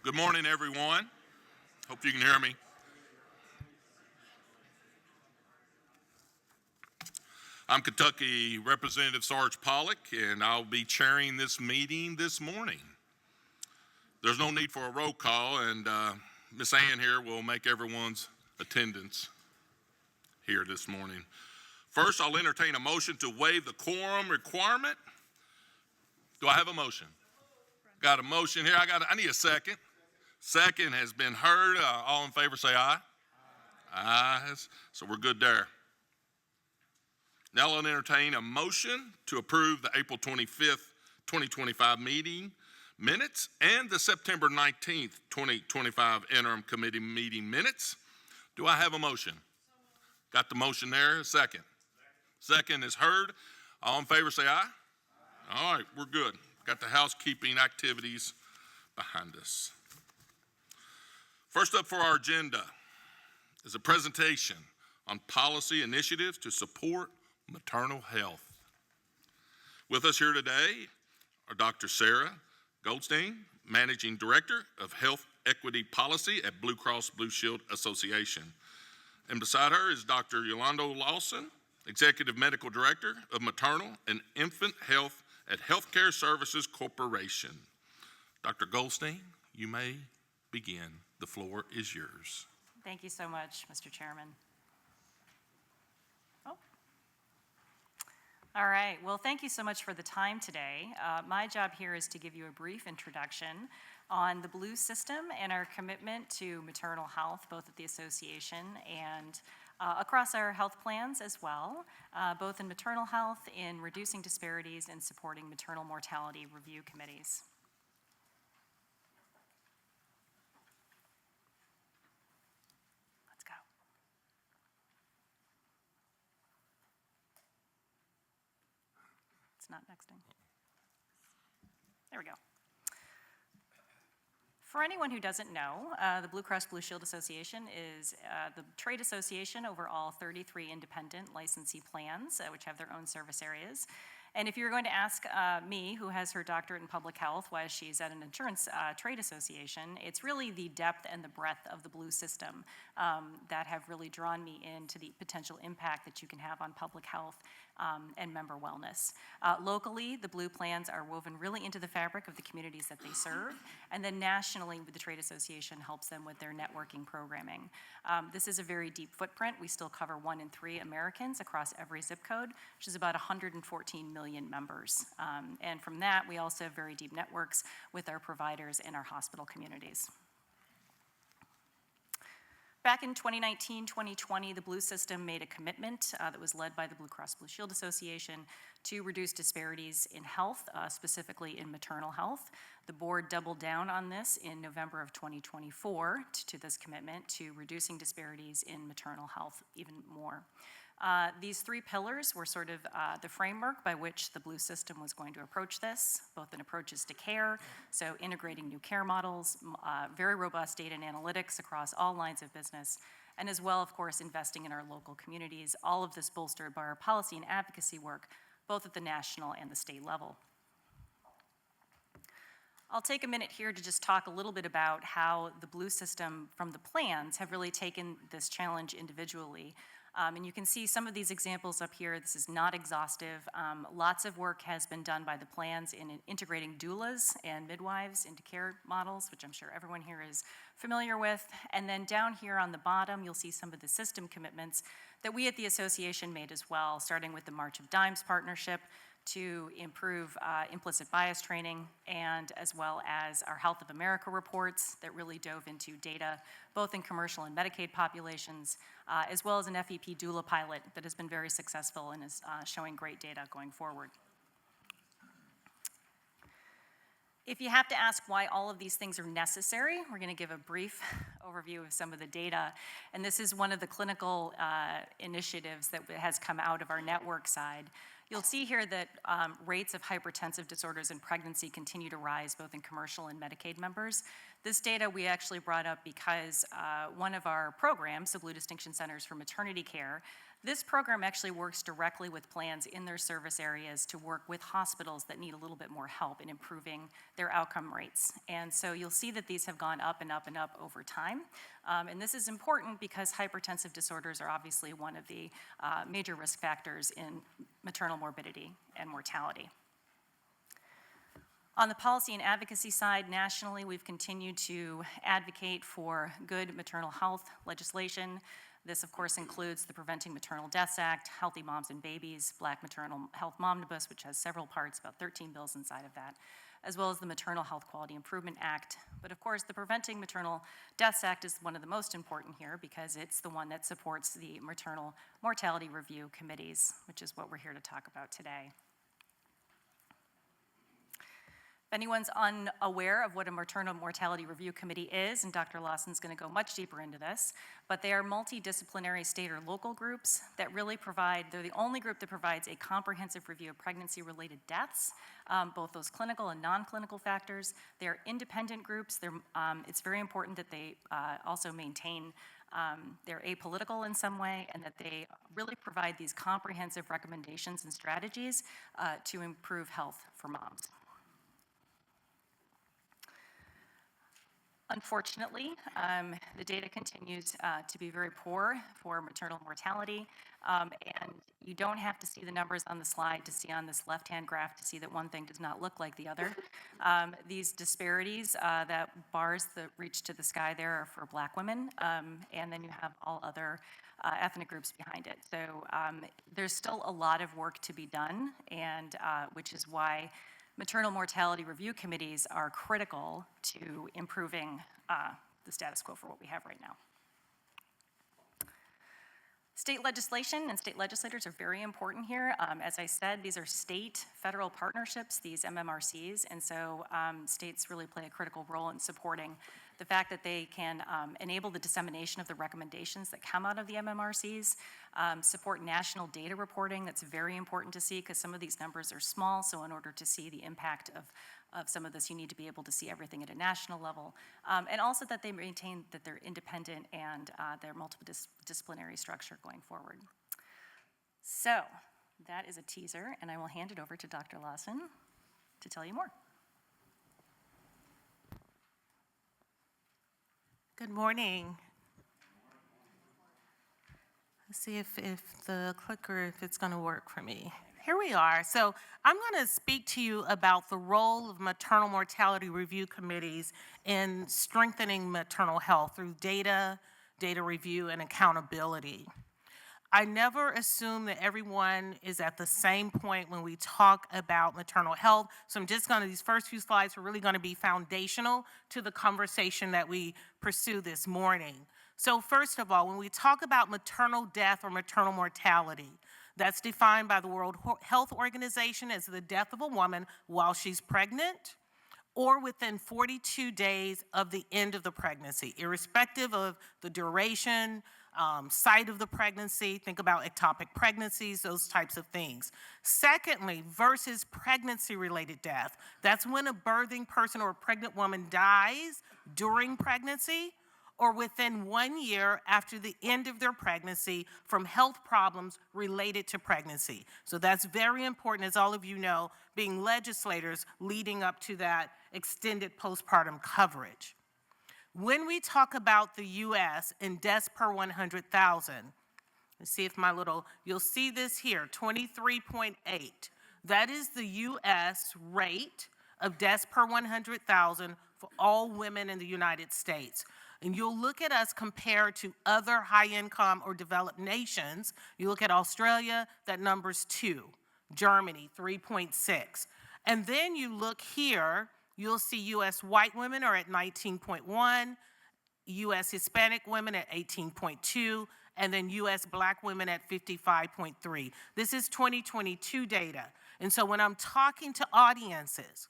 Good morning, everyone. Hope you can hear me. I'm Kentucky Representative Sarge Pollock, and I'll be chairing this meeting this morning. There's no need for a roll call, and Miss Ann here will make everyone's attendance here this morning. First, I'll entertain a motion to waive the quorum requirement. Do I have a motion? Got a motion here. I need a second. Second has been heard. All in favor say aye. Aye. So we're good there. Now I'll entertain a motion to approve the April 25th, 2025 meeting minutes and the September 19th, 2025 interim committee meeting minutes. Do I have a motion? Got the motion there. Second. Second is heard. All in favor say aye. All right, we're good. Got the housekeeping activities behind us. First up for our agenda is a presentation on policy initiatives to support maternal health. With us here today are Dr. Sarah Goldstein, Managing Director of Health Equity Policy at Blue Cross Blue Shield Association. And beside her is Dr. Yolanda Lawson, Executive Medical Director of Maternal and Infant Health at Healthcare Services Corporation. Dr. Goldstein, you may begin. The floor is yours. Thank you so much, Mr. Chairman. All right, well, thank you so much for the time today. My job here is to give you a brief introduction on the Blue system and our commitment to maternal health, both at the association and across our health plans as well, both in maternal health, in reducing disparities, and supporting maternal mortality review committees. Not nexting. There we go. For anyone who doesn't know, the Blue Cross Blue Shield Association is the trade association over all 33 independent licensee plans, which have their own service areas. And if you're going to ask me, who has her doctorate in public health, why she's at an insurance trade association, it's really the depth and the breadth of the Blue system that have really drawn me into the potential impact that you can have on public health and member wellness. Locally, the Blue plans are woven really into the fabric of the communities that they serve, and then nationally, the trade association helps them with their networking programming. This is a very deep footprint. We still cover 1 in 3 Americans across every zip code, which is about 114 million members. And from that, we also have very deep networks with our providers in our hospital communities. Back in 2019-2020, the Blue system made a commitment that was led by the Blue Cross Blue Shield Association to reduce disparities in health, specifically in maternal health. The board doubled down on this in November of 2024 to this commitment to reducing disparities in maternal health even more. These 3 pillars were sort of the framework by which the Blue system was going to approach this, both in approaches to care, so integrating new care models, very robust data and analytics across all lines of business, and as well, of course, investing in our local communities, all of this bolstered by our policy and advocacy work, both at the national and the state level. I'll take a minute here to just talk a little bit about how the Blue system from the plans have really taken this challenge individually. And you can see some of these examples up here. This is not exhaustive. Lots of work has been done by the plans in integrating doulas and midwives into care models, which I'm sure everyone here is familiar with. And then down here on the bottom, you'll see some of the system commitments that we at the association made as well, starting with the March of Dimes partnership to improve implicit bias training, and as well as our Health of America reports that really dove into data, both in commercial and Medicaid populations, as well as an FEP doula pilot that has been very successful and is showing great data going forward. If you have to ask why all of these things are necessary, we're going to give a brief overview of some of the data. And this is one of the clinical initiatives that has come out of our network side. You'll see here that rates of hypertensive disorders in pregnancy continue to rise both in commercial and Medicaid members. This data we actually brought up because one of our programs, the Blue Distinction Centers for Maternity Care, This program actually works directly with plans in their service areas to work with hospitals that need a little bit more help in improving their outcome rates. And so you'll see that these have gone up and up and up over time. And this is important because hypertensive disorders are obviously one of the major risk factors in maternal morbidity and mortality. On the policy and advocacy side, nationally, we've continued to advocate for good maternal health legislation. This, of course, includes the Preventing Maternal Deaths Act, Healthy Moms and Babies, Black Maternal Health Momnibus, which has several parts, about 13 bills inside of that, as well as the Maternal Health Quality Improvement Act. But of course, the Preventing Maternal Deaths Act is one of the most important here because it's the one that supports the maternal mortality review committees, which is what we're here to talk about today. If anyone's unaware of what a maternal mortality review committee is, and Dr. Lawson's going to go much deeper into this, but they are multidisciplinary state or local groups that really they're the only group that provides a comprehensive review of pregnancy-related deaths, both those clinical and non-clinical factors. They're independent groups. It's very important that they also maintain they're apolitical in some way, and that they really provide these comprehensive recommendations and strategies to improve health for moms. Unfortunately, the data continues to be very poor for maternal mortality, and you don't have to see the numbers on the slide to see on this left-hand graph to see that one thing does not look like the other. These disparities, that bars that reach to the sky there are for Black women, and then you have all other ethnic groups behind it. So there's still a lot of work to be done, and which is why maternal mortality review committees are critical to improving the status quo for what we have right now. State legislation and state legislators are very important here. As I said, these are state-federal partnerships, these MMRCs, and so states really play a critical role in supporting the fact that they can enable the dissemination of the recommendations that come out of the MMRCs, support national data reporting. That's very important to see because some of these numbers are small, so in order to see the impact of some of this, you need to be able to see everything at a national level, and also that they maintain that they're independent and their multidisciplinary structure going forward. So that is a teaser, and I will hand it over to Dr. Lawson to tell you more. Good morning. Let's see if the clicker, if it's going to work for me. Here we are. So I'm going to speak to you about the role of maternal mortality review committees in strengthening maternal health through data review, and accountability. I never assume that everyone is at the same point when we talk about maternal health. So I'm just going to, these first few slides are really going to be foundational to the conversation that we pursue this morning. So first of all, when we talk about maternal death or maternal mortality, that's defined by the World Health Organization as the death of a woman while she's pregnant or within 42 days of the end of the pregnancy, irrespective of the duration, site of the pregnancy. Think about ectopic pregnancies, those types of things. Secondly, versus pregnancy-related death. That's when a birthing person or a pregnant woman dies during pregnancy or within 1 year after the end of their pregnancy from health problems related to pregnancy. So that's very important, as all of you know, being legislators leading up to that extended postpartum coverage. When we talk about the U.S. in deaths per 100,000, let's see if you'll see this here, 23.8. That is the U.S. rate of deaths per 100,000 for all women in the United States. And you'll look at us compared to other high-income or developed nations. You look at Australia, that number's 2. Germany, 3.6. And then you look here, you'll see U.S. white women are at 19.1, U.S. Hispanic women at 18.2, and then U.S. Black women at 55.3. This is 2022 data. And so when I'm talking to audiences,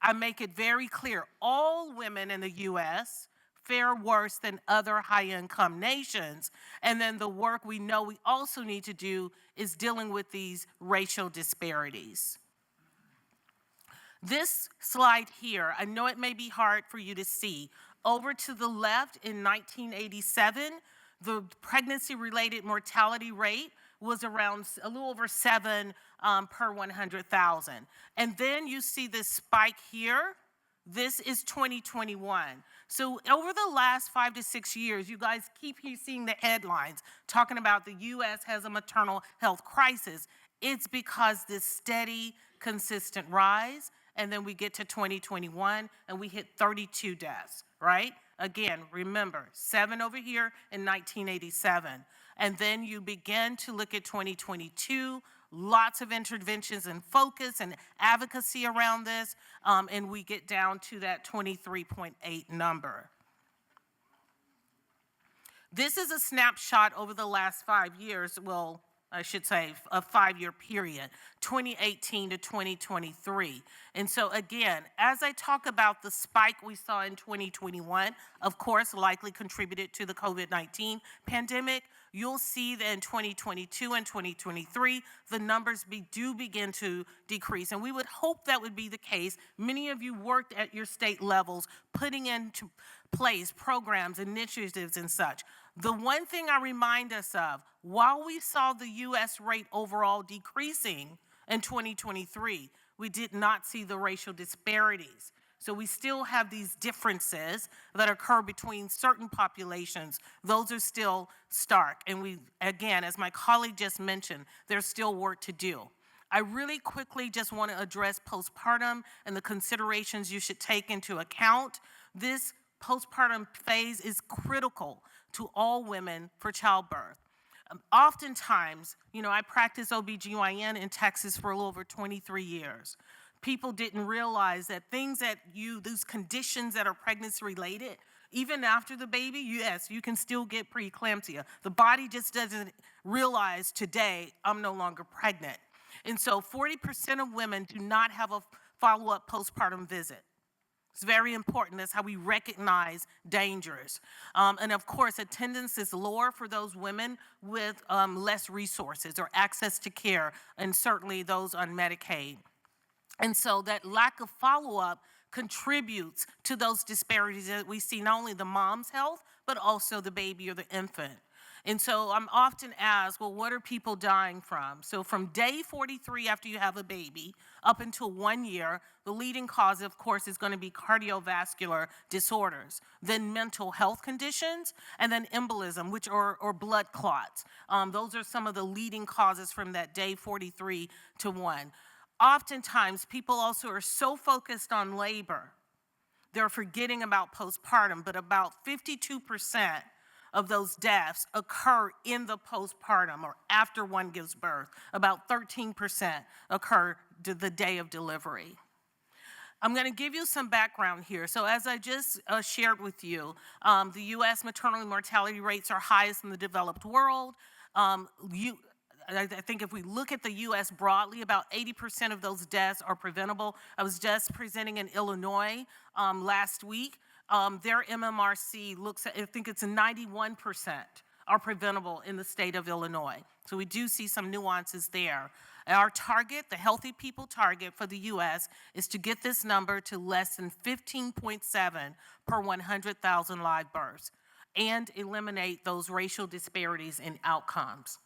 I make it very clear, all women in the U.S. fare worse than other high-income nations. And then the work we know we also need to do is dealing with these racial disparities. This slide here, I know it may be hard for you to see. Over to the left in 1987, the pregnancy-related mortality rate was around a little over 7 per 100,000. And then you see this spike here. This is 2021. So over the last 5 to 6 years, you guys keep seeing the headlines talking about the U.S. has a maternal health crisis. It's because this steady, consistent rise, and then we get to 2021 and we hit 32 deaths, right? Again, remember, 7 over here in 1987. And then you begin to look at 2022, lots of interventions and focus and advocacy around this, and we get down to that 23.8 number. This is a snapshot over the last 5 years, well, I should say a 5-year period, 2018 to 2023. And so again, as I talk about the spike we saw in 2021, of course, likely contributed to the COVID-19 pandemic, you'll see that in 2022 and 2023, the numbers do begin to decrease. And we would hope that would be the case. Many of you worked at your state levels, putting into place programs, initiatives, and such. The one thing I remind us of, while we saw the U.S. rate overall decreasing in 2023, we did not see the racial disparities. So we still have these differences that occur between certain populations. Those are still stark. And we, again, as my colleague just mentioned, there's still work to do. I really quickly just want to address postpartum and the considerations you should take into account. This postpartum phase is critical to all women for childbirth. Oftentimes, I practiced OBGYN in Texas for a little over 23 years. People didn't realize that those conditions that are pregnancy related, even after the baby, yes, you can still get preeclampsia. The body just doesn't realize today, I'm no longer pregnant. And so 40% of women do not have a follow-up postpartum visit. It's very important. That's how we recognize dangers. And of course, attendance is lower for those women with less resources or access to care, and certainly those on Medicaid. And so that lack of follow-up contributes to those disparities that we see, not only the mom's health, but also the baby or the infant. And so I'm often asked, well, what are people dying from? So from day 43 after you have a baby up until 1 year, the leading cause, of course, is going to be cardiovascular disorders, then mental health conditions, and then embolism, which are blood clots. Those are some of the leading causes from that day 43 to 1. Oftentimes, people also are so focused on labor, they're forgetting about postpartum, but about 52% of those deaths occur in the postpartum or after one gives birth. About 13% occur the day of delivery. I'm going to give you some background here. So as I just shared with you, the U.S. maternal mortality rates are highest in the developed world. I think if we look at the U.S. broadly, about 80% of those deaths are preventable. I was just presenting in Illinois last week. Their MMRC looks at, I think it's 91% are preventable in the state of Illinois. So we do see some nuances there. Our target, the healthy people target for the U.S., is to get this number to less than 15.7 per 100,000 live births and eliminate those racial disparities in outcomes.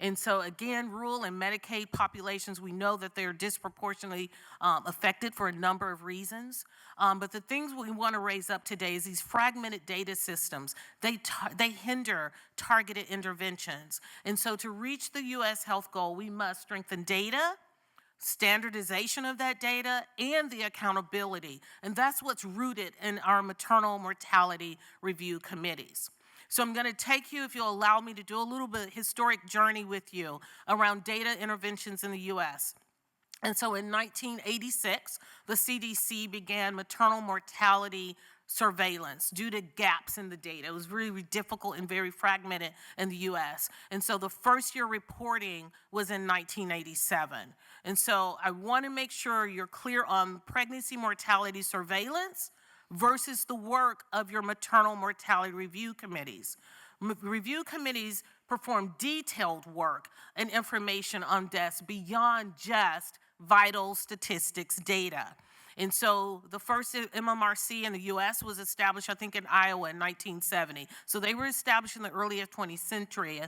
And so again, rural and Medicaid populations, we know that they're disproportionately affected for a number of reasons. But the things we want to raise up today is these fragmented data systems. They hinder targeted interventions. And so to reach the U.S. health goal, we must strengthen data, standardization of that data, and the accountability. And that's what's rooted in our maternal mortality review committees. So I'm going to take you, if you'll allow me, to do a little bit of historic journey with you around data interventions in the U.S. And so in 1986, the CDC began maternal mortality surveillance due to gaps in the data. It was really difficult and very fragmented in the U.S. And so the first year reporting was in 1987. And so I want to make sure you're clear on pregnancy mortality surveillance versus the work of your maternal mortality review committees. Review committees perform detailed work and information on deaths beyond just vital statistics data. And so the first MMRC in the U.S. was established, I think, in Iowa in 1970. So they were established in the early 20th century,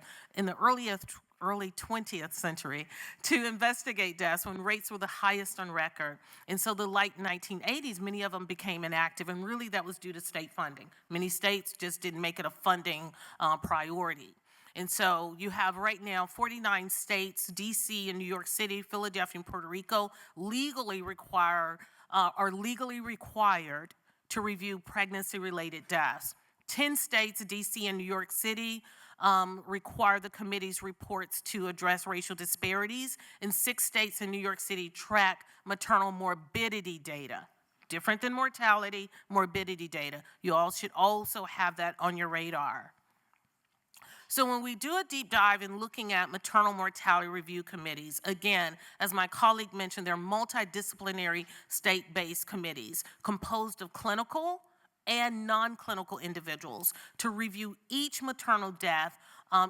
early 20th century, to investigate deaths when rates were the highest on record. And so the late 1980s, many of them became inactive, and really that was due to state funding. Many states just didn't make it a funding priority. And so you have right now 49 states, DC and New York City, Philadelphia and Puerto Rico, are legally required to review pregnancy-related deaths. 10 states, DC and New York City, require the committee's reports to address racial disparities, and 6 states in New York City track maternal morbidity data. Different than mortality, morbidity data. You all should also have that on your radar. So when we do a deep dive in looking at maternal mortality review committees, again, as my colleague mentioned, they're multidisciplinary state-based committees composed of clinical and non-clinical individuals to review each maternal death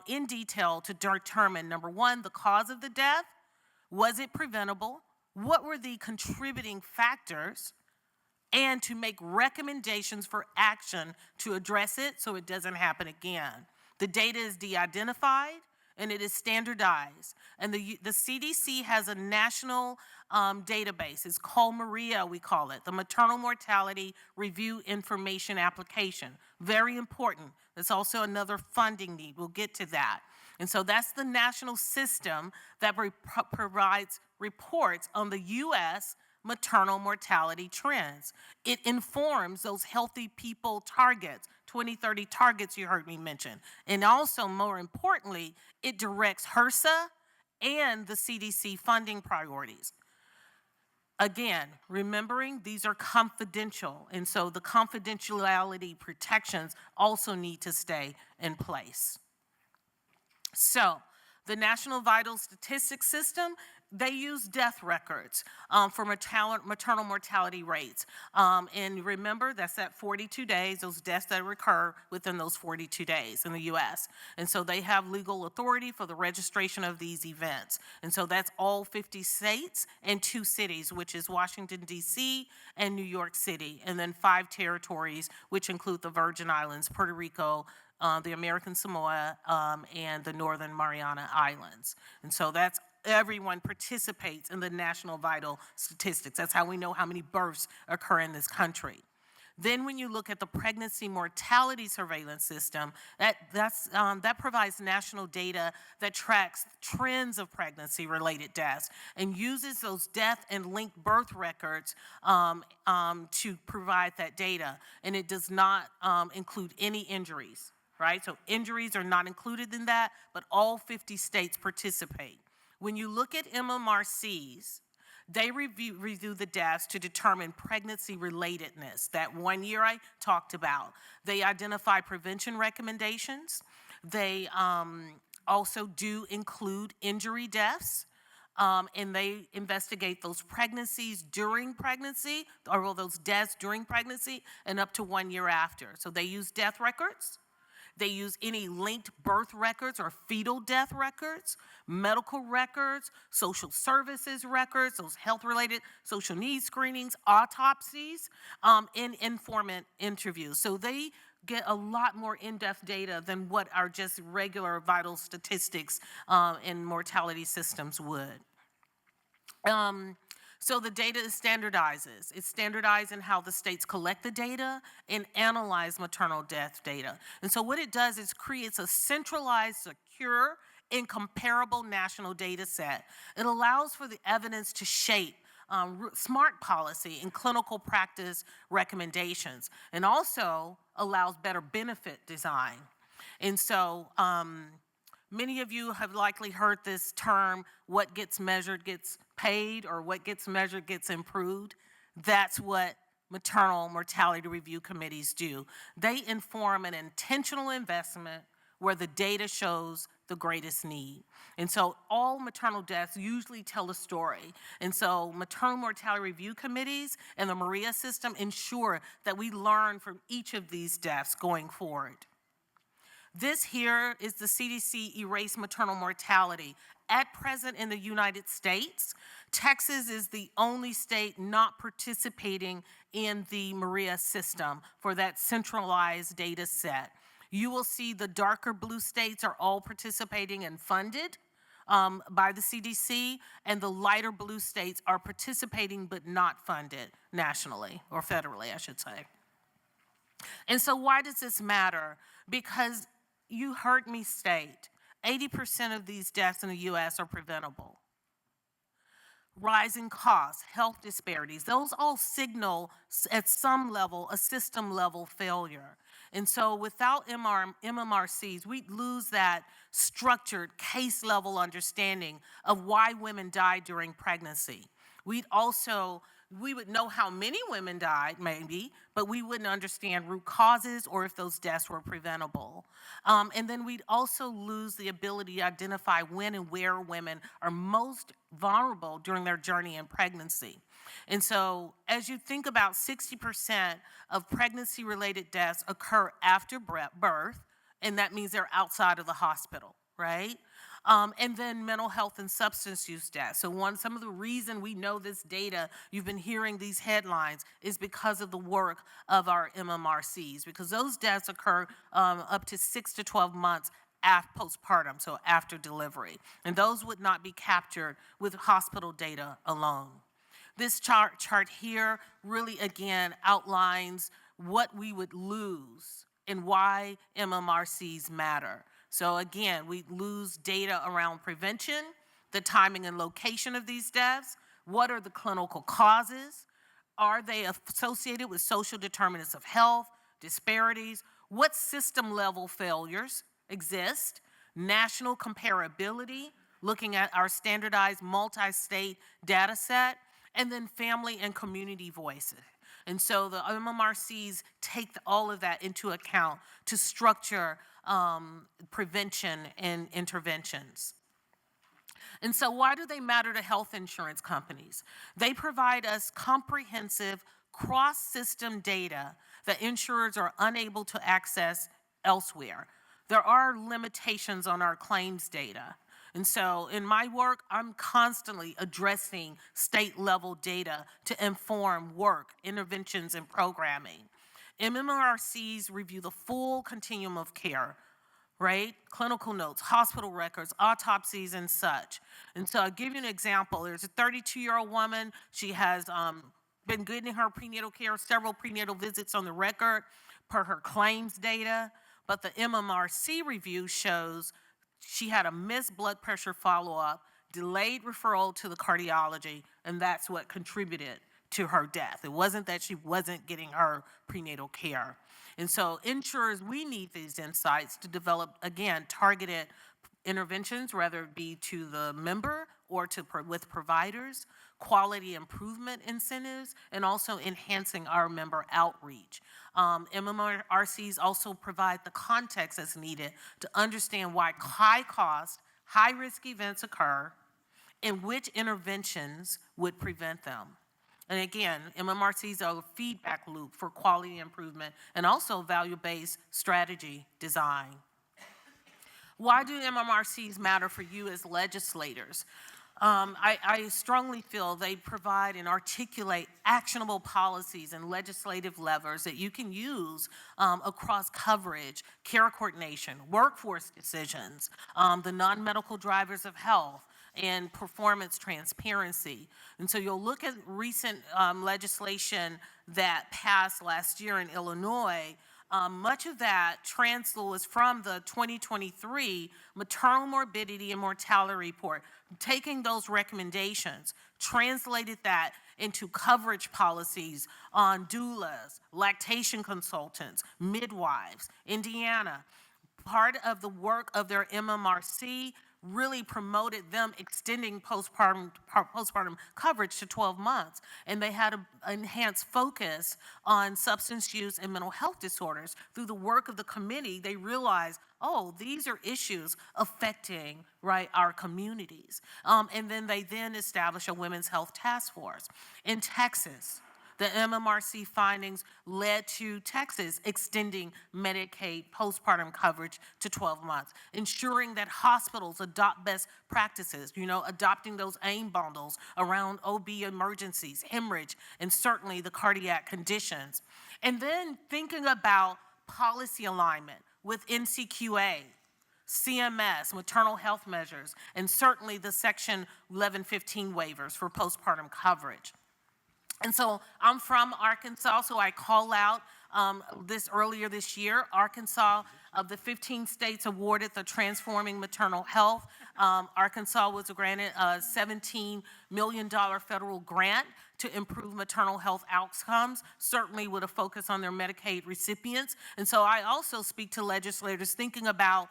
in detail to determine, number one, the cause of the death, was it preventable, what were the contributing factors, and to make recommendations for action to address it so it doesn't happen again. The data is de-identified and it is standardized. And the CDC has a national database. It's called MARIA, we call it, the Maternal Mortality Review Information Application. Very important. That's also another funding need. We'll get to that. And so that's the national system that provides reports on the U.S. maternal mortality trends. It informs those healthy people targets, 2030 targets you heard me mention. And also, more importantly, it directs HRSA and the CDC funding priorities. Again, remembering these are confidential, and so the confidentiality protections also need to stay in place. So, the National Vital Statistics System, they use death records for maternal mortality rates. And remember, that's at 42 days, those deaths that recur within those 42 days in the U.S. And so they have legal authority for the registration of these events. And so that's all 50 states and 2 cities, which is Washington, D.C. and New York City, and then 5 territories, which include the Virgin Islands, Puerto Rico, the American Samoa, and the Northern Mariana Islands. And so that's everyone participates in the National Vital Statistics. That's how we know how many births occur in this country. Then when you look at the pregnancy mortality surveillance system, that provides national data that tracks trends of pregnancy-related deaths and uses those death and linked birth records to provide that data. And it does not include any injuries, right? So injuries are not included in that, but all 50 states participate. When you look at MMRCs, they review the deaths to determine pregnancy relatedness, that 1 year I talked about. They identify prevention recommendations. They also do include injury deaths, and they investigate those pregnancies during pregnancy, or those deaths during pregnancy and up to 1 year after. So they use death records. They use any linked birth records or fetal death records, medical records, social services records, those health-related social needs screenings, autopsies, and informant interviews. So they get a lot more in-depth data than what are just regular vital statistics and mortality systems would. So the data standardizes. It's standardized in how the states collect the data and analyze maternal death data. And so what it does is creates a centralized, secure, and comparable national data set. It allows for the evidence to shape smart policy and clinical practice recommendations, and also allows better benefit design. And so, many of you have likely heard this term, what gets measured gets paid, or what gets measured gets improved. That's what maternal mortality review committees do. They inform an intentional investment where the data shows the greatest need. And so all maternal deaths usually tell a story. And so maternal mortality review committees and the MARIA system ensure that we learn from each of these deaths going forward. This here is the CDC Erase Maternal Mortality At present in the United States, Texas is the only state not participating in the Maria system for that centralized data set. You will see the darker blue states are all participating and funded by the CDC, and the lighter blue states are participating but not funded nationally, or federally, I should say. And so why does this matter? Because you heard me state, 80% of these deaths in the US are preventable. Rising costs, health disparities, those all signal at some level a system level failure. And so without MMRCs, we lose that structured case level understanding of why women die during pregnancy. We would know how many women died, maybe, but we wouldn't understand root causes or if those deaths were preventable. And then we'd also lose the ability to identify when and where women are most vulnerable during their journey in pregnancy. And so as you think about 60% of pregnancy-related deaths occur after birth, and that means they're outside of the hospital, right? And then mental health and substance use deaths. So some of the reason we know this data, you've been hearing these headlines, is because of the work of our MMRCs, because those deaths occur up to 6 to 12 months postpartum, so after delivery. And those would not be captured with hospital data alone. This chart here really, again, outlines what we would lose and why MMRCs matter. So again, we lose data around prevention, the timing and location of these deaths, what are the clinical causes, are they associated with social determinants of health, disparities, what system level failures exist, national comparability, looking at our standardized multi-state data set, and then family and community voices. And so the MMRCs take all of that into account to structure prevention and interventions. And so why do they matter to health insurance companies? They provide us comprehensive cross-system data that insurers are unable to access elsewhere. There are limitations on our claims data. And so in my work, I'm constantly addressing state-level data to inform work, interventions, and programming. MMRCs review the full continuum of care, right? Clinical notes, hospital records, autopsies, and such. And so I'll give you an example. There's a 32-year-old woman. She has been getting her prenatal care, several prenatal visits on the record per her claims data, but the MMRC review shows she had a missed blood pressure follow-up, delayed referral to the cardiology, and that's what contributed to her death. It wasn't that she wasn't getting her prenatal care. And so insurers, we need these insights to develop, again, targeted interventions, whether it be to the member or with providers, quality improvement incentives, and also enhancing our member outreach. MMRCs also provide the context that's needed to understand why high-cost, high-risk events occur and which interventions would prevent them. And again, MMRCs are a feedback loop for quality improvement and also value-based strategy design. Why do MMRCs matter for you as legislators? I strongly feel they provide and articulate actionable policies and legislative levers that you can use across coverage, care coordination, workforce decisions, the non-medical drivers of health, and performance transparency. And so you'll look at recent legislation that passed last year in Illinois. Much of that was from the 2023 Maternal Morbidity and Mortality Report, taking those recommendations, translated that into coverage policies on doulas, lactation consultants, midwives. Indiana, part of the work of their MMRC really promoted them extending postpartum coverage to 12 months. And they had an enhanced focus on substance use and mental health disorders. Through the work of the committee, they realized, oh, these are issues affecting, right, our communities. And then they established a women's health task force. In Texas, The MMRC findings led to Texas extending Medicaid postpartum coverage to 12 months, ensuring that hospitals adopt best practices, adopting those AIM bundles around OB emergencies, hemorrhage, and certainly the cardiac conditions. And then thinking about policy alignment with NCQA, CMS, maternal health measures, and certainly the Section 1115 waivers for postpartum coverage. And so I'm from Arkansas, so I call out earlier this year, Arkansas, of the 15 states awarded the Transforming Maternal Health, Arkansas was granted a $17 million federal grant to improve maternal health outcomes, certainly with a focus on their Medicaid recipients. And so I also speak to legislators thinking about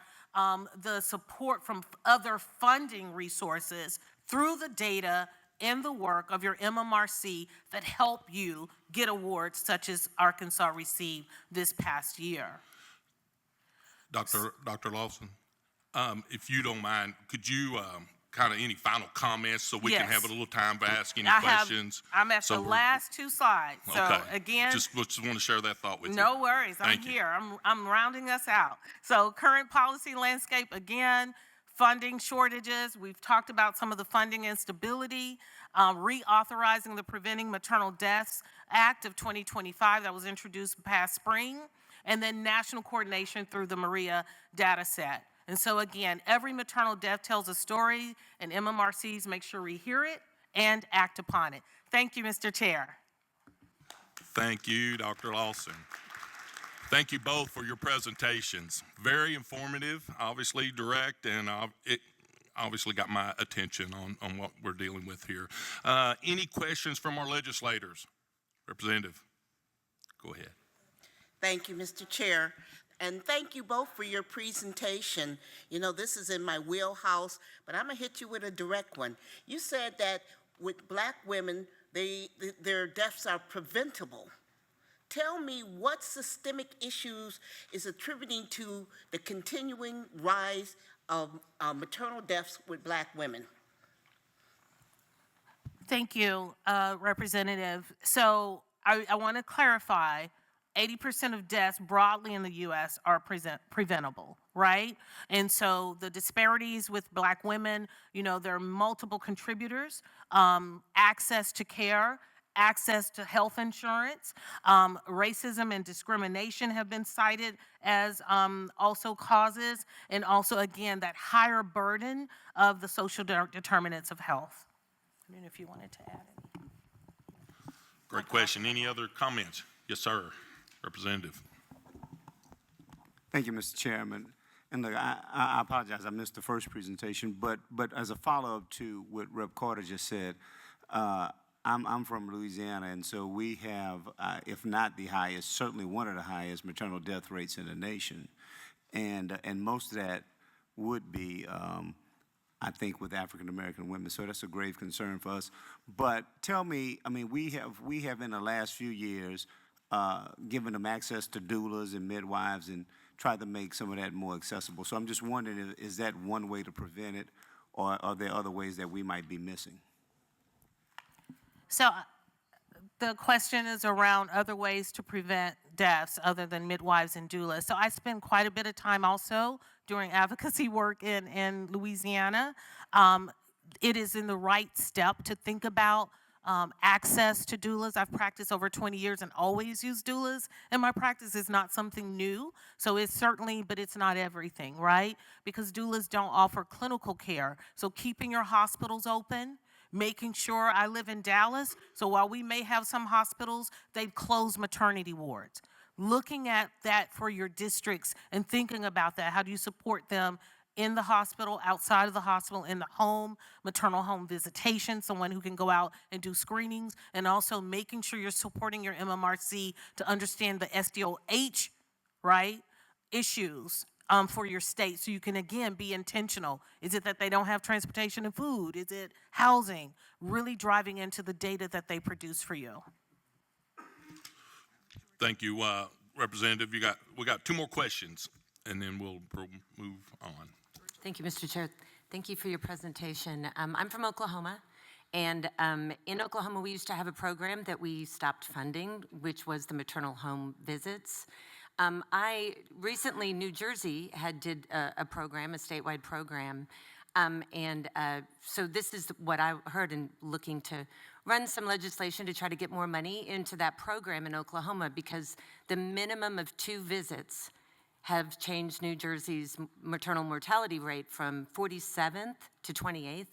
the support from other funding resources through the data and the work of your MMRC that help you get awards such as Arkansas received this past year. Dr. Lawson, if you don't mind, could you kind of any final comments so we can have a little time to ask any questions? I'm at the last two slides. So okay. Again, just want to share that thought with you. No worries. Thank I'm here. I'm rounding us out. So current policy landscape, again, funding shortages. We've talked about some of the funding instability, reauthorizing the Preventing Maternal Deaths Act of 2025 that was introduced past spring, and then national coordination through the Maria data set. And so again, every maternal death tells a story, and MMRCs make sure we hear it and act upon it. Thank you, Mr. Chair. Thank you, Dr. Lawson. Thank you both for your presentations. Very informative, obviously direct, and it obviously got my attention on what we're dealing with here. Any questions from our legislators? Representative, go ahead. Thank you, Mr. Chair. And thank you both for your presentation. This is in my wheelhouse, but I'm going to hit you with a direct one. You said that with Black women, their deaths are preventable. Tell me what systemic issues is attributing to the continuing rise of maternal deaths with Black women. Thank you, Representative. So I want to clarify, 80% of deaths broadly in the U.S. are preventable, right? And so the disparities with Black women, there are multiple contributors, access to care, access to health insurance, racism and discrimination have been cited as also causes, and also, again, that higher burden of the social determinants of health. I don't know if you wanted to add anything. Great question. Any other comments? Yes, sir. Representative. Thank you, Mr. Chairman. And look, I apologize, I missed the first presentation, but as a follow-up to what Rep. Carter just said, I'm from Louisiana, and so we have, if not the highest, certainly one of the highest maternal death rates in the nation. And most of that would be, I think, with African-American women. So that's a grave concern for us. But tell me, we have in the last few years given them access to doulas and midwives and tried to make some of that more accessible. So I'm just wondering, is that one way to prevent it, or are there other ways that we might be missing? So the question is around other ways to prevent deaths other than midwives and doulas. So I spend quite a bit of time also doing advocacy work in Louisiana. It is in the right step to think about access to doulas. I've practiced over 20 years and always use doulas, and my practice is not something new. So it's certainly, but it's not everything, right? Because doulas don't offer clinical care. So keeping your hospitals open, making sure, I live in Dallas, so while we may have some hospitals, they've closed maternity wards. Looking at that for your districts and thinking about that, how do you support them in the hospital, outside of the hospital, in the home, maternal home visitation, someone who can go out and do screenings, and also making sure you're supporting your MMRC to understand the SDOH, right, issues for your state, so you can, again, be intentional. Is it that they don't have transportation and food? Is it housing? Really driving into the data that they produce for you. Thank you, Representative. We got two more questions, and then we'll move on. Thank you, Mr. Chair. Thank you for your presentation. I'm from Oklahoma, And in Oklahoma, we used to have a program that we stopped funding, which was the maternal home visits. I recently, New Jersey did a program, a statewide program, so this is what I heard in looking to run some legislation to try to get more money into that program in Oklahoma, because the minimum of 2 visits have changed New Jersey's maternal mortality rate from 47th to 28th.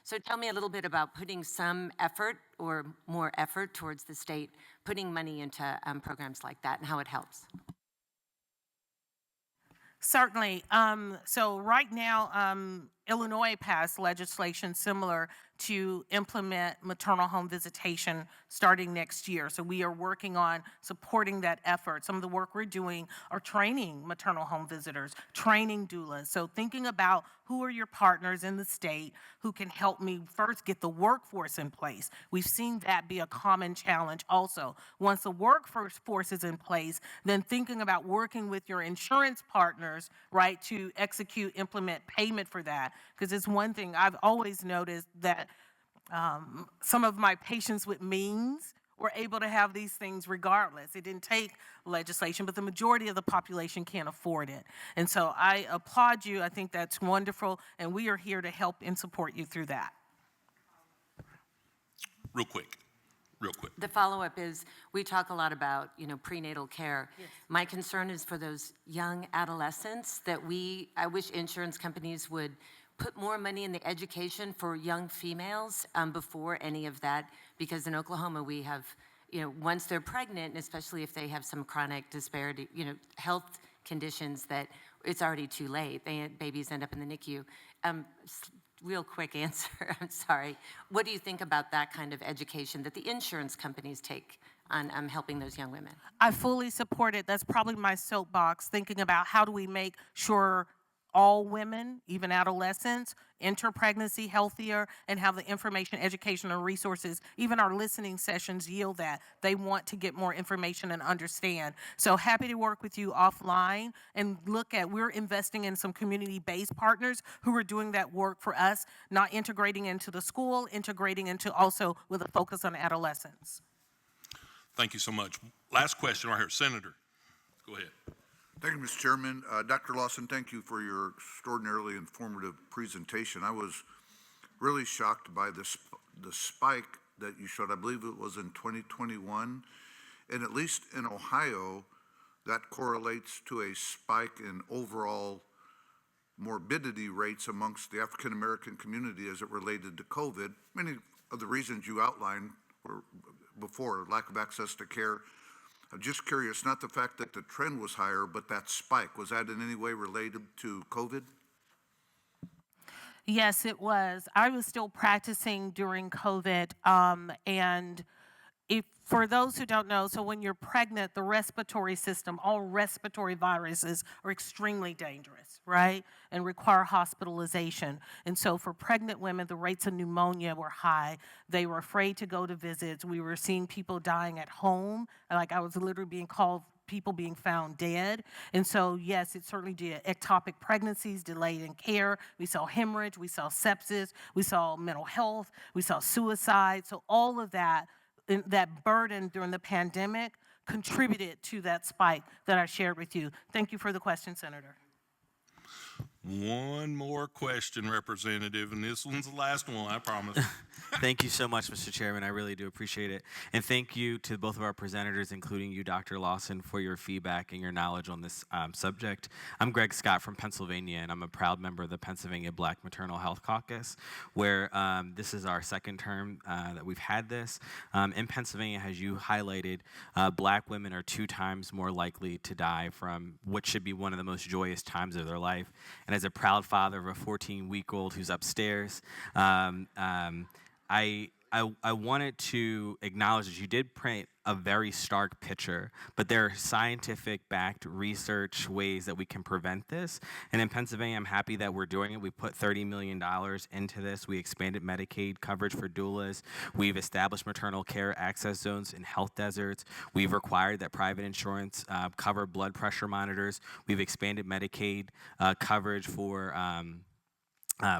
So tell me a little bit about putting some effort or more effort towards the state, putting money into programs like that and how it helps. Certainly. So right now, Illinois passed legislation similar to implement maternal home visitation starting next year. So we are working on supporting that effort. Some of the work we're doing are training maternal home visitors, training doulas. So thinking about who are your partners in the state who can help me first get the workforce in place. We've seen that be a common challenge also. Once the workforce is in place, then thinking about working with your insurance partners, right, to implement payment for that. Because it's one thing I've always noticed that some of my patients with means were able to have these things regardless. It didn't take legislation, but the majority of the population can't afford it. And so I applaud you. I think that's wonderful, and we are here to help and support you through that. Real quick. The follow-up is, we talk a lot about, prenatal care. Yes. My concern is for those young adolescents that I wish insurance companies would put more money in the education for young females before any of that, because in Oklahoma we have, once they're pregnant, and especially if they have some chronic disparity, health conditions, that it's already too late. Babies end up in the NICU. Real quick answer, I'm sorry. What do you think about that kind of education that the insurance companies take on helping those young women? I fully support it. That's probably my soapbox, thinking about how do we make sure all women, even adolescents, enter pregnancy healthier and have the information, education, and resources. Even our listening sessions yield that. They want to get more information and understand. So happy to work with you offline and we're investing in some community-based partners who are doing that work for us, not integrating into the school, integrating into also with a focus on adolescents. Thank you so much. Last question right here. Senator, go ahead. Thank you, Mr. Chairman. Dr. Lawson, thank you for your extraordinarily informative presentation. I was really shocked by the spike that you showed. I believe it was in 2021. And at least in Ohio, that correlates to a spike in overall morbidity rates amongst the African American community as it related to COVID. Many of the reasons you outlined were before, lack of access to care. I'm just curious, not the fact that the trend was higher, but that spike, was that in any way related to COVID? Yes, it was. I was still practicing during COVID, and for those who don't know, so when you're pregnant, the respiratory system, all respiratory viruses are extremely dangerous, right? And require hospitalization. And so for pregnant women, the rates of pneumonia were high. They were afraid to go to visits. We were seeing people dying at home. Like I was literally being called people being found dead. And so, yes, it certainly did. Ectopic pregnancies, delayed in care. We saw hemorrhage. We saw sepsis. We saw mental health. We saw suicide. So all of that burden during the pandemic contributed to that spike that I shared with you. Thank you for the question, Senator. One more question, Representative, and this one's the last one, I promise. Thank you so much, Mr. Chairman. I really do appreciate it. And thank you to both of our presenters, including you, Dr. Lawson, for your feedback and your knowledge on this subject. I'm Greg Scott from Pennsylvania, and I'm a proud member of the Pennsylvania Black Maternal Health Caucus, where this is our second term that we've had this. In Pennsylvania, as you highlighted, black women are 2 times more likely to die from what should be one of the most joyous times of their life. And as a proud father of a 14-week-old who's upstairs, I wanted to acknowledge that you did paint a very stark picture, but there are scientific-backed research ways that we can prevent this. And in Pennsylvania, I'm happy that we're doing it. We put $30 million into this. We expanded Medicaid coverage for doulas. We've established maternal care access zones in health deserts. We've required that private insurance cover blood pressure monitors. We've expanded Medicaid coverage for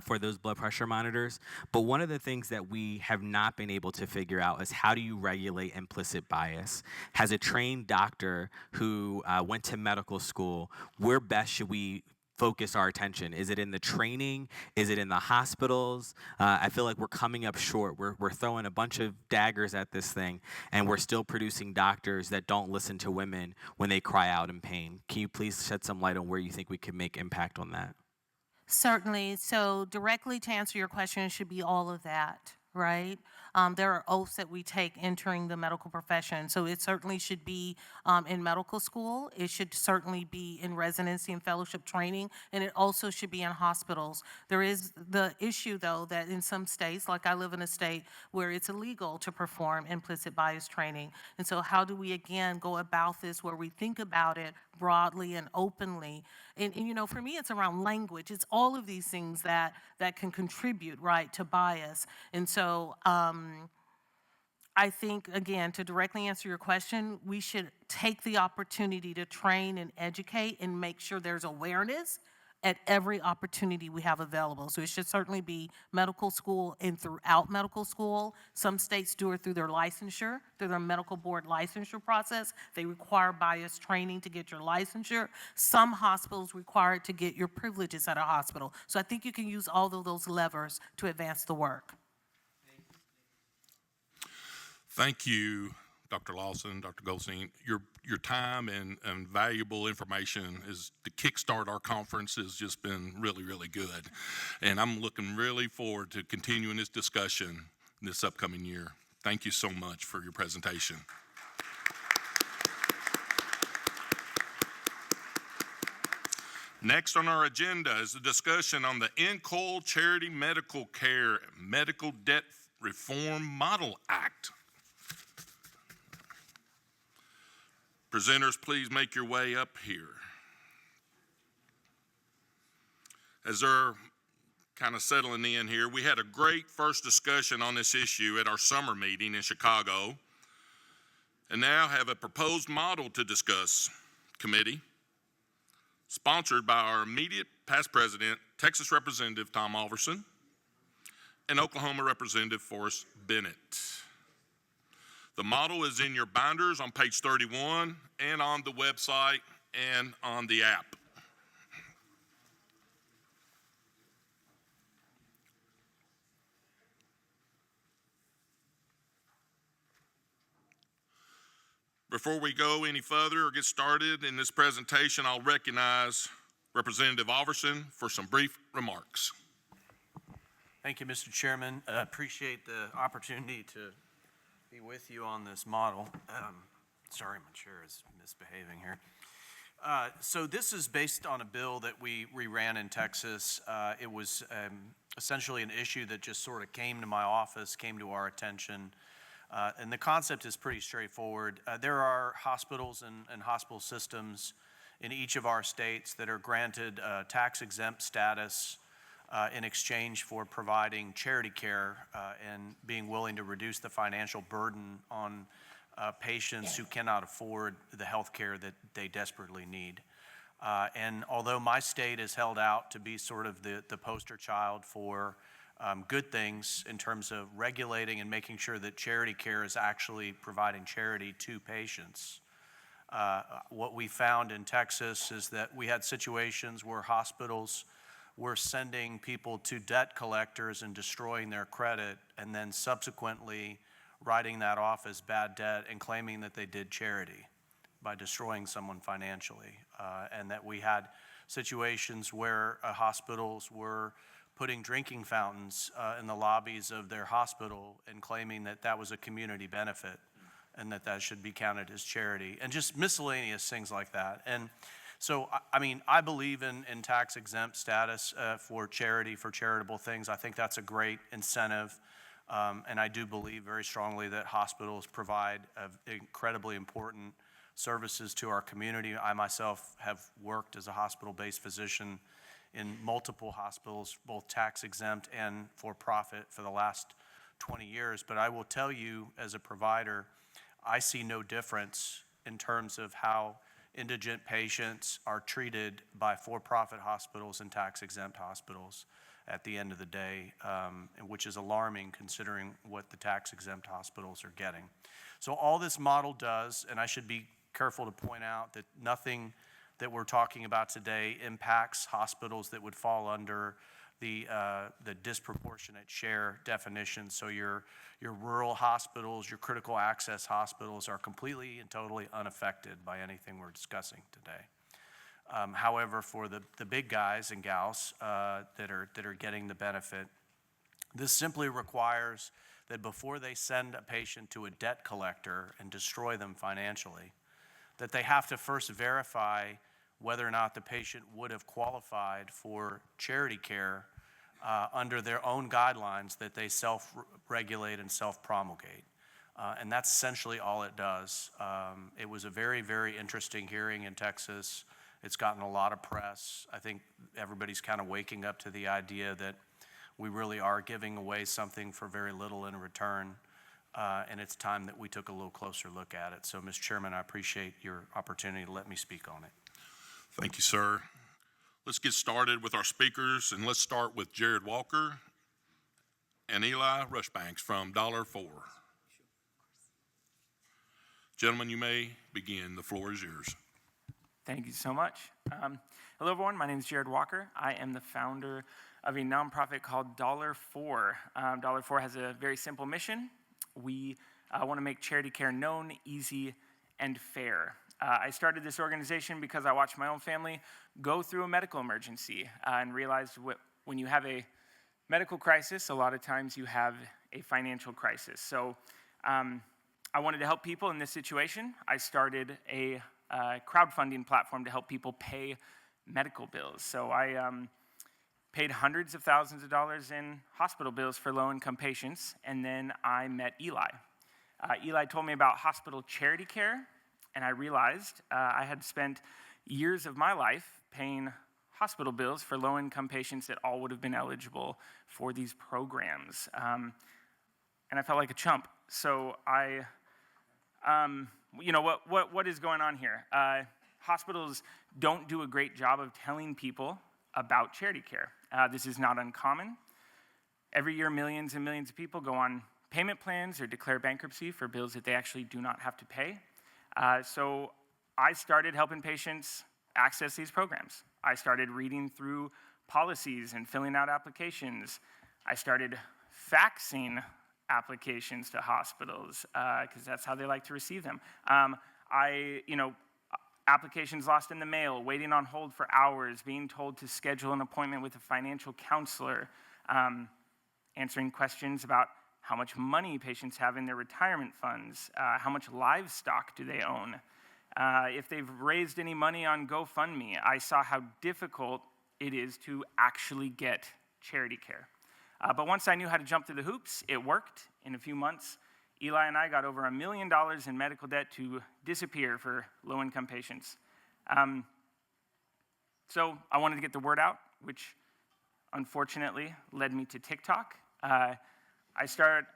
for those blood pressure monitors. But one of the things that we have not been able to figure out is how do you regulate implicit bias? As a trained doctor who went to medical school, where best should we focus our attention? Is it in the training? Is it in the hospitals? I feel like we're coming up short. We're throwing a bunch of daggers at this thing, and we're still producing doctors that don't listen to women when they cry out in pain. Can you please shed some light on where you think we can make impact on that? Certainly. So directly to answer your question, it should be all of that, right? There are oaths that we take entering the medical profession. So it certainly should be in medical school. It should certainly be in residency and fellowship training, and it also should be in hospitals. There is the issue, though, that in some states, like I live in a state where it's illegal to perform implicit bias training. And so how do we, again, go about this where we think about it broadly and openly? And you know, for me, it's around language. It's all of these things that can contribute, right, to bias. And so I think, again, to directly answer your question, we should take the opportunity to train and educate and make sure there's awareness at every opportunity we have available. So it should certainly be medical school and throughout medical school. Some states do it through their licensure, through their medical board licensure process. They require bias training to get your licensure. Some hospitals require it to get your privileges at a hospital. So I think you can use all of those levers to advance the work. Thank you, Dr. Lawson, Dr. Goldstein. Your time and valuable information is to kickstart our conference has just been really, really good. And I'm looking really forward to continuing this discussion this upcoming year. Thank you so much for your presentation. Next on our agenda is a discussion on the NCOIL Charity Medical Care Medical Debt Reform Model Act. Presenters, please make your way up here. As they're kind of settling in here, we had a great first discussion on this issue at our summer meeting in Chicago, and now have a proposed model to discuss. Committee, sponsored by our immediate past president, Texas Representative Tom Alverson, and Oklahoma Representative Forrest Bennett. The model is in your binders on page 31 and on the website and on the app. Before we go any further or get started in this presentation, I'll recognize Representative Alverson for some brief remarks. Thank you, Mr. Chairman. I appreciate the opportunity to be with you on this model. Sorry, my chair is misbehaving here. So this is based on a bill that we ran in Texas. It was essentially an issue that just sort of came to my office, came to our attention. And the concept is pretty straightforward. There are hospitals and hospital systems in each of our states that are granted tax-exempt status in exchange for providing charity care and being willing to reduce the financial burden on patients who cannot afford the health care that they desperately need. And although my state is held out to be sort of the poster child for good things in terms of regulating and making sure that charity care is actually providing charity to patients, what we found in Texas is that we had situations where hospitals were sending people to debt collectors and destroying their credit, and then subsequently writing that off as bad debt and claiming that they did charity by destroying someone financially. And that we had situations where hospitals were putting drinking fountains in the lobbies of their hospital and claiming that that was a community benefit and that that should be counted as charity, and just miscellaneous things like that. And so, I mean, I believe in tax-exempt status for charity, for charitable things. I think that's a great incentive. And I do believe very strongly that hospitals provide incredibly important services to our community. I myself have worked as a hospital-based physician in multiple hospitals, both tax-exempt and for-profit, for the last 20 years. But I will tell you, as a provider, I see no difference in terms of how indigent patients are treated by for-profit hospitals and tax-exempt hospitals. at the end of the day, which is alarming considering what the tax-exempt hospitals are getting. So all this model does, and I should be careful to point out that nothing that we're talking about today impacts hospitals that would fall under the disproportionate share definition. So your rural hospitals, your critical access hospitals are completely and totally unaffected by anything we're discussing today. However, for the big guys and gals that are getting the benefit, this simply requires that before they send a patient to a debt collector and destroy them financially, that they have to first verify whether or not the patient would have qualified for charity care under their own guidelines that they self-regulate and self-promulgate. And that's essentially all it does. It was a very, very interesting hearing in Texas. It's gotten a lot of press. I think everybody's kind of waking up to the idea that we really are giving away something for very little in return. And it's time that we took a little closer look at it. So, Mr. Chairman, I appreciate your opportunity to let me speak on it. Thank you, sir. Let's get started with our speakers, and let's start with Jared Walker and Eli Rushbanks from $4. Gentlemen, you may begin. The floor is yours. Thank you so much. Hello, everyone. My name is Jared Walker. I am the founder of a nonprofit called $4. $4 has a very simple mission. We want to make charity care known, easy, and fair. I started this organization because I watched my own family go through a medical emergency and realized when you have a medical crisis, a lot of times you have a financial crisis. So I wanted to help people in this situation. I started a crowdfunding platform to help people pay medical bills. So I paid hundreds of thousands of dollars in hospital bills for low-income patients, and then I met Eli. Eli told me about hospital charity care, and I realized I had spent years of my life paying hospital bills for low-income patients that all would have been eligible for these programs. And I felt like a chump. So what is going on here? Hospitals don't do a great job of telling people about charity care. This is not uncommon. Every year, millions and millions of people go on payment plans or declare bankruptcy for bills that they actually do not have to pay. So I started helping patients access these programs. I started reading through policies and filling out applications. I started faxing applications to hospitals because that's how they like to receive them. Applications lost in the mail, waiting on hold for hours, being told to schedule an appointment with a financial counselor, answering questions about how much money patients have in their retirement funds, how much livestock do they own, if they've raised any money on GoFundMe. I saw how difficult it is to actually get charity care. But once I knew how to jump through the hoops, it worked. In a few months, Eli and I got over $1 million in medical debt to disappear for low-income patients. So I wanted to get the word out, which unfortunately led me to TikTok. I started,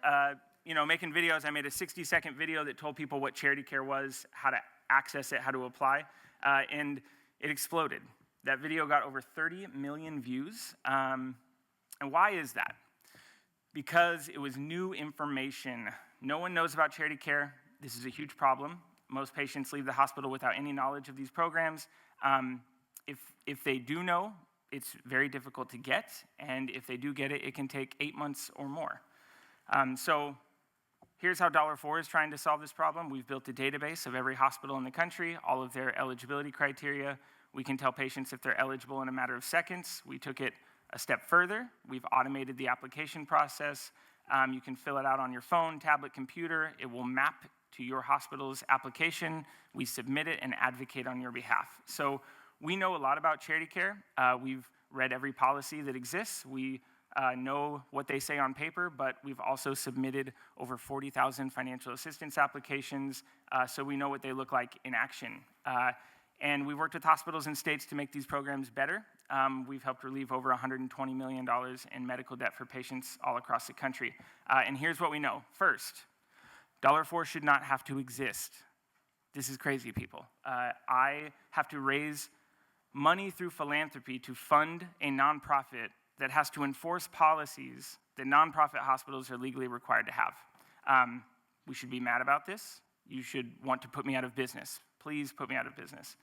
making videos. I made a 60-second video that told people what charity care was, how to access it, how to apply, and it exploded. That video got over 30 million views. And why is that? Because it was new information. No one knows about charity care. This is a huge problem. Most patients leave the hospital without any knowledge of these programs. If they do know, it's very difficult to get, and if they do get it, it can take 8 months or more. So here's how $4 is trying to solve this problem. We've built a database of every hospital in the country, all of their eligibility criteria. We can tell patients if they're eligible in a matter of seconds. We took it a step further. We've automated the application process. You can fill it out on your phone, tablet, computer. It will map to your hospital's application. We submit it and advocate on your behalf. So we know a lot about charity care. We've read every policy that exists. We know what they say on paper, but we've also submitted over 40,000 financial assistance applications, so we know what they look like in action. And we worked with hospitals and states to make these programs better. We've helped relieve over $120 million in medical debt for patients all across the country. And here's what we know. First, $4 should not have to exist. This is crazy, people. I have to raise money through philanthropy to fund a nonprofit that has to enforce policies that nonprofit hospitals are legally required to have. We should be mad about this. You should want to put me out of business. Please put me out of business.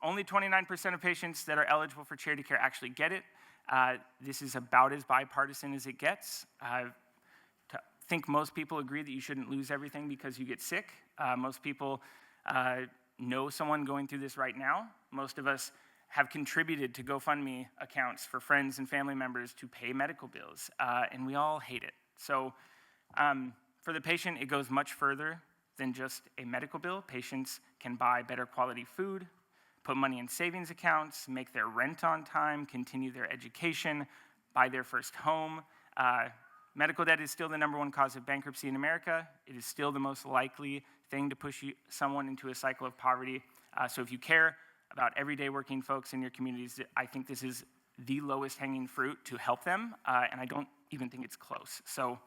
Only 29% of patients that are eligible for charity care actually get it. This is about as bipartisan as it gets. I think most people agree that you shouldn't lose everything because you get sick. Most people know someone going through this right now. Most of us have contributed to GoFundMe accounts for friends and family members to pay medical bills, and we all hate it. So for the patient, it goes much further than just a medical bill. Patients can buy better quality food, put money in savings accounts, make their rent on time, continue their education, buy their first home. Medical debt is still the #1 cause of bankruptcy in America. It is still the most likely thing to push someone into a cycle of poverty. So if you care about everyday working folks in your communities, I think this is the lowest hanging fruit to help them, and I don't even think it's close. So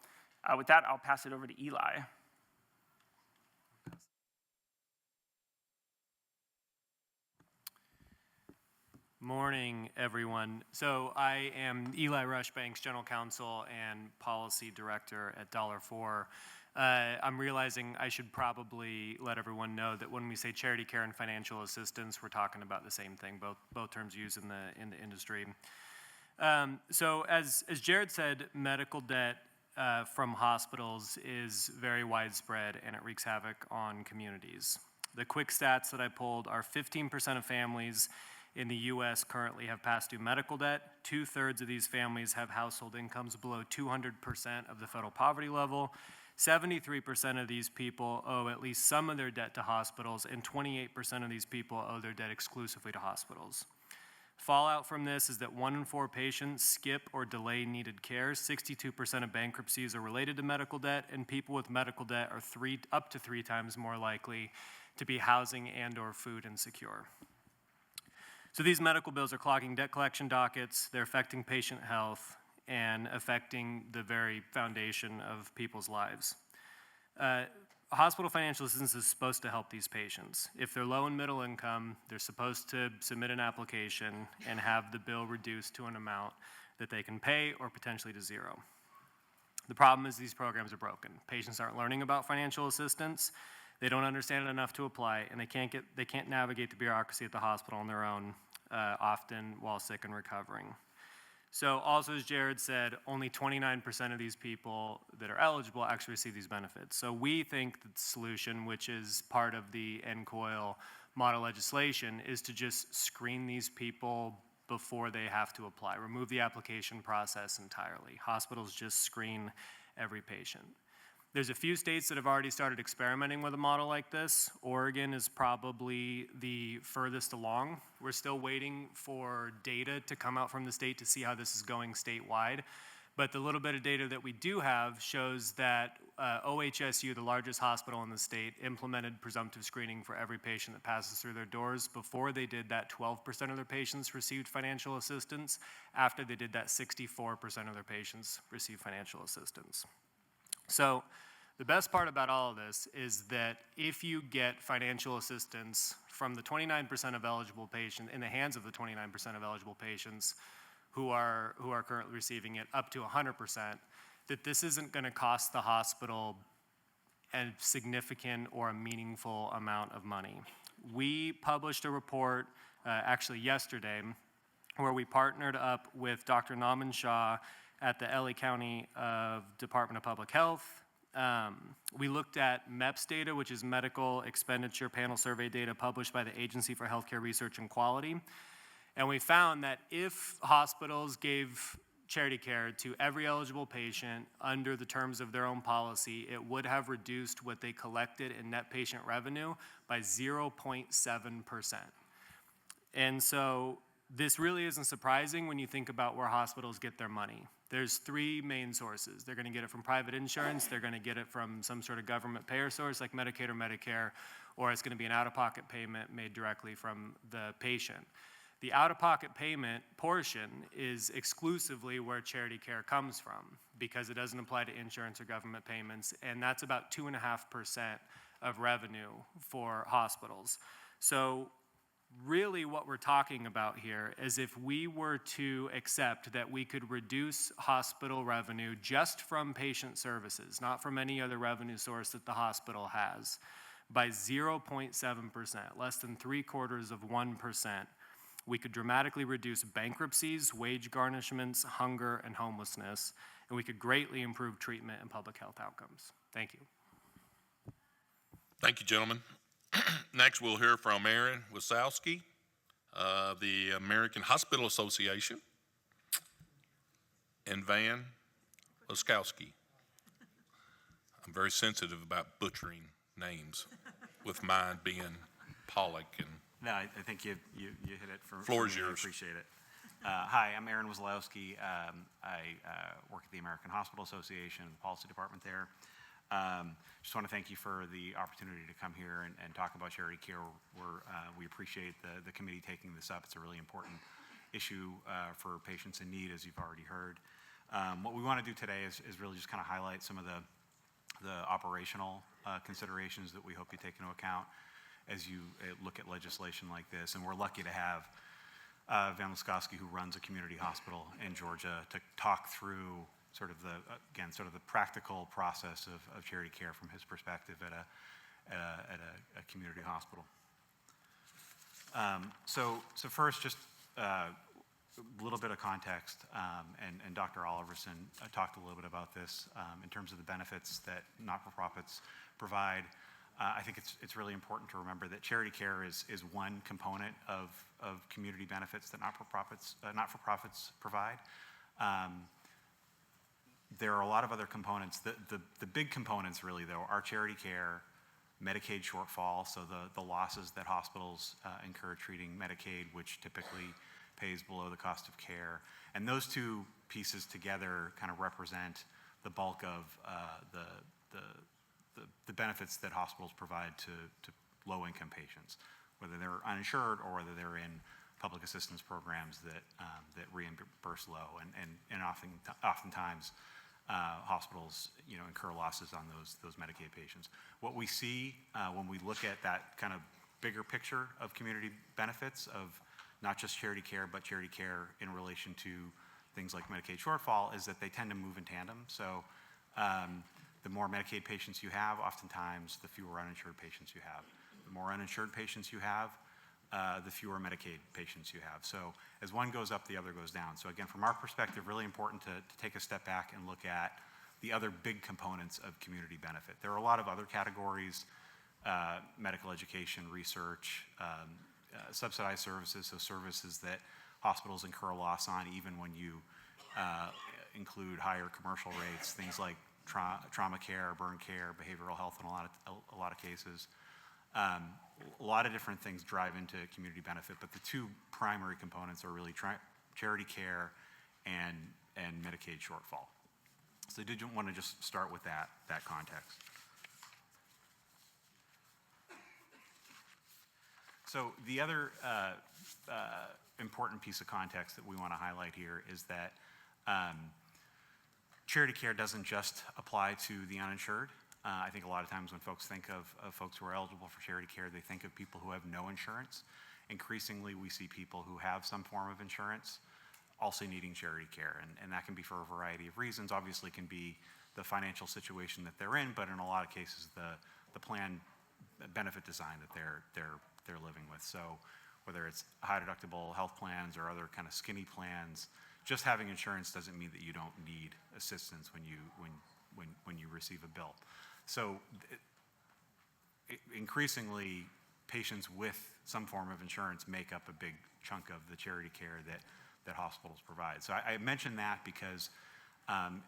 with that, I'll pass it over to Eli. Morning, everyone. So I am Eli Rushbanks, General Counsel and Policy Director at $4. I'm realizing I should probably let everyone know that when we say charity care and financial assistance, we're talking about the same thing, both terms used in the industry. So as Jared said, medical debt from hospitals is very widespread and it wreaks havoc on communities. The quick stats that I pulled are 15% of families in the U.S. currently have past due medical debt. 2/3 of these families have household incomes below 200% of the federal poverty level. 73% of these people owe at least some of their debt to hospitals, and 28% of these people owe their debt exclusively to hospitals. Fallout from this is that 1 in 4 patients skip or delay needed care. 62% of bankruptcies are related to medical debt, and people with medical debt are up to 3 times more likely to be housing and/or food insecure. So these medical bills are clogging debt collection dockets, they're affecting patient health, and affecting the very foundation of people's lives. Hospital financial assistance is supposed to help these patients. If they're low and middle income, they're supposed to submit an application and have the bill reduced to an amount that they can pay or potentially to zero. The problem is these programs are broken. Patients aren't learning about financial assistance, they don't understand it enough to apply, and they can't navigate the bureaucracy at the hospital on their own, often while sick and recovering. So also, as Jared said, only 29% of these people that are eligible actually receive these benefits. So we think that the solution, which is part of the NCOIL model legislation, is to just screen these people before they have to apply. Remove the application process entirely. Hospitals just screen every patient. There's a few states that have already started experimenting with a model like this. Oregon is probably the furthest along. We're still waiting for data to come out from the state to see how this is going statewide. But the little bit of data that we do have shows that OHSU, the largest hospital in the state, implemented presumptive screening for every patient that passes through their doors. Before they did that, 12% of their patients received financial assistance. After they did that, 64% of their patients received financial assistance. So the best part about all of this is that if you get financial assistance from the 29% of eligible patients, in the hands of the 29% of eligible patients who are currently receiving it, up to 100%, that this isn't going to cost the hospital a significant or a meaningful amount of money. We published a report actually yesterday where we partnered up with Dr. Nauman Shah at the LA County Department of Public Health. We looked at MEPS data, which is Medical Expenditure Panel Survey data published by the Agency for Healthcare Research and Quality. And we found that if hospitals gave charity care to every eligible patient under the terms of their own policy, it would have reduced what they collected in net patient revenue by 0.7%. And so this really isn't surprising when you think about where hospitals get their money. There's 3 main sources. They're going to get it from private insurance, they're going to get it from some sort of government payer source like Medicaid or Medicare, or it's going to be an out-of-pocket payment made directly from the patient. The out-of-pocket payment portion is exclusively where charity care comes from because it doesn't apply to insurance or government payments, and that's about 2.5% of revenue for hospitals. So really what we're talking about here is if we were to accept that we could reduce hospital revenue just from patient services, not from any other revenue source that the hospital has, by 0.7%, less than 0.75%, we could dramatically reduce bankruptcies, wage garnishments, hunger, and homelessness, and we could greatly improve treatment and public health outcomes. Thank you. Thank you, gentlemen. Next, we'll hear from Aaron Wasowski of the American Hospital Association and Van Waskowski. I'm very sensitive about butchering names, with mine being Pollock. And No, I think you hit it for Floor is me. I yours. appreciate it. Hi, I'm Aaron Waslowski. I work at the American Hospital Association, the policy department there. Just want to thank you for the opportunity to come here and talk about charity care. We appreciate the committee taking this up. It's a really important issue for patients in need, as you've already heard. What we want to do today is really just kind of highlight some of the operational considerations that we hope you take into account as you look at legislation like this. And we're lucky to have Van Laskowski, who runs a community hospital in Georgia, to talk through sort of the practical process of charity care from his perspective at a community hospital. So first, just a little bit of context, and Dr. Oliverson talked a little bit about this in terms of the benefits that not-for-profits provide. I think it's really important to remember that charity care is one component of community benefits that not-for-profits provide. There are a lot of other components. The big components really, though, are charity care, Medicaid shortfall, so the losses that hospitals incur treating Medicaid, which typically pays below the cost of care. And those two pieces together kind of represent the bulk of the benefits that hospitals provide to low-income patients, whether they're uninsured or whether they're in public assistance programs that reimburse low. And oftentimes, hospitals, incur losses on those Medicaid patients. What we see when we look at that kind of bigger picture of community benefits of not just charity care, but charity care in relation to things like Medicaid shortfall, is that they tend to move in tandem. So the more Medicaid patients you have, oftentimes the fewer uninsured patients you have. The more uninsured patients you have, the fewer Medicaid patients you have. So as one goes up, the other goes down. So again, from our perspective, really important to take a step back and look at the other big components of community benefit. There are a lot of other categories, medical education, research, subsidized services, so services that hospitals incur a loss on even when you include higher commercial rates, things like trauma care, burn care, behavioral health in a lot of cases. A lot of different things drive into community benefit, but the two primary components are really charity care and Medicaid shortfall. So I did want to just start with that context. So the other important piece of context that we want to highlight here is that charity care doesn't just apply to the uninsured. I think a lot of times when folks think of folks who are eligible for charity care, they think of people who have no insurance. Increasingly, we see people who have some form of insurance also needing charity care, and that can be for a variety of reasons. Obviously, it can be the financial situation that they're in, but in a lot of cases, the plan benefit design that they're living with. So whether it's high deductible health plans or other kind of skinny plans, just having insurance doesn't mean that you don't need assistance when you receive a bill. So increasingly, patients with some form of insurance make up a big chunk of the charity care that hospitals provide. So I mention that because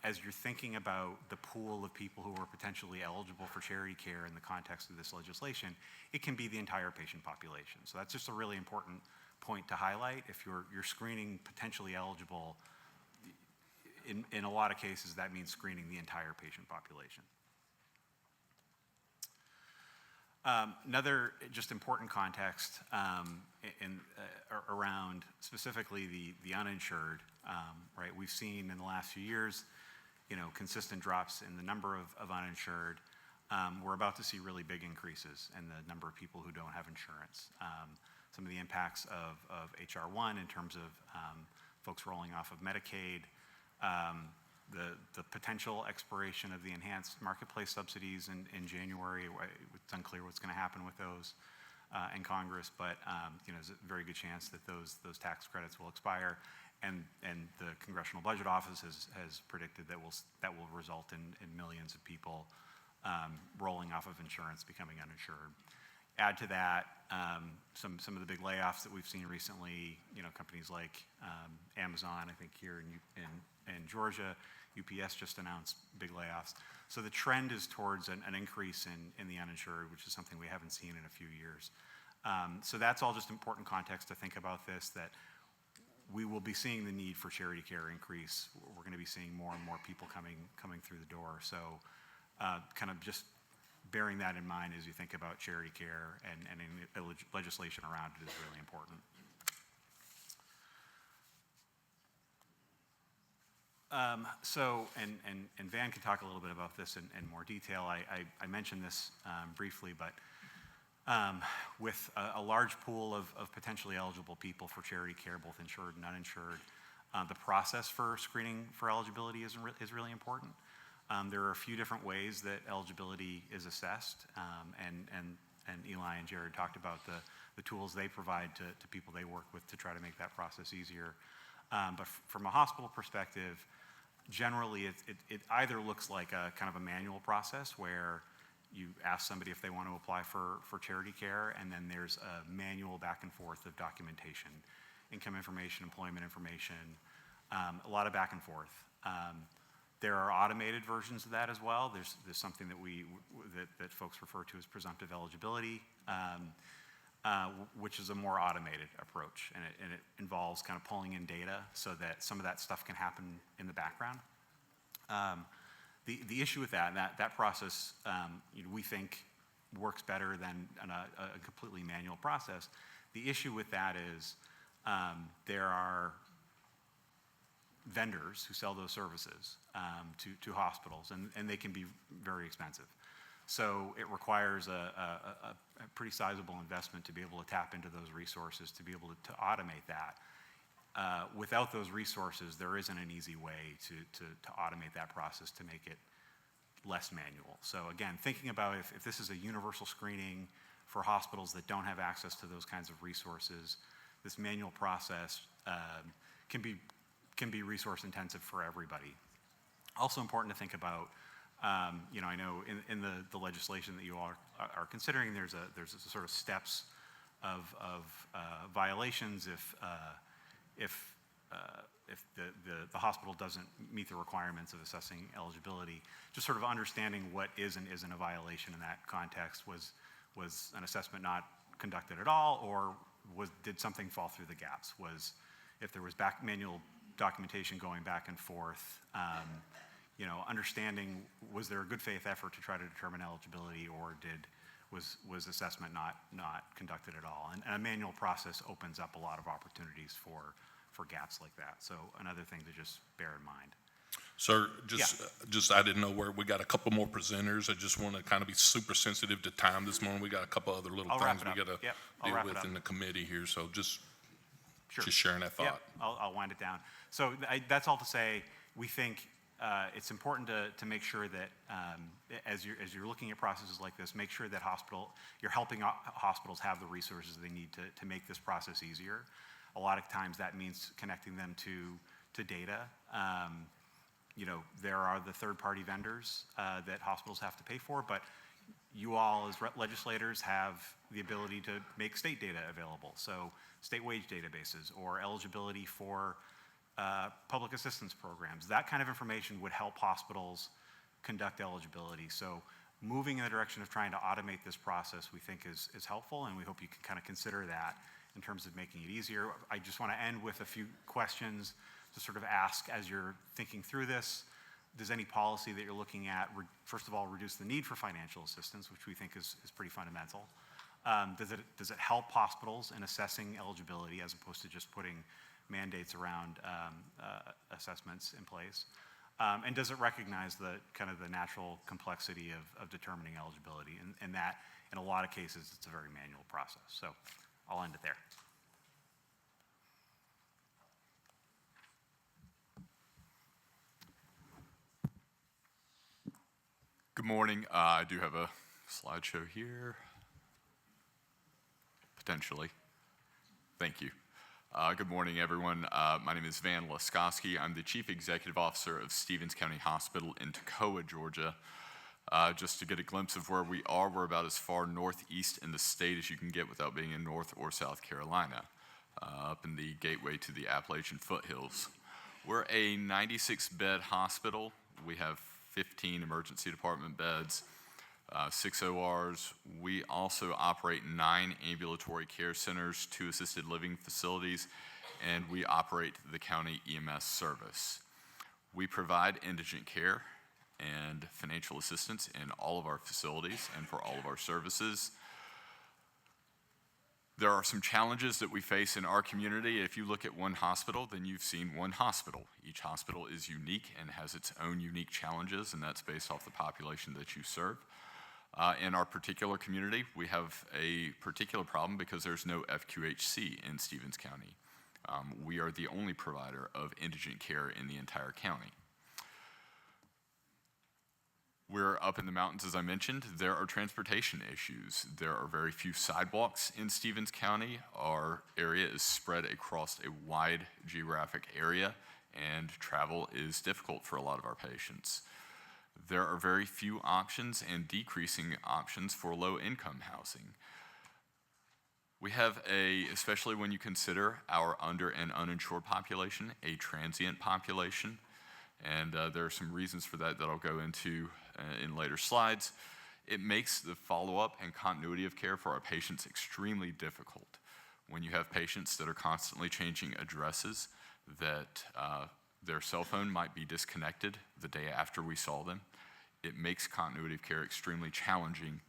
as you're thinking about the pool of people who are potentially eligible for charity care in the context of this legislation, it can be the entire patient population. So that's just a really important point to highlight. If you're screening potentially eligible, in a lot of cases, that means screening the entire patient population. Another just important context around specifically the uninsured, right? We've seen in the last few years, consistent drops in the number of uninsured. we're about to see really big increases in the number of people who don't have insurance. Some of the impacts of HR1 in terms of folks rolling off of Medicaid, the potential expiration of the enhanced marketplace subsidies in January. It's unclear what's going to happen with those in Congress, but there's a very good chance that those tax credits will expire, and the Congressional Budget Office has predicted that will result in millions of people rolling off of insurance, becoming uninsured. Add to that some of the big layoffs that we've seen recently. Companies like Amazon, I think here in Georgia, UPS just announced big layoffs. So the trend is towards an increase in the uninsured, which is something we haven't seen in a few years. So that's all just important context to think about this, that we will be seeing the need for charity care increase. We're going to be seeing more and more people coming through the door. So kind of just bearing that in mind as you think about charity care and any legislation around it is really important. And Van can talk a little bit about this in more detail. I mentioned this briefly, but with a large pool of potentially eligible people for charity care, both insured and uninsured, the process for screening for eligibility is really important. There are a few different ways that eligibility is assessed, and Eli and Jared talked about the tools they provide to people they work with to try to make that process easier. But from a hospital perspective, generally it either looks like a kind of a manual process where you ask somebody if they want to apply for charity care, and then there's a manual back and forth of documentation, income information, employment information, a lot of back and forth. There are automated versions of that as well. There's something that folks refer to as presumptive eligibility, which is a more automated approach, and it involves kind of pulling in data so that some of that stuff can happen in the background. The issue with that process, we think works better than a completely manual process. The issue with that is there are vendors who sell those services to hospitals, and they can be very expensive. So it requires a pretty sizable investment to be able to tap into those resources, to be able to automate that. Without those resources, there isn't an easy way to automate that process to make it less manual. So again, thinking about if this is a universal screening for hospitals that don't have access to those kinds of resources, this manual process can be resource intensive for everybody. Also important to think about, I know in the legislation that you all are considering, there's a sort of steps of violations if the hospital doesn't meet the requirements of assessing eligibility. Just sort of understanding what is and isn't a violation in that context. Was an assessment not conducted at all, or did something fall through the gaps? If there was manual documentation going back and forth, understanding, was there a good faith effort to try to determine eligibility, or was assessment not conducted at all? And a manual process opens up a lot of opportunities for gaps like that. So another thing to just bear in mind. Sir, I didn't know where we got a couple more presenters. I just want to kind of be super sensitive to time this morning. We got a couple other little things we got to deal with in the committee here. So just sharing that thought. Yep. I'll wind it down. So that's all to say, we think it's important to make sure that as you're looking at processes like this, make sure that you're helping hospitals have the resources they need to make this process easier. A lot of times that means connecting them to data. There are the third-party vendors that hospitals have to pay for, but you all as legislators have the ability to make state data available. So state wage databases or eligibility for public assistance programs. That kind of information would help hospitals conduct eligibility. So moving in the direction of trying to automate this process, we think is helpful, and we hope you can kind of consider that in terms of making it easier. I just want to end with a few questions to sort of ask as you're thinking through this. Does any policy that you're looking at, first of all, reduce the need for financial assistance, which we think is pretty fundamental? Does it help hospitals in assessing eligibility as opposed to just putting mandates around assessments in place? And does it recognize the kind of the natural complexity of determining eligibility, and that in a lot of cases it's a very manual process. So I'll end it there. Good morning. I do have a slideshow here, potentially. Thank you. Good morning, everyone. My name is Van Laskowski. I'm the Chief Executive Officer of Stevens County Hospital in Toccoa, Georgia. Just to get a glimpse of where we are, we're about as far northeast in the state as you can get without being in North or South Carolina, up in the gateway to the Appalachian foothills. We're a 96-bed hospital. We have 15 emergency department beds, 6 ORs. We also operate 9 ambulatory care centers, 2 assisted living facilities, and we operate the county EMS service. We provide indigent care and financial assistance in all of our facilities and for all of our services. There are some challenges that we face in our community. If you look at one hospital, then you've seen one hospital. Each hospital is unique and has its own unique challenges, and that's based off the population that you serve. In our particular community, we have a particular problem because there's no FQHC in Stevens County. We are the only provider of indigent care in the entire county. We're up in the mountains, as I mentioned. There are transportation issues. There are very few sidewalks in Stevens County. Our area is spread across a wide geographic area, and travel is difficult for a lot of our patients. There are very few options and decreasing options for low-income housing. We have especially when you consider our under and uninsured population, a transient population, and there are some reasons for that I'll go into in later slides. It makes the follow-up and continuity of care for our patients extremely difficult. When you have patients that are constantly changing addresses, that their cell phone might be disconnected the day after we saw them, it makes continuity of care extremely challenging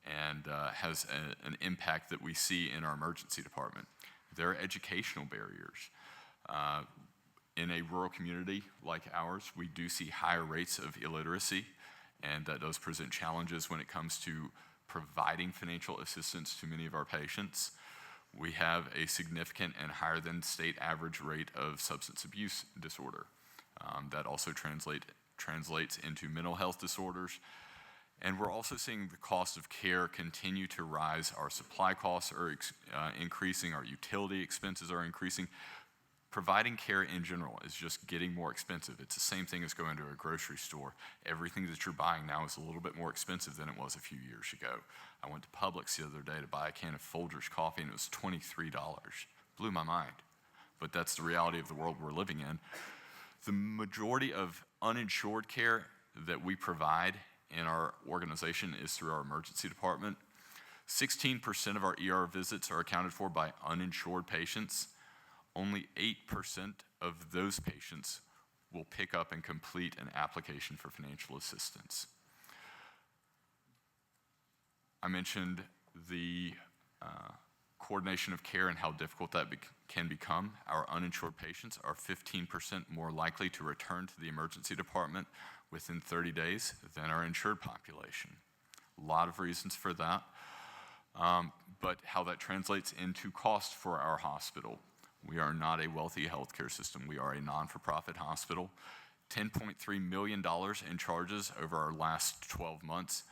and has an impact that we see in our emergency department. There are educational barriers. In a rural community like ours, we do see higher rates of illiteracy, and that does present challenges when it comes to providing financial assistance to many of our patients. We have a significant and higher than state average rate of substance abuse disorder. That also translates into mental health disorders. And we're also seeing the cost of care continue to rise. Our supply costs are increasing, our utility expenses are increasing. Providing care in general is just getting more expensive. It's the same thing as going to a grocery store. Everything that you're buying now is a little bit more expensive than it was a few years ago. I went to Publix the other day to buy a can of Folgers coffee, and it was $23. Blew my mind. But that's the reality of the world we're living in. The majority of uninsured care that we provide in our organization is through our emergency department. 16% of our ER visits are accounted for by uninsured patients. Only 8% of those patients will pick up and complete an application for financial assistance. I mentioned the coordination of care and how difficult that can become. Our uninsured patients are 15% more likely to return to the emergency department within 30 days than our insured population. A lot of reasons for that, but how that translates into cost for our hospital. We are not a wealthy healthcare system. We are a non-for-profit hospital. $10.3 million in charges over our last 12 months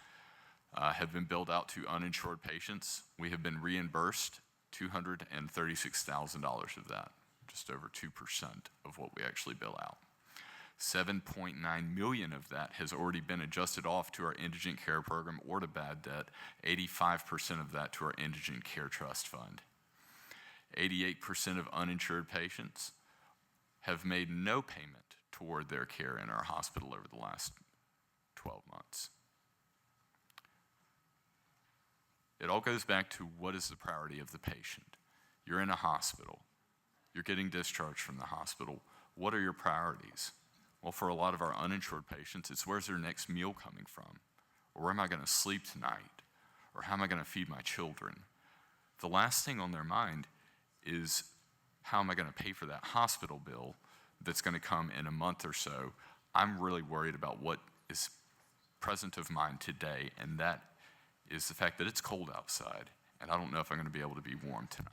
have been billed out to uninsured patients. We have been reimbursed $236,000 of that, just over 2% of what we actually bill out. $7.9 million of that has already been adjusted off to our indigent care program or to bad debt, 85% of that to our indigent care trust fund. 88% of uninsured patients have made no payment toward their care in our hospital over the last 12 months. It all goes back to what is the priority of the patient. You're in a hospital. You're getting discharged from the hospital. What are your priorities? Well, for a lot of our uninsured patients, it's where's their next meal coming from? Or where am I going to sleep tonight? Or how am I going to feed my children? The last thing on their mind is how am I going to pay for that hospital bill that's going to come in a month or so? I'm really worried about what is present of mind today, and that is the fact that it's cold outside, and I don't know if I'm going to be able to be warm tonight.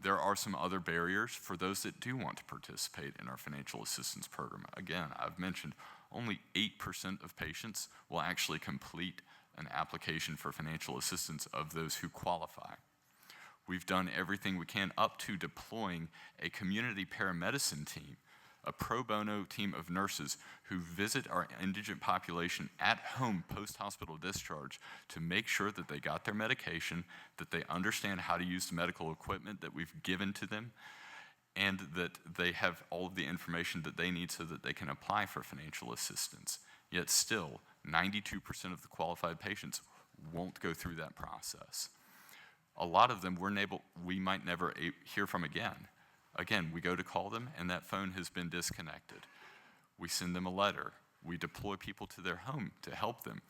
There are some other barriers for those that do want to participate in our financial assistance program. Again, I've mentioned only 8% of patients will actually complete an application for financial assistance of those who qualify. We've done everything we can up to deploying a community paramedicine team, a pro bono team of nurses who visit our indigent population at home post-hospital discharge to make sure that they got their medication, that they understand how to use the medical equipment that we've given to them, and that they have all of the information that they need so that they can apply for financial assistance. Yet still, 92% of the qualified patients won't go through that process. A lot of them we might never hear from again. Again, we go to call them and that phone has been disconnected. We send them a letter. We deploy people to their home to help them,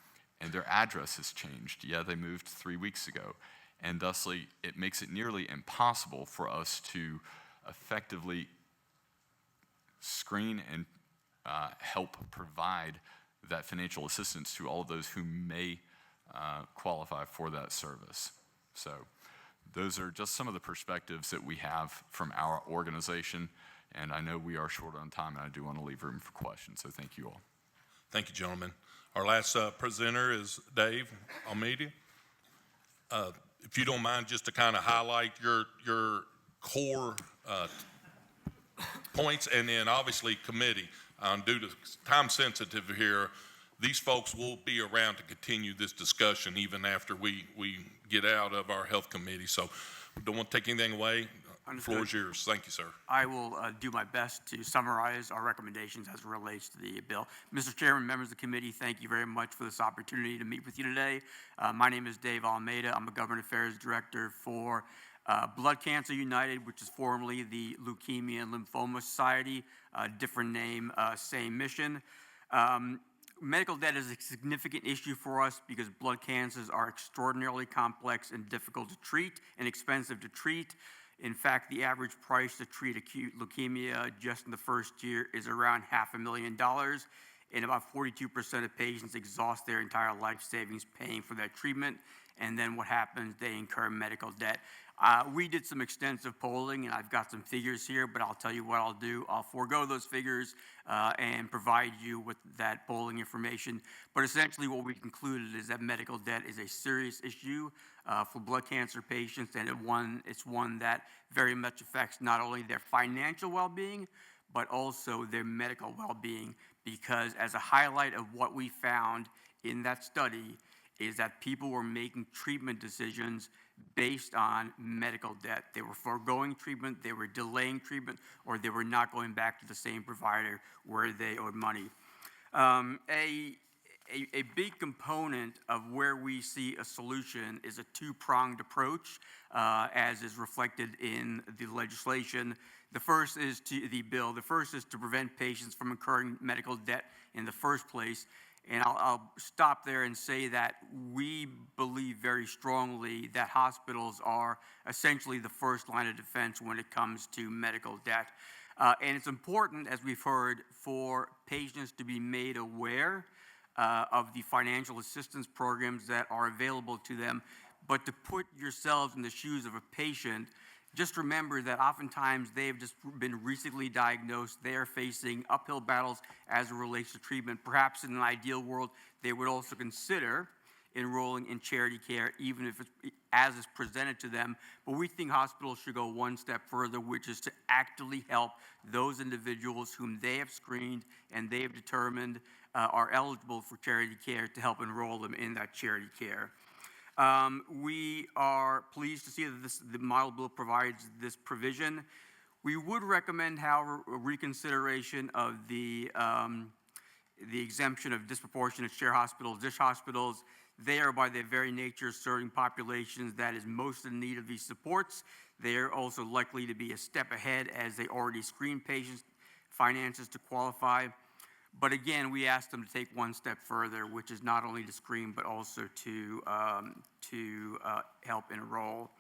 and their address has changed. Yeah, they moved 3 weeks ago, and thusly it makes it nearly impossible for us to effectively screen and help provide that financial assistance to all of those who may qualify for that service. So those are just some of the perspectives that we have from our organization, and I know we are short on time, and I do want to leave room for questions, so thank you all. Thank you, gentlemen. Our last presenter is Dave Almeida. If you don't mind, just to kind of highlight your core points, and then obviously committee. Due to time sensitive here, these folks will be around to continue this discussion even after we get out of our health committee. So don't want to take anything away. The floor is yours. Thank you, sir. I will do my best to summarize our recommendations as it relates to the bill. Mr. Chairman, members of the committee, thank you very much for this opportunity to meet with you today. My name is Dave Almeida. I'm a government affairs director for Blood Cancer United, which is formerly the Leukemia and Lymphoma Society, different name, same mission. Medical debt is a significant issue for us because blood cancers are extraordinarily complex and difficult to treat and expensive to treat. In fact, the average price to treat acute leukemia just in the first year is around $500,000, and about 42% of patients exhaust their entire life savings paying for that treatment, and then what happens, they incur medical debt. We did some extensive polling, and I've got some figures here, but I'll tell you what I'll do. I'll forego those figures and provide you with that polling information. But essentially what we concluded is that medical debt is a serious issue for blood cancer patients, and it's one that very much affects not only their financial well-being, but also their medical well-being, because as a highlight of what we found in that study is that people were making treatment decisions based on medical debt. They were foregoing treatment, they were delaying treatment, or they were not going back to the same provider where they owed money. A big component of where we see a solution is a two-pronged approach, as is reflected in the legislation. The first is to prevent patients from incurring medical debt in the first place. And I'll stop there and say that we believe very strongly that hospitals are essentially the first line of defense when it comes to medical debt. And it's important, as we've heard, for patients to be made aware of the financial assistance programs that are available to them. But to put yourselves in the shoes of a patient, just remember that oftentimes they have just been recently diagnosed. They are facing uphill battles as it relates to treatment. Perhaps in an ideal world, they would also consider enrolling in charity care, even if it's as is presented to them. But we think hospitals should go one step further, which is to actively help those individuals whom they have screened and they have determined are eligible for charity care to help enroll them in that charity care. We are pleased to see that the model bill provides this provision. We would recommend, however, a reconsideration of the exemption of disproportionate share hospitals. DSH hospitals, they are by their very nature serving populations that is most in need of these supports. They are also likely to be a step ahead as they already screen patients' finances to qualify. But again, we asked them to take one step further, which is not only to screen, but also to help enroll.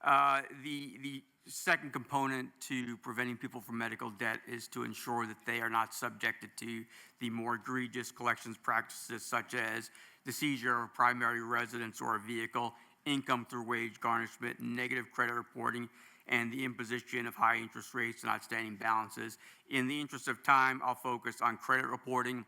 The second component to preventing people from medical debt is to ensure that they are not subjected to the more egregious collections practices such as the seizure of a primary residence or a vehicle, income through wage garnishment, negative credit reporting, and the imposition of high interest rates and outstanding balances. In the interest of time, I'll focus on credit reporting.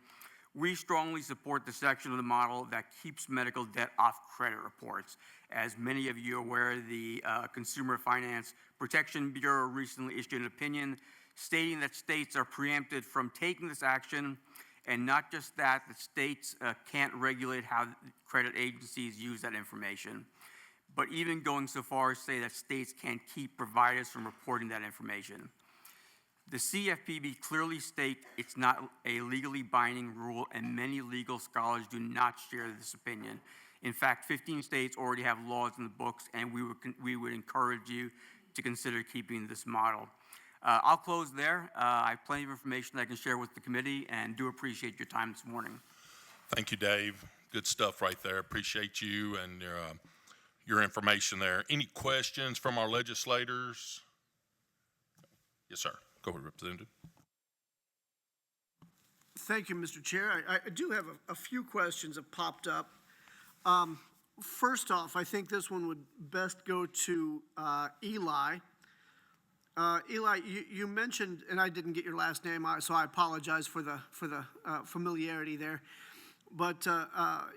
We strongly support the section of the model that keeps medical debt off credit reports. As many of you are aware, the Consumer Finance Protection Bureau recently issued an opinion stating that states are preempted from taking this action, and not just that, the states can't regulate how credit agencies use that information, but even going so far as say that states can't keep providers from reporting that information. The CFPB clearly states it's not a legally binding rule, and many legal scholars do not share this opinion. In fact, 15 states already have laws in the books, and we would encourage you to consider keeping this model. I'll close there. I have plenty of information that I can share with the committee, and do appreciate your time this morning. Thank you, Dave. Good stuff right there. Appreciate you and your information there. Any questions from our legislators? Yes, sir. Go ahead, Representative. Thank you, Mr. Chair. I do have a few questions that popped up. First off, I think this one would best go to Eli. Eli, you mentioned, and I didn't get your last name, so I apologize for the familiarity there. But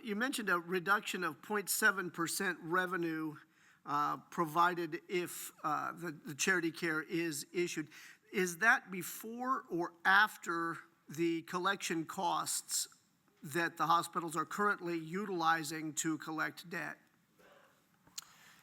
you mentioned a reduction of 0.7% revenue provided if the charity care is issued. Is that before or after the collection costs that the hospitals are currently utilizing to collect debt?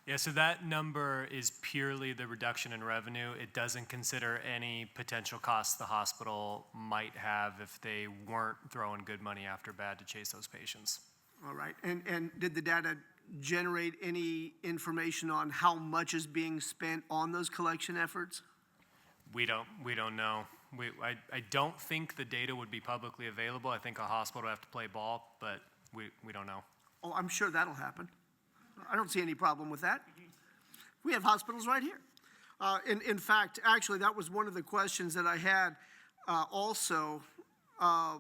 Yeah, so that number is purely the reduction in revenue. It doesn't consider any potential costs the hospital might have if they weren't throwing good money after bad to chase those patients. All right, and did the data generate any information on how much is being spent on those collection efforts? We don't know. I don't think the data would be publicly available. I think a hospital would have to play ball, but we don't know. Oh, I'm sure that'll happen. I don't see any problem with that. We have hospitals right here. In fact, actually, that was one of the questions that I had also. I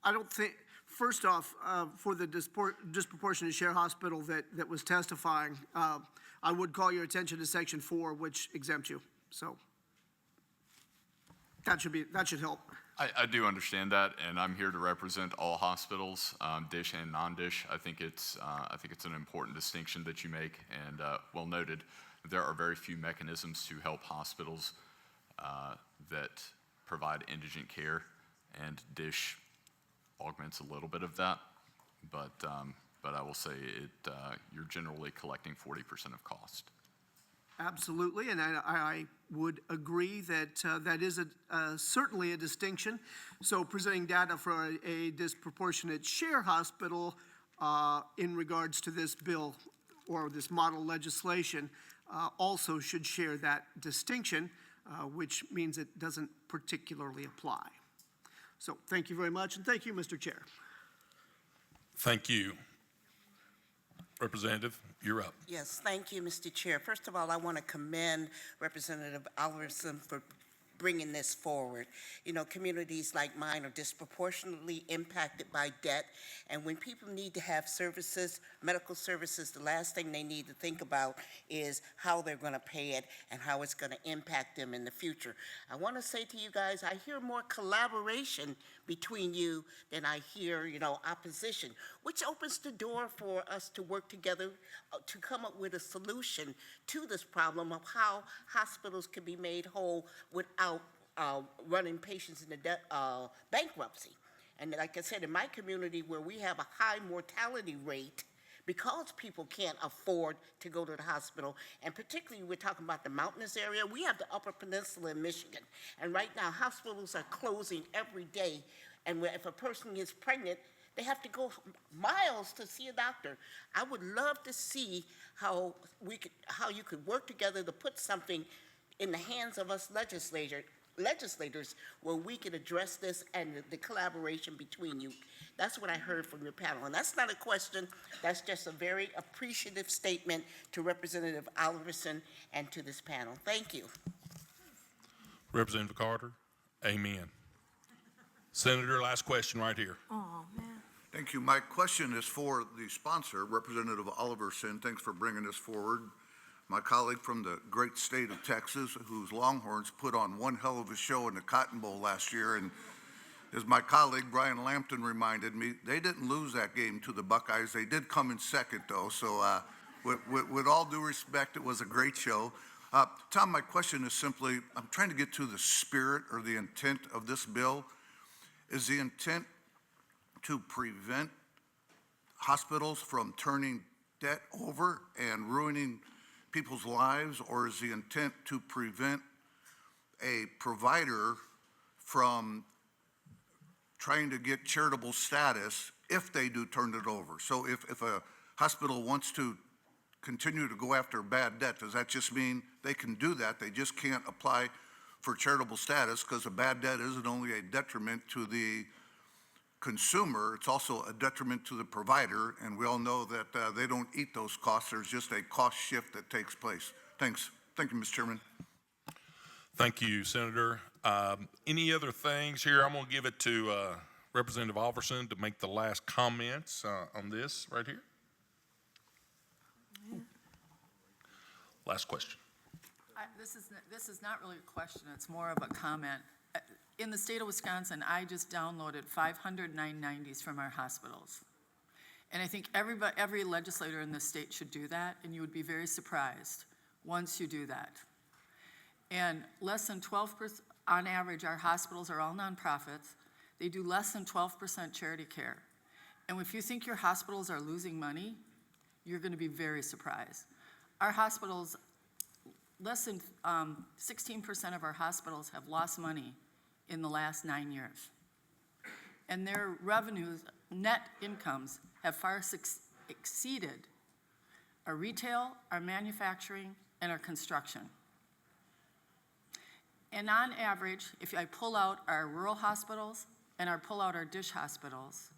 don't think, first off, for the disproportionate share hospital that was testifying, I would call your attention to Section 4, which exempts you. So that should help. I do understand that, and I'm here to represent all hospitals, DISH and non-DISH. I think it's an important distinction that you make, and well noted. There are very few mechanisms to help hospitals that provide indigent care, and DISH augments a little bit of that. But I will say you're generally collecting 40% of cost. Absolutely, and I would agree that that is certainly a distinction. So presenting data for a disproportionate share hospital in regards to this bill or this model legislation also should share that distinction, which means it doesn't particularly apply. So thank you very much, and thank you, Mr. Chair. Thank you. Representative, you're up. Yes, thank you, Mr. Chair. First of all, I want to commend Representative Alverson for bringing this forward. You know, communities like mine are disproportionately impacted by debt, and when people need to have services, medical services, the last thing they need to think about is how they're going to pay it and how it's going to impact them in the future. I want to say to you guys, I hear more collaboration between you than I hear, opposition, which opens the door for us to work together to come up with a solution to this problem of how hospitals can be made whole without running patients into bankruptcy. And like I said, in my community where we have a high mortality rate because people can't afford to go to the hospital, and particularly we're talking about the mountainous area, we have the Upper Peninsula in Michigan. And right now, hospitals are closing every day. And if a person is pregnant, they have to go miles to see a doctor. I would love to see how you could work together to put something in the hands of us legislators legislators where we can address this and the collaboration between you. That's what I heard from your panel. And that's not a question, that's just a very appreciative statement to Representative Oliverson and to this panel. Thank you. Representative Carter, amen. Senator, last question right here. Oh, man. Thank you. My question is for the sponsor, Representative Oliverson. Thanks for bringing this forward. My colleague from the great state of Texas, whose Longhorns put on one hell of a show in the Cotton Bowl last year. And as my colleague Brian Lampton reminded me, they didn't lose that game to the Buckeyes. They did come in second, though. So with all due respect, it was a great show. Tom, my question is simply, I'm trying to get to the spirit or the intent of this bill. Is the intent to prevent hospitals from turning debt over and ruining people's lives, or is the intent to prevent a provider from trying to get charitable status if they do turn it over? So if a hospital wants to continue to go after bad debt, does that just mean they can do that? They just can't apply for charitable status, because a bad debt isn't only a detriment to the consumer, it's also a detriment to the provider, and we all know that they don't eat those costs. There's just a cost shift that takes place. Thanks. Thank you, Mr. Chairman. Thank you, Senator. Any other things here? I'm going to give it to Representative Oliverson to make the last comments on this right here. Last question. This is not really a question, it's more of a comment. In the state of Wisconsin, I just downloaded 500 990s from our hospitals. And I think every legislator in the state should do that, and you would be very surprised once you do that. And less than 12%, on average, our hospitals are all nonprofits. They do less than 12% charity care. And if you think your hospitals are losing money, you're going to be very surprised. Our hospitals, less than 16% of our hospitals have lost money in the last 9 years. And their revenues, net incomes, have far exceeded our retail, our manufacturing, and our construction. And on average, if I pull out our rural hospitals and I pull out our dish hospitals,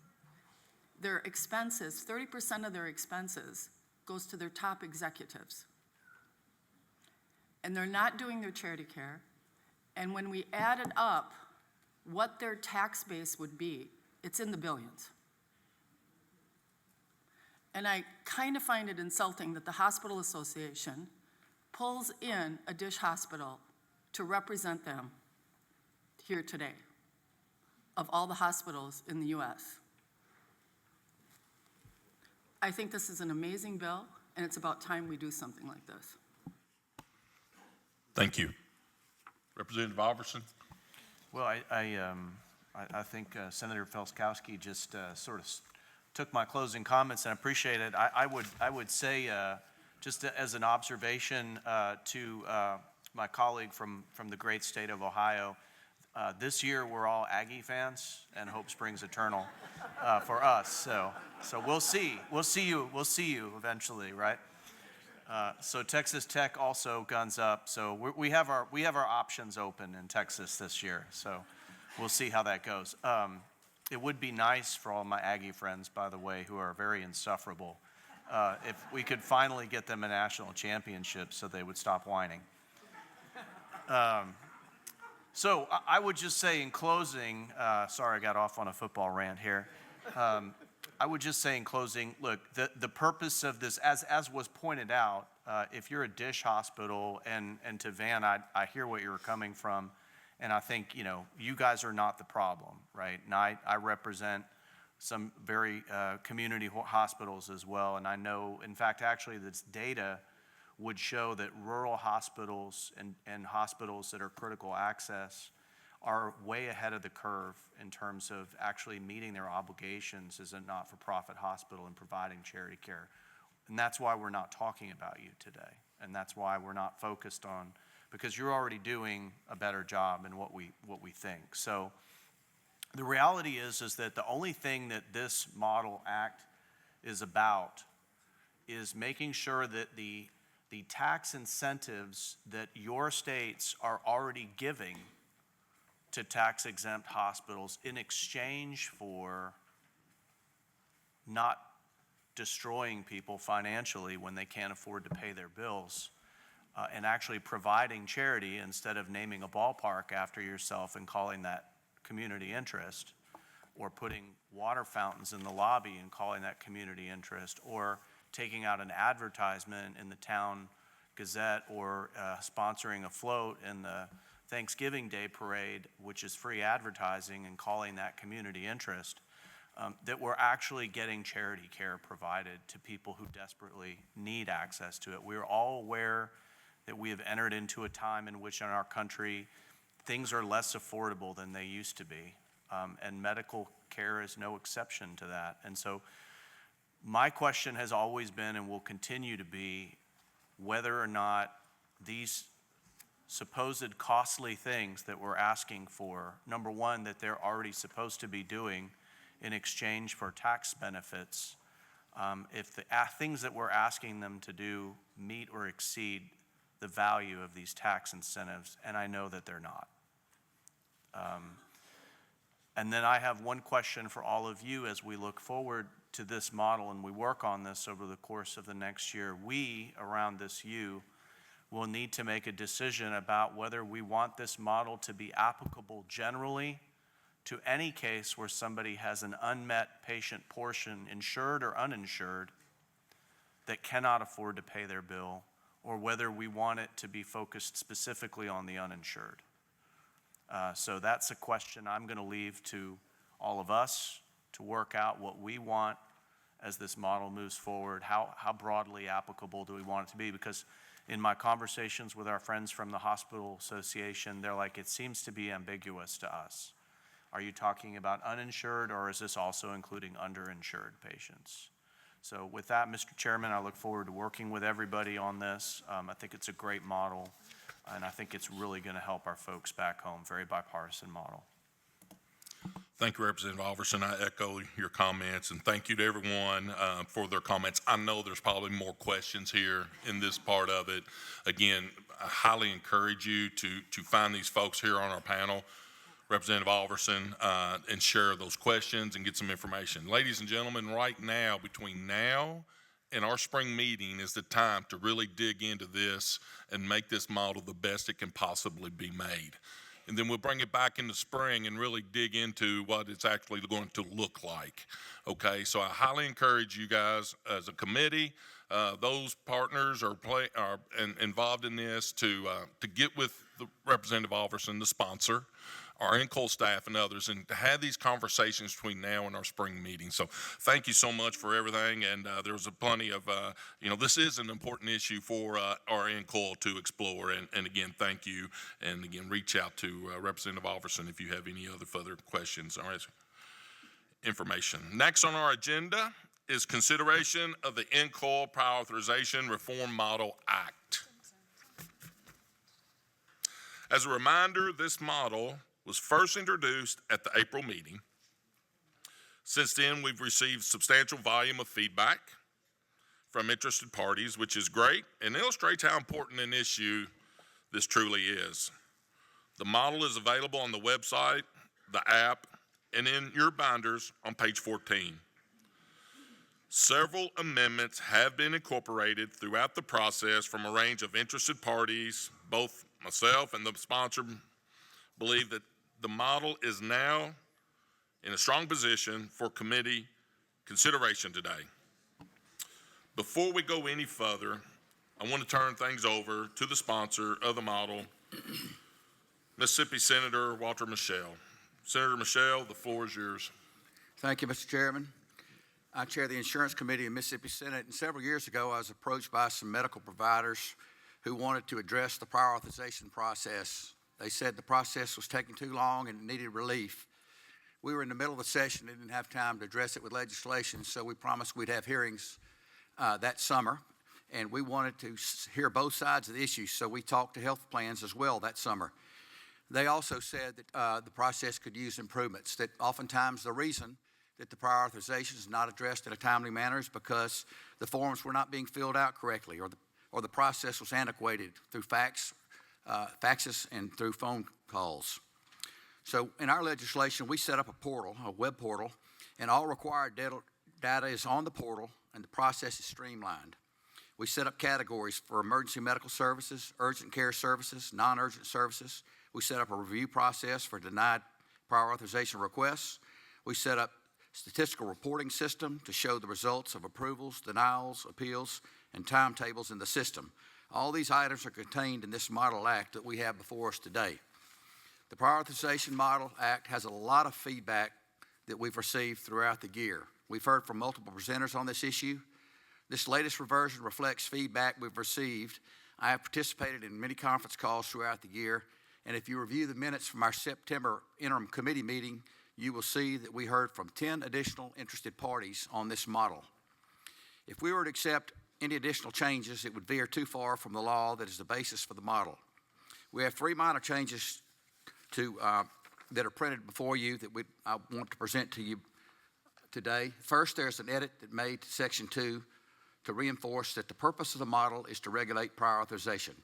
their expenses, 30% of their expenses goes to their top executives. And they're not doing their charity care. And when we added up what their tax base would be, it's in the billions. And I kind of find it insulting that the Hospital Association pulls in a dish hospital to represent them here today, of all the hospitals in the US. I think this is an amazing bill, and it's about time we do something like this. Thank you. Representative Oliverson. Well, I think Senator Felskowski just sort of took my closing comments, and I appreciate it. I would say, just as an observation to my colleague from the great state of Ohio, this year we're all Aggie fans, and Hope Springs Eternal for us. So we'll see you eventually, right? So Texas Tech also guns up. So we have our options open in Texas this year. So we'll see how that goes. It would be nice for all my Aggie friends, by the way, who are very insufferable, if we could finally get them a national championship so they would stop whining. So I would just say in closing, sorry I got off on a football rant here. I would just say in closing, look, the purpose of this, as was pointed out, if you're a dish hospital, and to Van, I hear what you're coming from, and I think, you guys are not the problem, right? And I represent some very community hospitals as well, and I know, in fact, actually this data would show that rural hospitals and hospitals that are critical access are way ahead of the curve in terms of actually meeting their obligations as a not-for-profit hospital and providing charity care. And that's why we're not talking about you today. And that's why we're not focused on, because you're already doing a better job in what we think. So the reality is that the only thing that this Model Act is about is making sure that the tax incentives that your states are already giving to tax-exempt hospitals in exchange for not destroying people financially when they can't afford to pay their bills, and actually providing charity instead of naming a ballpark after yourself and calling that community interest, or putting water fountains in the lobby and calling that community interest, or taking out an advertisement in the town gazette, or sponsoring a float in the Thanksgiving Day parade, which is free advertising, and calling that community interest, that we're actually getting charity care provided to people who desperately need access to it. We're all aware that we have entered into a time in which in our country things are less affordable than they used to be, and medical care is no exception to that. And so my question has always been, and will continue to be, whether or not these supposed costly things that we're asking for, number one, that they're already supposed to be doing in exchange for tax benefits, if the things that we're asking them to do meet or exceed the value of these tax incentives, and I know that they're not. And then I have one question for all of you as we look forward to this model and we work on this over the course of the next year. We, around this U, will need to make a decision about whether we want this model to be applicable generally to any case where somebody has an unmet patient portion, insured or uninsured, that cannot afford to pay their bill, or whether we want it to be focused specifically on the uninsured. So that's a question I'm going to leave to all of us to work out what we want as this model moves forward. How broadly applicable do we want it to be? Because in my conversations with our friends from the Hospital Association, they're like, it seems to be ambiguous to us. Are you talking about uninsured, or is this also including underinsured patients? So with that, Mr. Chairman, I look forward to working with everybody on this. I think it's a great model, and I think it's really going to help our folks back home. Very bipartisan model. Thank you, Representative Alverson. I echo your comments, and thank you to everyone for their comments. I know there's probably more questions here in this part of it. Again, I highly encourage you to find these folks here on our panel, Representative Alverson, and share those questions and get some information. Ladies and gentlemen, right now, between now and our spring meeting is the time to really dig into this and make this model the best it can possibly be made. And then we'll bring it back in the spring and really dig into what it's actually going to look like. Okay, so I highly encourage you guys as a committee, those partners are involved in this to get with the Representative Alverson, the sponsor, our NCOIL staff and others, and to have these conversations between now and our spring meeting. So thank you so much for everything, and there's a plenty of, this is an important issue for our NCOIL to explore, and again, thank you, and again, reach out to Representative Alverson if you have any other further questions or information. Next on our agenda is consideration of the NCOIL Prior Authorization Reform Model Act. As a reminder, this model was first introduced at the April meeting. Since then, we've received substantial volume of feedback from interested parties, which is great and illustrates how important an issue this truly is. The model is available on the website, the app, and in your binders on page 14. Several amendments have been incorporated throughout the process from a range of interested parties. Both myself and the sponsor believe that the model is now in a strong position for committee consideration today. Before we go any further, I want to turn things over to the sponsor of the model, Mississippi Senator Walter Michel. Senator Michel, the floor is yours. Thank you, Mr. Chairman. I chair the Insurance Committee in Mississippi Senate, and several years ago I was approached by some medical providers who wanted to address the prior authorization process. They said the process was taking too long and it needed relief. We were in the middle of the session and didn't have time to address it with legislation, so we promised we'd have hearings that summer, and we wanted to hear both sides of the issue, so we talked to health plans as well that summer. They also said that the process could use improvements, that oftentimes the reason that the prior authorization is not addressed in a timely manner is because the forms were not being filled out correctly, or the process was antiquated through faxes and through phone calls. So in our legislation, we set up a portal, a web portal, and all required data is on the portal, and the process is streamlined. We set up categories for emergency medical services, urgent care services, non-urgent services. We set up a review process for denied prior authorization requests. We set up statistical reporting system to show the results of approvals, denials, appeals, and timetables in the system. All these items are contained in this Model Act that we have before us today. The Prior Authorization Model Act has a lot of feedback that we've received throughout the year. We've heard from multiple presenters on this issue. This latest reversion reflects feedback we've received. I have participated in many conference calls throughout the year, and if you review the minutes from our September interim committee meeting, you will see that we heard from 10 additional interested parties on this model. If we were to accept any additional changes, it would veer too far from the law that is the basis for the model. We have 3 minor changes that are printed before you that I want to present to you today. First, there's an edit that made to Section 2 to reinforce that the purpose of the model is to regulate prior authorization.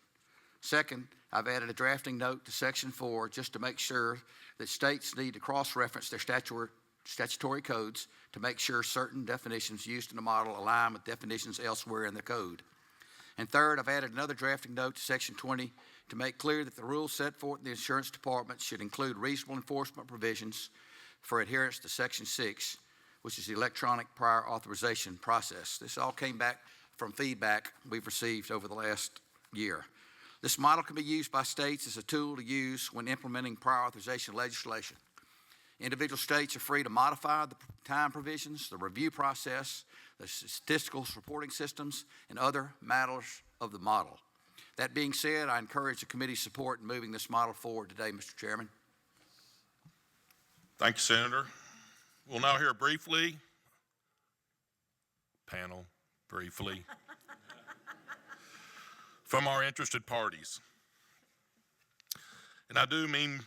Second, I've added a drafting note to Section 4 just to make sure that states need to cross-reference their statutory codes to make sure certain definitions used in the model align with definitions elsewhere in the code. And third, I've added another drafting note to Section 20 to make clear that the rules set forth in the insurance department should include reasonable enforcement provisions for adherence to Section 6, which is the electronic prior authorization process. This all came back from feedback we've received over the last year. This model can be used by states as a tool to use when implementing prior authorization legislation. Individual states are free to modify the time provisions, the review process, the statistical reporting systems, and other matters of the model. That being said, I encourage the committee's support in moving this model forward today, Mr. Chairman. Thank you, Senator. We'll now hear briefly, panel, briefly, from our interested parties. And I do mean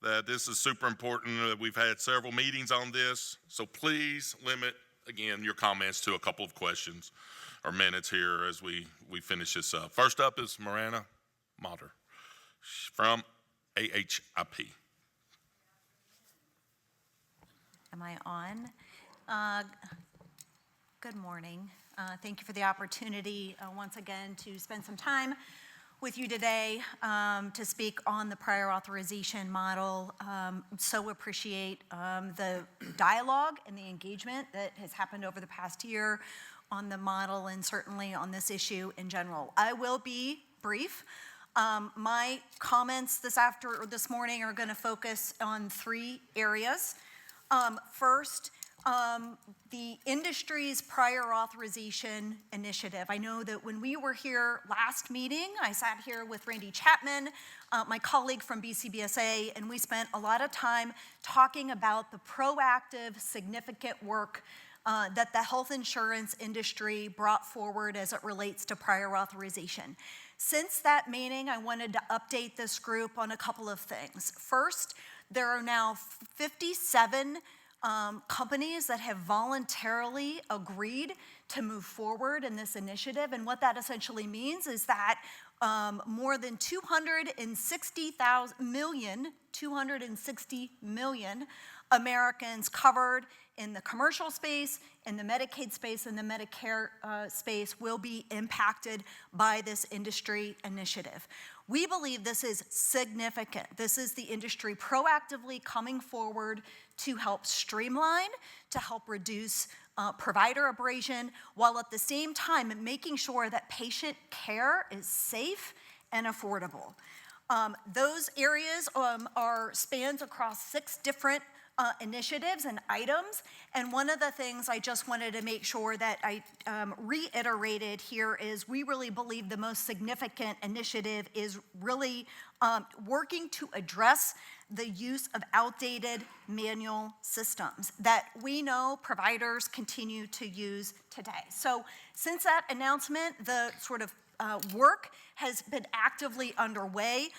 that this is super important. We've had several meetings on this, so please limit, again, your comments to a couple of questions or minutes here as we finish this up. First up is Miranda Motter from AHIP. Am I on? Good morning. Thank you for the opportunity once again to spend some time with you today to speak on the prior authorization model. So appreciate the dialogue and the engagement that has happened over the past year on the model and certainly on this issue in general. I will be brief. My comments this morning are going to focus on 3 areas. First, the industry's prior authorization initiative. I know that when we were here last meeting, I sat here with Randy Chapman, my colleague from BCBSA, and we spent a lot of time talking about the proactive, significant work that the health insurance industry brought forward as it relates to prior authorization. Since that meeting, I wanted to update this group on a couple of things. First, there are now 57 companies that have voluntarily agreed to move forward in this initiative. And what that essentially means is that more than 260 million Americans covered in the commercial space, in the Medicaid space, and the Medicare space will be impacted by this industry initiative. We believe this is significant. This is the industry proactively coming forward to help streamline, to help reduce provider abrasion, while at the same time making sure that patient care is safe and affordable. Those areas spans across 6 different initiatives and items, and one of the things I just wanted to make sure that I reiterated here is we really believe the most significant initiative is really working to address the use of outdated manual systems that we know providers continue to use today. So since that announcement, the sort of work has been actively underway.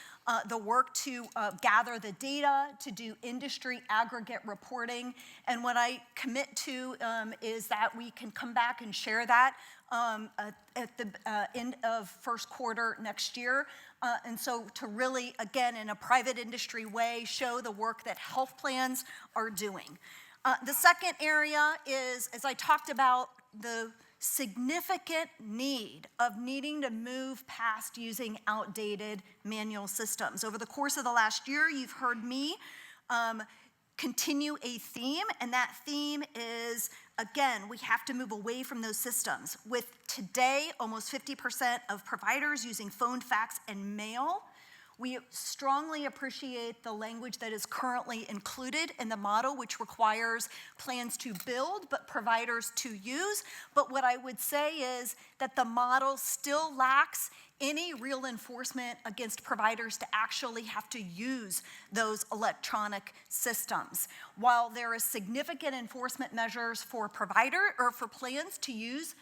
The work to gather the data, to do industry aggregate reporting. And what I commit to is that we can come back and share that at the end of first quarter next year. And so to really, again, in a private industry way, show the work that health plans are doing. The second area is, as I talked about, the significant need of needing to move past using outdated manual systems. Over the course of the last year, you've heard me continue a theme, and that theme is, again, we have to move away from those systems. With today, almost 50% of providers using phone, fax, and mail, we strongly appreciate the language that is currently included in the model, which requires plans to build, but providers to use. But what I would say is that the model still lacks any real enforcement against providers to actually have to use those electronic systems. While there is significant enforcement measures for provider or for plans to use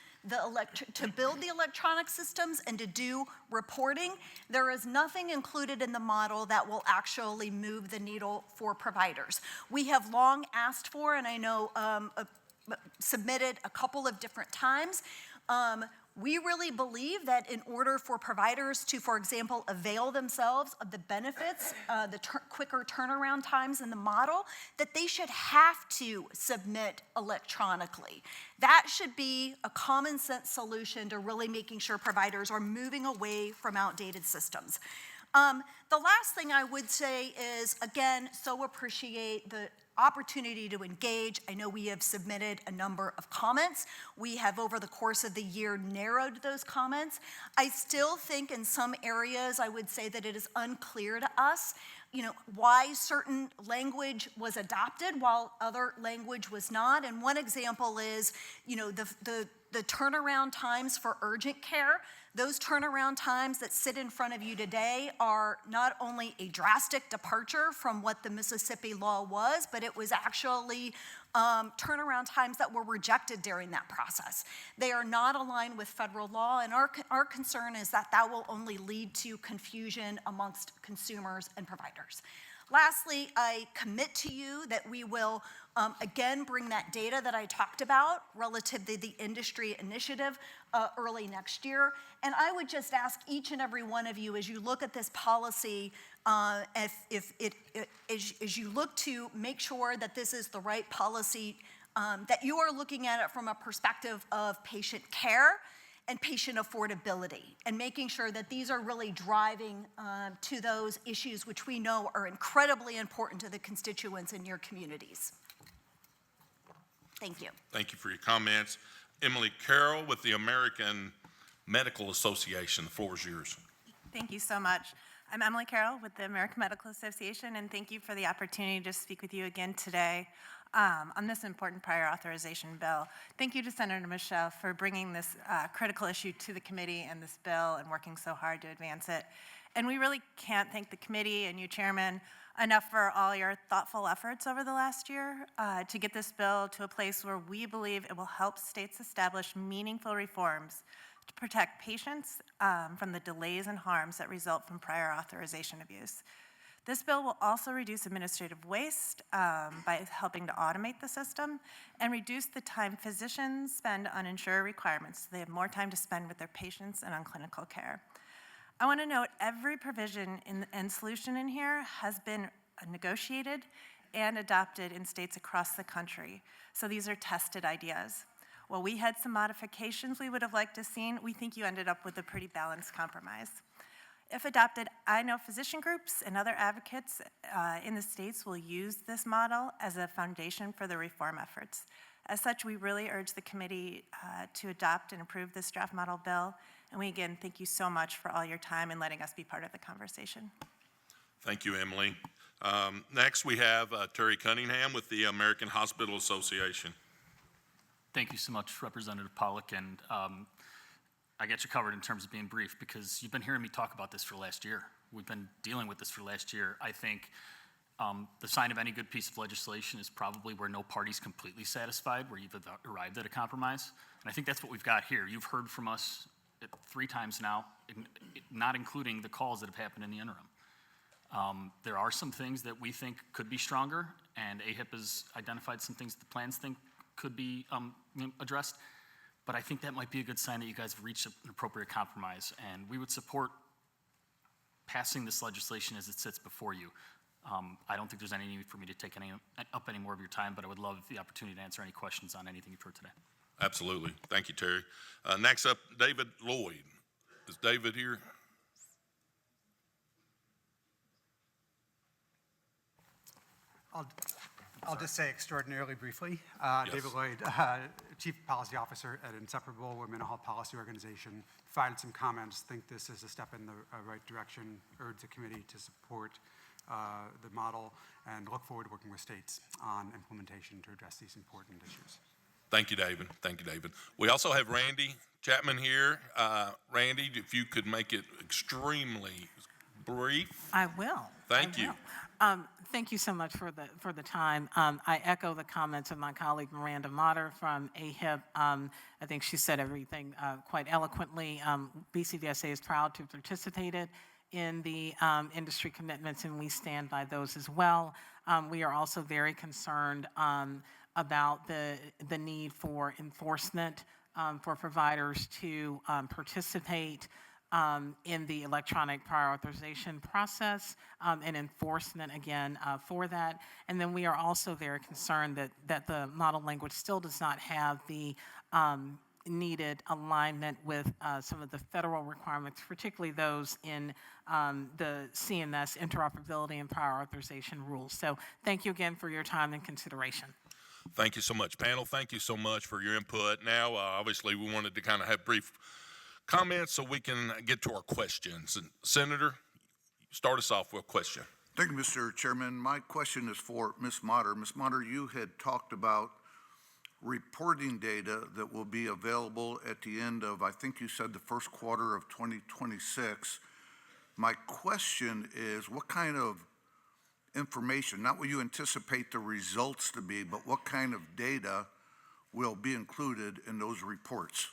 to build the electronic systems and to do reporting, there is nothing included in the model that will actually move the needle for providers. We have long asked for, and I know submitted a couple of different times, we really believe that in order for providers to, for example, avail themselves of the benefits, quicker turnaround times in the model, that they should have to submit electronically. That should be a common sense solution to really making sure providers are moving away from outdated systems. The last thing I would say is, again, so appreciate the opportunity to engage. I know we have submitted a number of comments. We have, over the course of the year, narrowed those comments. I still think in some areas, I would say that it is unclear to us, why certain language was adopted while other language was not. And one example is, the turnaround times for urgent care. Those turnaround times that sit in front of you today are not only a drastic departure from what the Mississippi law was, but it was actually turnaround times that were rejected during that process. They are not aligned with federal law, and our concern is that that will only lead to confusion amongst consumers and providers. Lastly, I commit to you that we will again bring that data that I talked about relative to the industry initiative early next year. And I would just ask each and every one of you, as you look at this policy, as you look to make sure that this is the right policy, that you are looking at it from a perspective of patient care and patient affordability, and making sure that these are really driving to those issues which we know are incredibly important to the constituents in your communities. Thank you. Thank you for your comments. Emily Carroll with the American Medical Association. The floor is yours. Thank you so much. I'm Emily Carroll with the American Medical Association, and thank you for the opportunity to speak with you again today on this important prior authorization bill. Thank you to Senator Michelle for bringing this critical issue to the committee and this bill and working so hard to advance it. And we really can't thank the committee and you, Chairman, enough for all your thoughtful efforts over the last year to get this bill to a place where we believe it will help states establish meaningful reforms to protect patients from the delays and harms that result from prior authorization abuse. This bill will also reduce administrative waste by helping to automate the system and reduce the time physicians spend on insurer requirements so they have more time to spend with their patients and on clinical care. I want to note every provision and solution in here has been negotiated and adopted in states across the country. So these are tested ideas. While we had some modifications we would have liked to seen, we think you ended up with a pretty balanced compromise. If adopted, I know physician groups and other advocates in the states will use this model as a foundation for the reform efforts. As such, we really urge the committee to adopt and approve this draft model bill. And we again thank you so much for all your time and letting us be part of the conversation. Thank you, Emily. Next, we have Terry Cunningham with the American Hospital Association. Thank you so much, Representative Pollock. And I got you covered in terms of being brief because you've been hearing me talk about this for last year. We've been dealing with this for last year. I think the sign of any good piece of legislation is probably where no party's completely satisfied, where you've arrived at a compromise. And I think that's what we've got here. You've heard from us 3 times now, not including the calls that have happened in the interim. There are some things that we think could be stronger, and AHIP has identified some things the plans think could be addressed. but I think that might be a good sign that you guys have reached an appropriate compromise, and we would support passing this legislation as it sits before you. I don't think there's any need for me to take up any more of your time, but I would love the opportunity to answer any questions on anything you've heard today. Absolutely. Thank you, Terry. Next up, David Lloyd. Is David here? I'll just say extraordinarily briefly. Yes. David Lloyd, Chief Policy Officer at Inseparable, a mental health policy organization, provided some comments. Think this is a step in the right direction. Urge the committee to support the model and look forward to working with states on implementation to address these important issues. Thank you, David. Thank you, David. We also have Randy Chapman here. Randy, if you could make it extremely brief. I will. Thank you. Thank you so much for the time. I echo the comments of my colleague Miranda Motter from AHIP. I think she said everything quite eloquently. BCVSA is proud to have participated in the industry commitments, and we stand by those as well. We are also very concerned about the need for enforcement for providers to participate in the electronic prior authorization process and enforcement again for that. And then we are also very concerned that the model language still does not have the needed alignment with some of the federal requirements, particularly those in the CMS interoperability and prior authorization rules. So thank you again for your time and consideration. Thank you so much. Panel, thank you so much for your input. Now, obviously, we wanted to kind of have brief comments so we can get to our questions. And Senator, start us off with a question. Thank you, Mr. Chairman. My question is for Ms. Motter. Ms. Motter, you had talked about reporting data that will be available at the end of, I think you said the first quarter of 2026. My question is, what kind of information, not what you anticipate the results to be, but what kind of data will be included in those reports?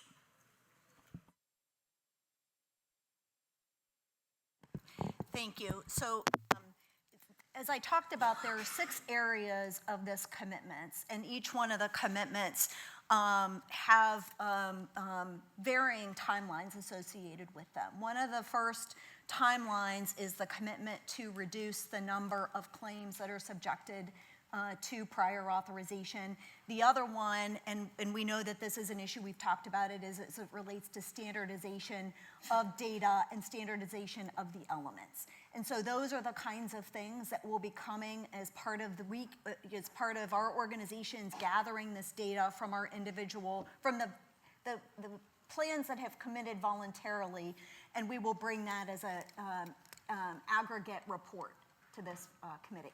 Thank you. So as I talked about, there are 6 areas of this commitments, and each one of the commitments have varying timelines associated with them. One of the first timelines is the commitment to reduce the number of claims that are subjected to prior authorization. The other one, and we know that this is an issue, we've talked about it, is as it relates to standardization of data and standardization of the elements. And so those are the kinds of things that will be coming as part of as part of our organizations gathering this data from our from the plans that have committed voluntarily, and we will bring that as a aggregate report to this committee.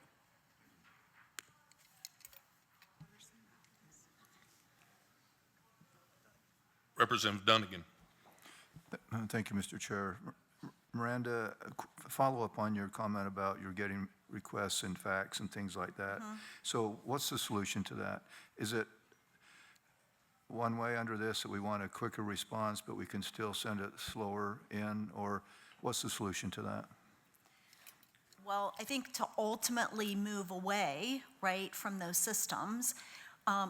Representative Dunnigan. Thank you, Mr. Chair. Miranda, follow up on your comment about you're getting requests and fax and things like that. So what's the solution to that? Is it one way under this that we want a quicker response, but we can still send it slower in, or what's the solution to that? Well, I think to ultimately move away, right, from those systems,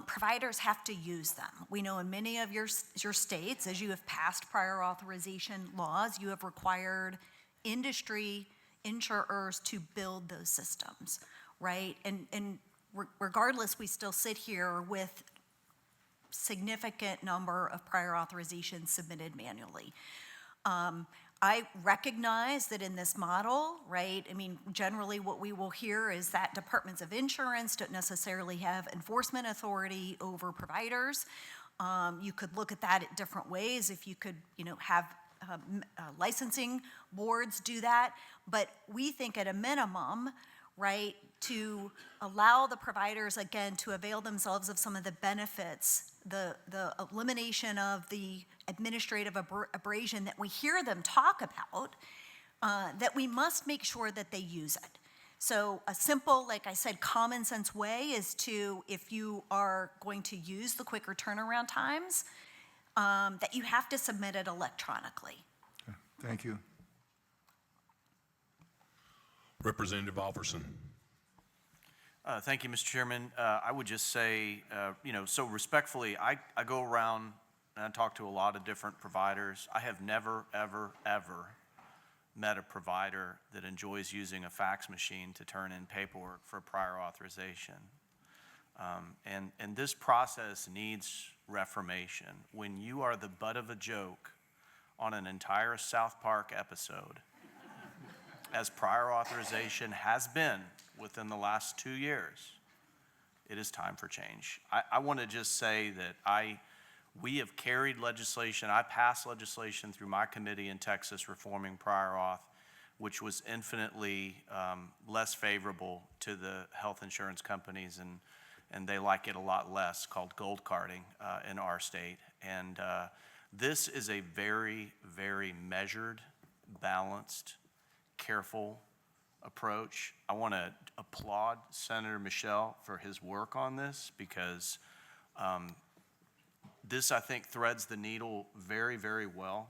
providers have to use them. We know in many of your states, as you have passed prior authorization laws, you have required industry insurers to build those systems, right? And regardless, we still sit here with significant number of prior authorizations submitted manually. I recognize that in this model, right, I mean, generally what we will hear is that departments of insurance don't necessarily have enforcement authority over providers. You could look at that at different ways. If you could, have licensing boards do that. But we think at a minimum, right, to allow the providers, again, to avail themselves of some of the benefits, the elimination of the administrative abrasion that we hear them talk about, that we must make sure that they use it. So a simple, like I said, common sense way is to, if you are going to use the quicker turnaround times, that you have to submit it electronically. Okay. Thank you. Representative Alverson. Thank you, Mr. Chairman. I would just say, so respectfully, I go around and I talked to a lot of different providers. I have never, ever, ever met a provider that enjoys using a fax machine to turn in paperwork for prior authorization. And this process needs reformation. When you are the butt of a joke on an entire South Park episode, as prior authorization has been within the last 2 years, it is time for change. I want to just say that we have carried legislation. I passed legislation through my committee in Texas reforming prior auth, which was infinitely less favorable to the health insurance companies, and they like it a lot less, called gold carding in our state. And this is a very, very measured, balanced, careful approach. I want to applaud Senator Michel for his work on this, because this, I think, threads the needle very, very well.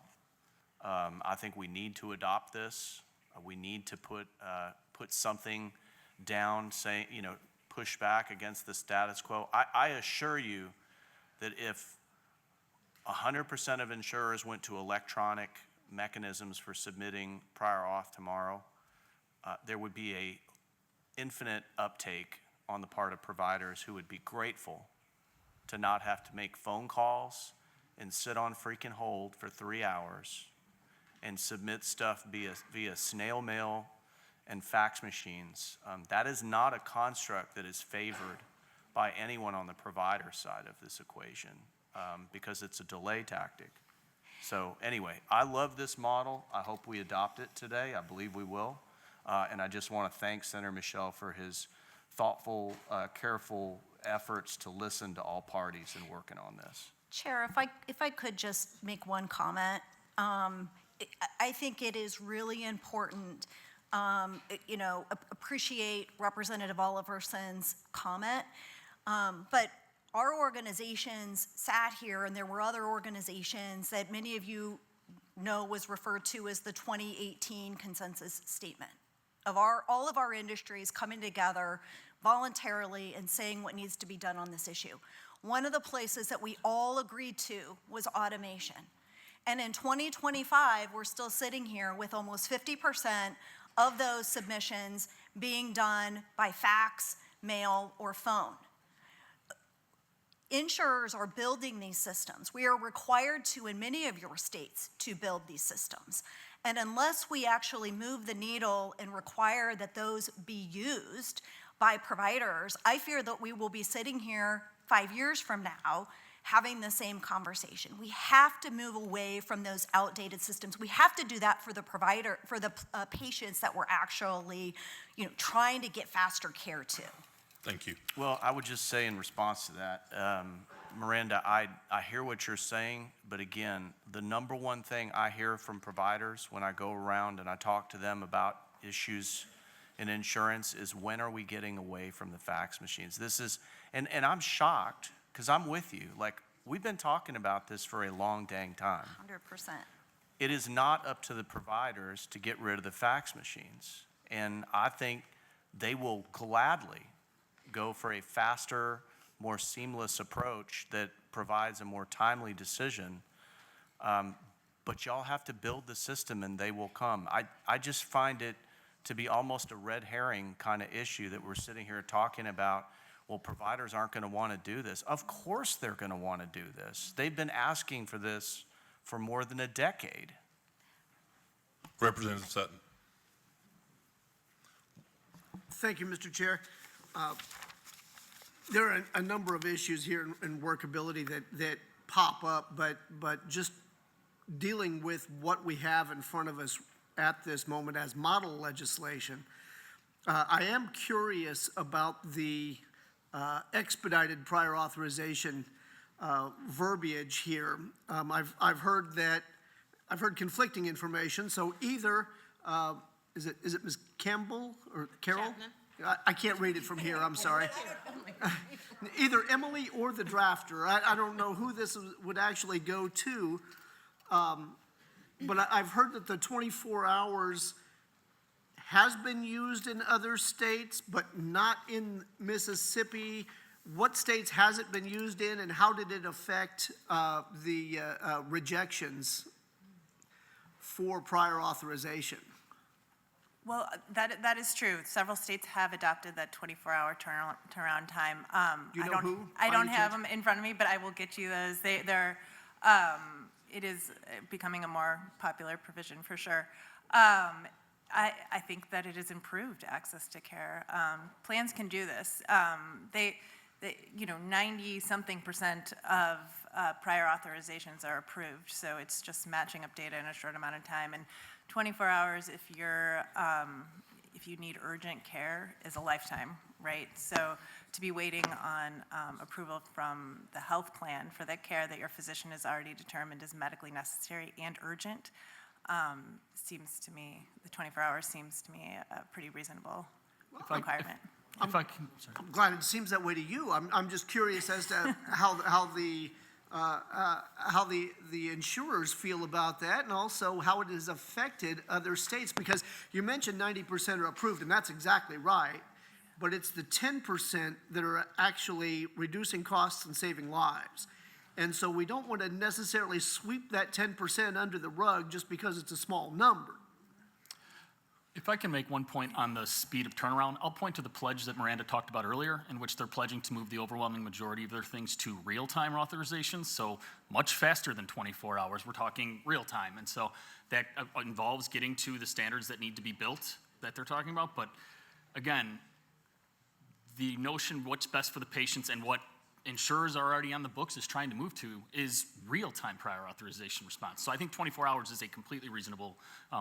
I think we need to adopt this. We need to put something down, saying, push back against the status quo. I assure you that if 100% of insurers went to electronic mechanisms for submitting prior auth tomorrow, there would be a infinite uptake on the part of providers who would be grateful to not have to make phone calls and sit on freaking hold for 3 hours and submit stuff via snail mail and fax machines. That is not a construct that is favored by anyone on the provider side of this equation, because it's a delay tactic. So anyway, I love this model. I hope we adopt it today. I believe we will. And I just want to thank Senator Michel for his thoughtful, careful efforts to listen to all parties in working on this. Chair, if I could just make one comment. I think it is really important, appreciate Representative Oliverson's comment, but our organizations sat here, and there were other organizations that many of you know was referred to as the 2018 consensus statement of all of our industries coming together voluntarily and saying what needs to be done on this issue. One of the places that we all agreed to was automation. And in 2025, we're still sitting here with almost 50% of those submissions being done by fax, mail, or phone. Insurers are building these systems. We are required to, in many of your states, to build these systems. And unless we actually move the needle and require that those be used by providers, I fear that we will be sitting here 5 years from now having the same conversation. We have to move away from those outdated systems. We have to do that for the provider, for the patients that we're actually, trying to get faster care to. Thank you. Well, I would just say in response to that, Miranda, I hear what you're saying, but again, the number one thing I hear from providers when I go around and I talk to them about issues in insurance is, when are we getting away from the fax machines? This is, and I'm shocked, because I'm with you. Like, we've been talking about this for a long dang time. 100%. It is not up to the providers to get rid of the fax machines. And I think they will gladly go for a faster, more seamless approach that provides a more timely decision. But y'all have to build the system and they will come. I just find it to be almost a red herring kind of issue that we're sitting here talking about. Well, providers aren't going to want to do this. Of course they're going to want to do this. They've been asking for this for more than a decade. Representative Sutton. Thank you, Mr. Chair. There are a number of issues here in workability that pop up, but just dealing with what we have in front of us at this moment as model legislation, I am curious about the expedited prior authorization verbiage here. I've heard conflicting information. So either is it Ms. Campbell or Carol? I can't read it from here. I'm sorry. Either Emily or the drafter. I don't know who this would actually go to, but I've heard that the 24 hours has been used in other states, but not in Mississippi. what states has it been used in, and how did it affect the rejections for prior authorization? Well, that is true. Several states have adopted that 24-hour turnaround time. Do you know who? I don't By any have chance? them in front of me, but I will get you those. It is becoming a more popular provision for sure. I think that it has improved access to care. Plans can do this. 90-something% of prior authorizations are approved, so it's just matching up data in a short amount of time. And 24 hours, if you need urgent care, is a lifetime, right? So to be waiting on approval from the health plan for that care that your physician has already determined is medically necessary and urgent, seems to me, the 24 hours seems to me a pretty reasonable requirement. I'm glad it seems that way to you. I'm just curious as to how the insurers feel about that, and also how it has affected other states. Because you mentioned 90% are approved, and that's exactly right. But it's the 10% that are actually reducing costs and saving lives. And so we don't want to necessarily sweep that 10% under the rug just because it's a small number. If I can make one point on the speed of turnaround, I'll point to the pledge that Miranda talked about earlier, in which they're pledging to move the overwhelming majority of their things to real-time authorizations, so much faster than 24 hours. We're talking real-time, and so that involves getting to the standards that need to be built that they're talking about. But again, the notion what's best for the patients and what insurers are already on the books is trying to move to is real-time prior authorization response. So I think 24 hours is a completely reasonable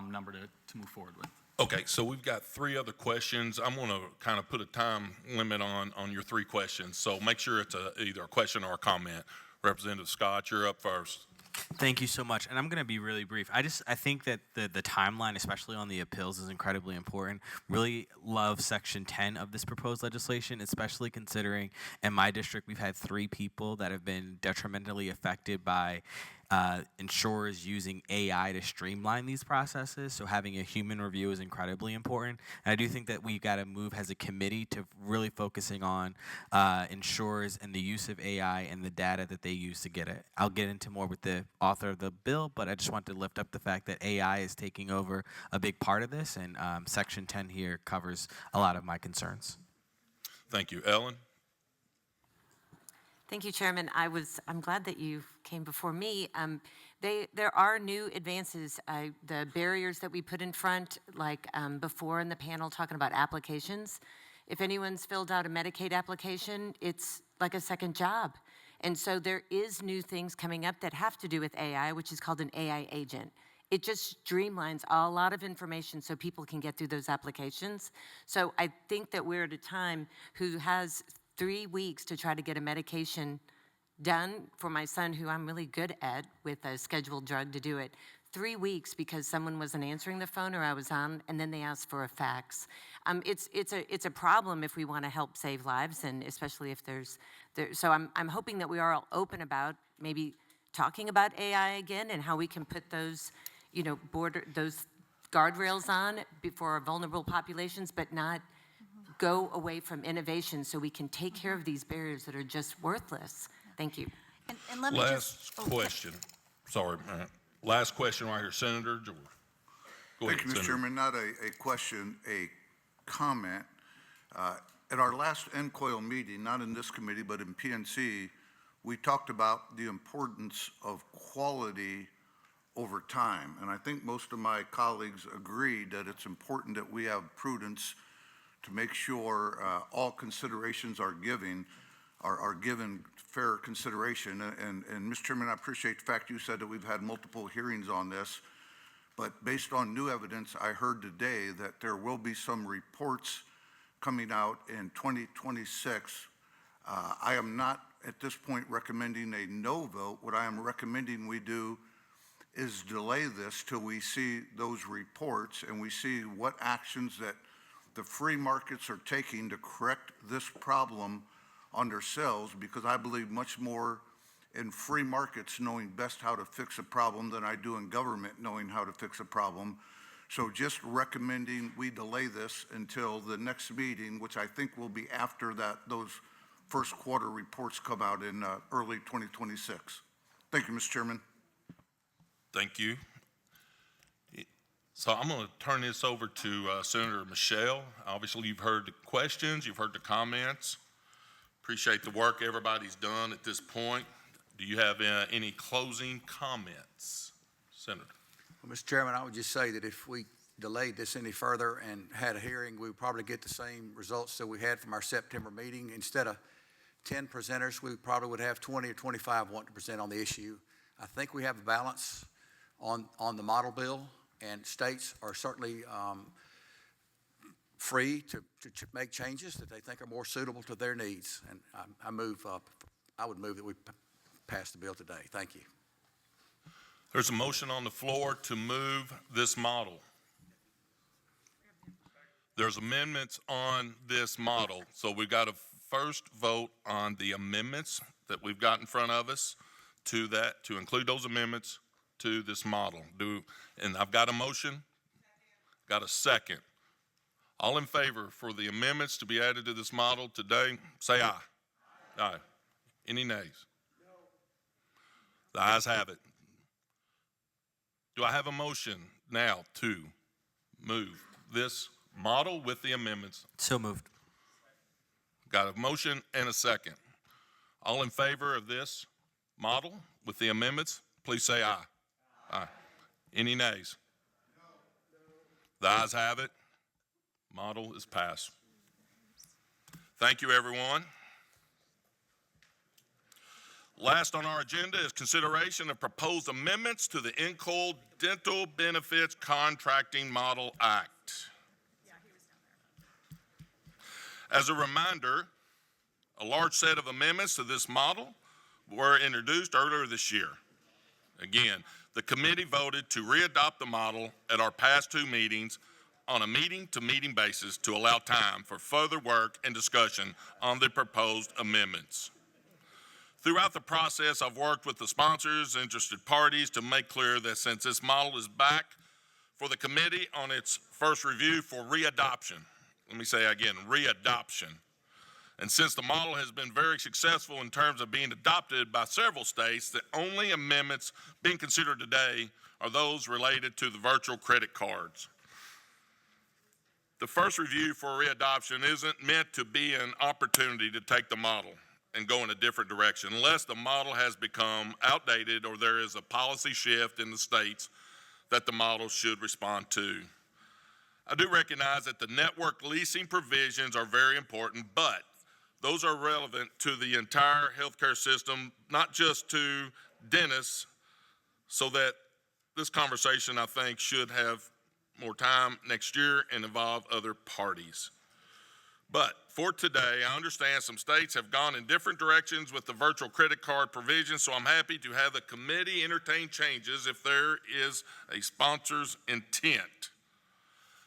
number to move forward with. Okay, so we've got 3 other questions. I'm going to kind of put a time limit on your 3 questions. So make sure it's either a question or a comment. Representative Scott, you're up first. Thank you so much. And I'm going to be really brief. I think that the timeline, especially on the appeals, is incredibly important. Really love Section 10 of this proposed legislation, especially considering in my district we've had 3 people that have been detrimentally affected by insurers using AI to streamline these processes. So having a human review is incredibly important. And I do think that we've got to move as a committee to really focusing on insurers and the use of AI and the data that they use to get it. I'll get into more with the author of the bill, but I just want to lift up the fact that AI is taking over a big part of this, and Section 10 here covers a lot of my concerns. Thank you. Ellen? Thank you, Chairman. I'm glad that you came before me. There are new advances. The barriers that we put in front, like before in the panel talking about applications. If anyone's filled out a Medicaid application, it's like a second job. And so there is new things coming up that have to do with AI, which is called an AI agent. It just streamlines a lot of information so people can get through those applications. So I think that we're at a time who has 3 weeks to try to get a medication done for my son, who I'm really good at with a scheduled drug to do it. 3 weeks because someone wasn't answering the phone or I was on, and then they asked for a fax. It's a problem if we want to help save lives, and especially if so I'm hoping that we are all open about maybe talking about AI again and how we can put those, those guardrails on for our vulnerable populations, but not go away from innovation so we can take care of these barriers that are just worthless. Thank you. And let me Last question. Sorry, last question right here. Senator George. Go ahead, Thank you, Mr. Senator. Chairman. Not a question, a comment. At our last NCOIL meeting, not in this committee, but in PNC, we talked about the importance of quality over time. And I think most of my colleagues agreed that it's important that we have prudence to make sure all considerations are given fair consideration. And Mr. Chairman, I appreciate the fact you said that we've had multiple hearings on this, but based on new evidence, I heard today that there will be some reports coming out in 2026. I am not at this point recommending a no vote. What I am recommending we do is delay this till we see those reports and we see what actions that the free markets are taking to correct this problem on themselves, because I believe much more in free markets knowing best how to fix a problem than I do in government knowing how to fix a problem. So just recommending we delay this until the next meeting, which I think will be after those first quarter reports come out in early 2026. Thank you, Mr. Chairman. Thank you. So I'm going to turn this over to Senator Michelle. Obviously, you've heard the questions, you've heard the comments. Appreciate the work everybody's done at this point. Do you have any closing comments, Senator? Well, Mr. Chairman, I would just say that if we delayed this any further and had a hearing, we would probably get the same results that we had from our September meeting. Instead of 10 presenters, we probably would have 20 or 25 want to present on the issue. I think we have a balance on the model bill, and states are certainly free to make changes that they think are more suitable to their needs. And I would move that we pass the bill today. Thank you. There's a motion on the floor to move this model. There's amendments on this model. So we've got to first vote on the amendments that we've got in front of us to that, to include those amendments to this model. And I've got a motion, got a second. All in favor for the amendments to be added to this model today, say aye. Aye. Any nays? No. The ayes have it. Do I have a motion now to move this model with the amendments? So moved. Got a motion and a second. All in favor of this model with the amendments, please say aye. Aye. Any nays? The ayes have it. Model is passed. Thank you, everyone. Last on our agenda is consideration of proposed amendments to the NCOIL Dental Benefits Contracting Model Act. As a reminder, a large set of amendments to this model were introduced earlier this year. Again, the committee voted to readopt the model at our past two meetings on a meeting-to-meeting basis to allow time for further work and discussion on the proposed amendments. Throughout the process, I've worked with the sponsors, interested parties to make clear that since this model is back for the committee on its first review for readoption, let me say again, readoption, and since the model has been very successful in terms of being adopted by several states, the only amendments being considered today are those related to the virtual credit cards. The first review for readoption isn't meant to be an opportunity to take the model and go in a different direction unless the model has become outdated or there is a policy shift in the states that the model should respond to. I do recognize that the network leasing provisions are very important, but those are relevant to the entire healthcare system, not just to dentists, so that this conversation, I think, should have more time next year and involve other parties. But for today, I understand some states have gone in different directions with the virtual credit card provision, so I'm happy to have the committee entertain changes if there is a sponsor's intent.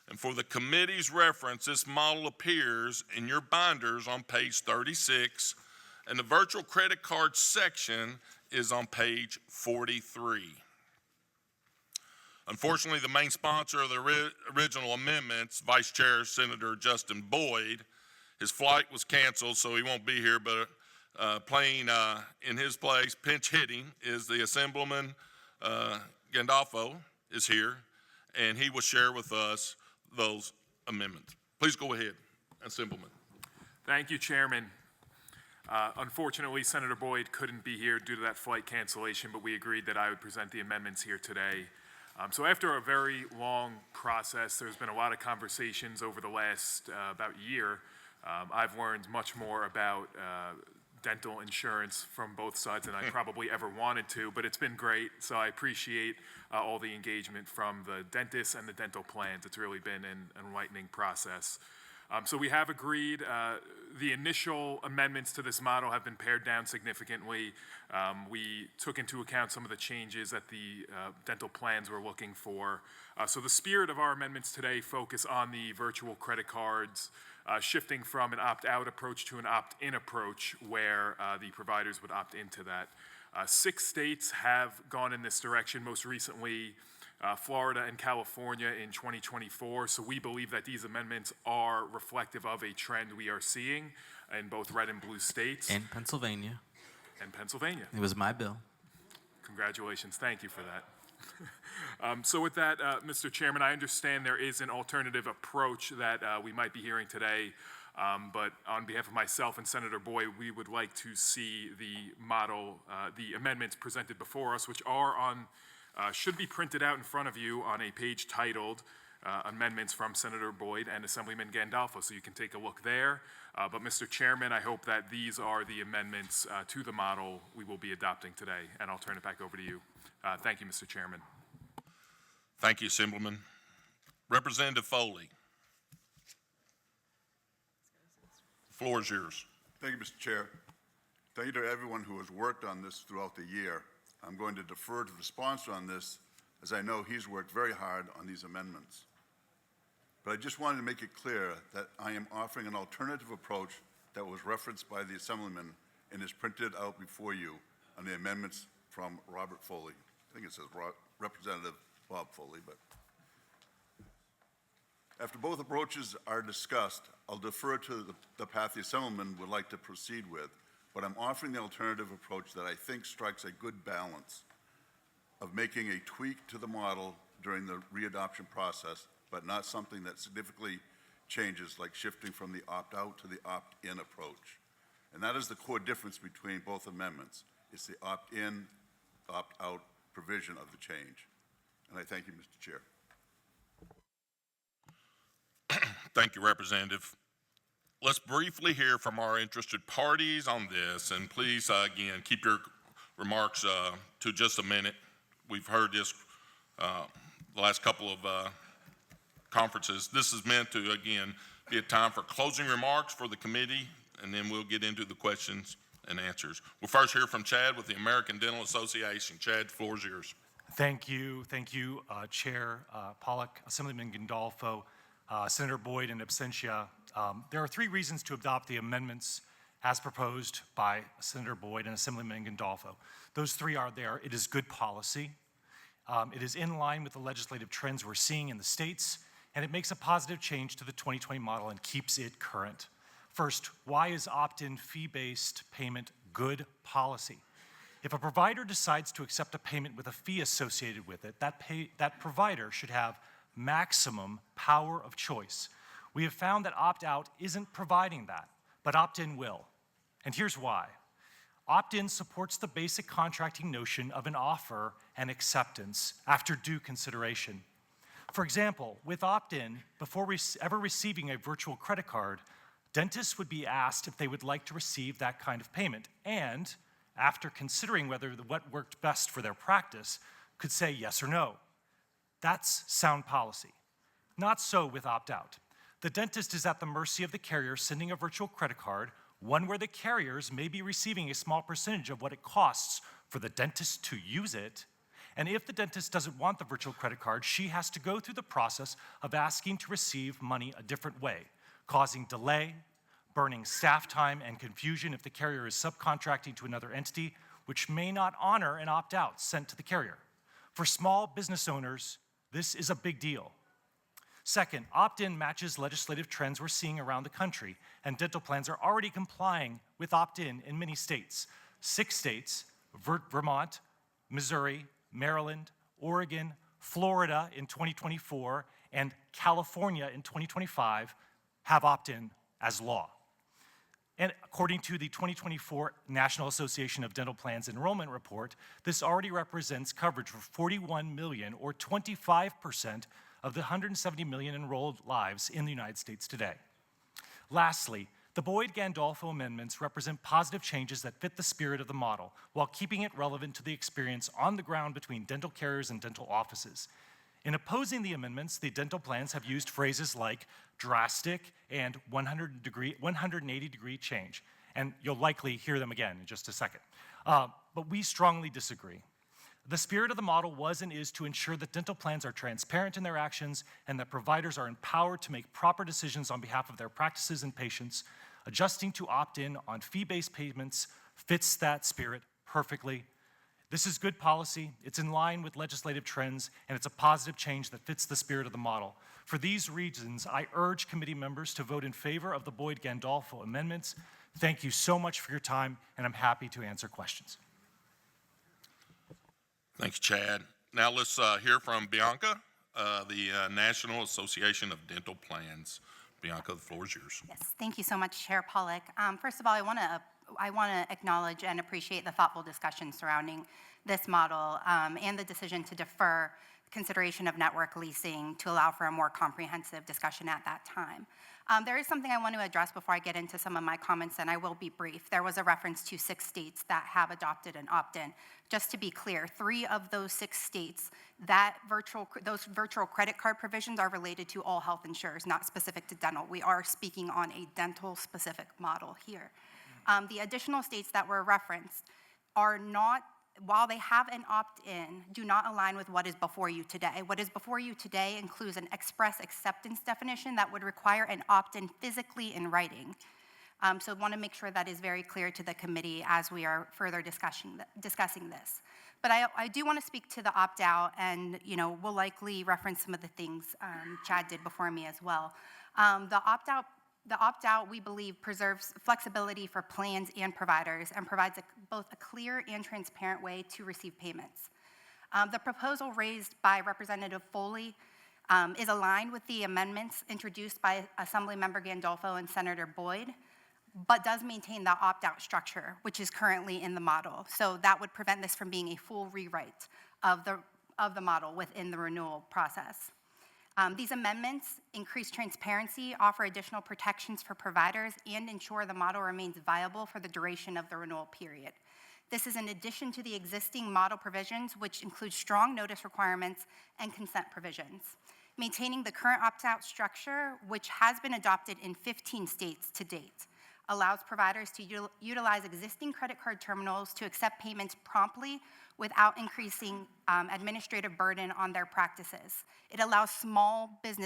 And for the committee's reference, this model appears in your binders on page 36, and the virtual credit card section is on page 43. Unfortunately, the main sponsor of the original amendments, Vice Chair Senator Justin Boyd, his flight was canceled, so he won't be here, but playing in his place, pinch hitting, is the Assemblyman Gandolfo is here, and he will share with us those amendments. Please go ahead, Assemblyman. Thank you, Chairman. Unfortunately, Senator Boyd couldn't be here due to that flight cancellation, but we agreed that I would present the amendments here today. So after a very long process, there's been a lot of conversations over the last about year. I've learned much more about dental insurance from both sides than I probably ever wanted to, but it's been great. So I appreciate all the engagement from the dentists and the dental plans. It's really been an enlightening process. So we have agreed. The initial amendments to this model have been pared down significantly. We took into account some of the changes that the dental plans were looking for. So the spirit of our amendments today focus on the virtual credit cards, shifting from an opt-out approach to an opt-in approach where the providers would opt into that. 6 states have gone in this direction. Most recently, Florida and California in 2024. So we believe that these amendments are reflective of a trend we are seeing in both red and blue states. In Pennsylvania. And Pennsylvania. It was my bill. Congratulations. Thank you for that. So with that, Mr. Chairman, I understand there is an alternative approach that we might be hearing today, but on behalf of myself and Senator Boyd, we would like to see the model, the amendments presented before us, which are on, should be printed out in front of you on a page titled Amendments from Senator Boyd and Assemblyman Gandolfo, so you can take a look there. But Mr. Chairman, I hope that these are the amendments to the model we will be adopting today, and I'll turn it back over to you. Thank you, Mr. Chairman. Thank you, Assemblyman. Representative Foley. The floor is yours. Thank you, Mr. Chair. Thank you to everyone who has worked on this throughout the year. I'm going to defer to the sponsor on this, as I know he's worked very hard on these amendments. But I just wanted to make it clear that I am offering an alternative approach that was referenced by the Assemblyman and is printed out before you on the amendments from Robert Foley. I think it says Representative Bob Foley, but after both approaches are discussed, I'll defer to the path the Assemblyman would like to proceed with, but I'm offering the alternative approach that I think strikes a good balance of making a tweak to the model during the readoption process, but not something that significantly changes, like shifting from the opt-out to the opt-in approach. And that is the core difference between both amendments. It's the opt-in, opt-out provision of the change. And I thank you, Mr. Chair. Thank you, Representative. Let's briefly hear from our interested parties on this, and please, again, keep your remarks to just a minute. We've heard this the last couple of conferences. This is meant to, again, be a time for closing remarks for the committee, and then we'll get into the questions and answers. We'll first hear from Chad with the American Dental Association. Chad, the floor is yours. Thank you, Chair Pollock, Assemblyman Gandolfo, Senator Boyd, and absentia. There are 3 reasons to adopt the amendments as proposed by Senator Boyd and Assemblyman Gandolfo. Those 3 are there. It is good policy. It is in line with the legislative trends we're seeing in the states, and it makes a positive change to the 2020 model and keeps it current. First, why is opt-in fee-based payment good policy? If a provider decides to accept a payment with a fee associated with it, that provider should have maximum power of choice. We have found that opt-out isn't providing that, but opt-in will. And here's why. Opt-in supports the basic contracting notion of an offer and acceptance after due consideration. For example, with opt-in, before ever receiving a virtual credit card, dentists would be asked if they would like to receive that kind of payment, and after considering what worked best for their practice, could say yes or no. That's sound policy. Not so with opt-out. The dentist is at the mercy of the carrier sending a virtual credit card, one where the carriers may be receiving a small percentage of what it costs for the dentist to use it. And if the dentist doesn't want the virtual credit card, she has to go through the process of asking to receive money a different way, causing delay, burning staff time and confusion if the carrier is subcontracting to another entity, which may not honor an opt-out sent to the carrier. For small business owners, this is a big deal. Second, opt-in matches legislative trends we're seeing around the country, and dental plans are already complying with opt-in in many states. 6 states, Vermont, Missouri, Maryland, Oregon, Florida in 2024, and California in 2025 have opt-in as law. And according to the 2024 National Association of Dental Plans Enrollment Report, this already represents coverage for 41 million, or 25% of the 170 million enrolled lives in the United States today. Lastly, the Boyd-Gandolfo amendments represent positive changes that fit the spirit of the model, while keeping it relevant to the experience on the ground between dental carriers and dental offices. In opposing the amendments, the dental plans have used phrases like drastic and 180-degree change, and you'll likely hear them again in just a second. But we strongly disagree. The spirit of the model was and is to ensure that dental plans are transparent in their actions and that providers are empowered to make proper decisions on behalf of their practices and patients. Adjusting to opt-in on fee-based payments fits that spirit perfectly. This is good policy, it's in line with legislative trends, and it's a positive change that fits the spirit of the model. For these reasons, I urge committee members to vote in favor of the Boyd-Gandolfo amendments. Thank you so much for your time, and I'm happy to answer questions. Thanks, Chad. Now let's hear from Bianca, the National Association of Dental Plans. Bianca, the floor is yours. Yes, thank you so much, Chair Pollack. First of all, I want to acknowledge and appreciate the thoughtful discussion surrounding this model and the decision to defer consideration of network leasing to allow for a more comprehensive discussion at that time. There is something I want to address before I get into some of my comments, and I will be brief. There was a reference to 6 states that have adopted an opt-in. Just to be clear, 3 of those 6 states, those virtual credit card provisions are related to all health insurers, not specific to dental. We are speaking on a dental-specific model here. The additional states that were referenced are not, while they have an opt-in, do not align with what is before you today. What is before you today includes an express acceptance definition that would require an opt-in physically in writing. So I want to make sure that is very clear to the committee as we are further discussing this. But I do want to speak to the opt-out, and we'll likely reference some of the things Chad did before me as well. The opt-out, we believe, preserves flexibility for plans and providers and provides both a clear and transparent way to receive payments. The proposal raised by Representative Foley is aligned with the amendments introduced by Assemblymember Gandolfo and Senator Boyd, but does maintain the opt-out structure, which is currently in the model. So that would prevent this from being a full rewrite of the model within the renewal process. These amendments increase transparency, offer additional protections for providers, and ensure the model remains viable for the duration of the renewal period. This is in addition to the existing model provisions, which include strong notice requirements and consent provisions. Maintaining the current opt-out structure, which has been adopted in 15 states to date, allows providers to utilize existing credit card terminals to accept payments promptly without increasing administrative burden on their practices. It allows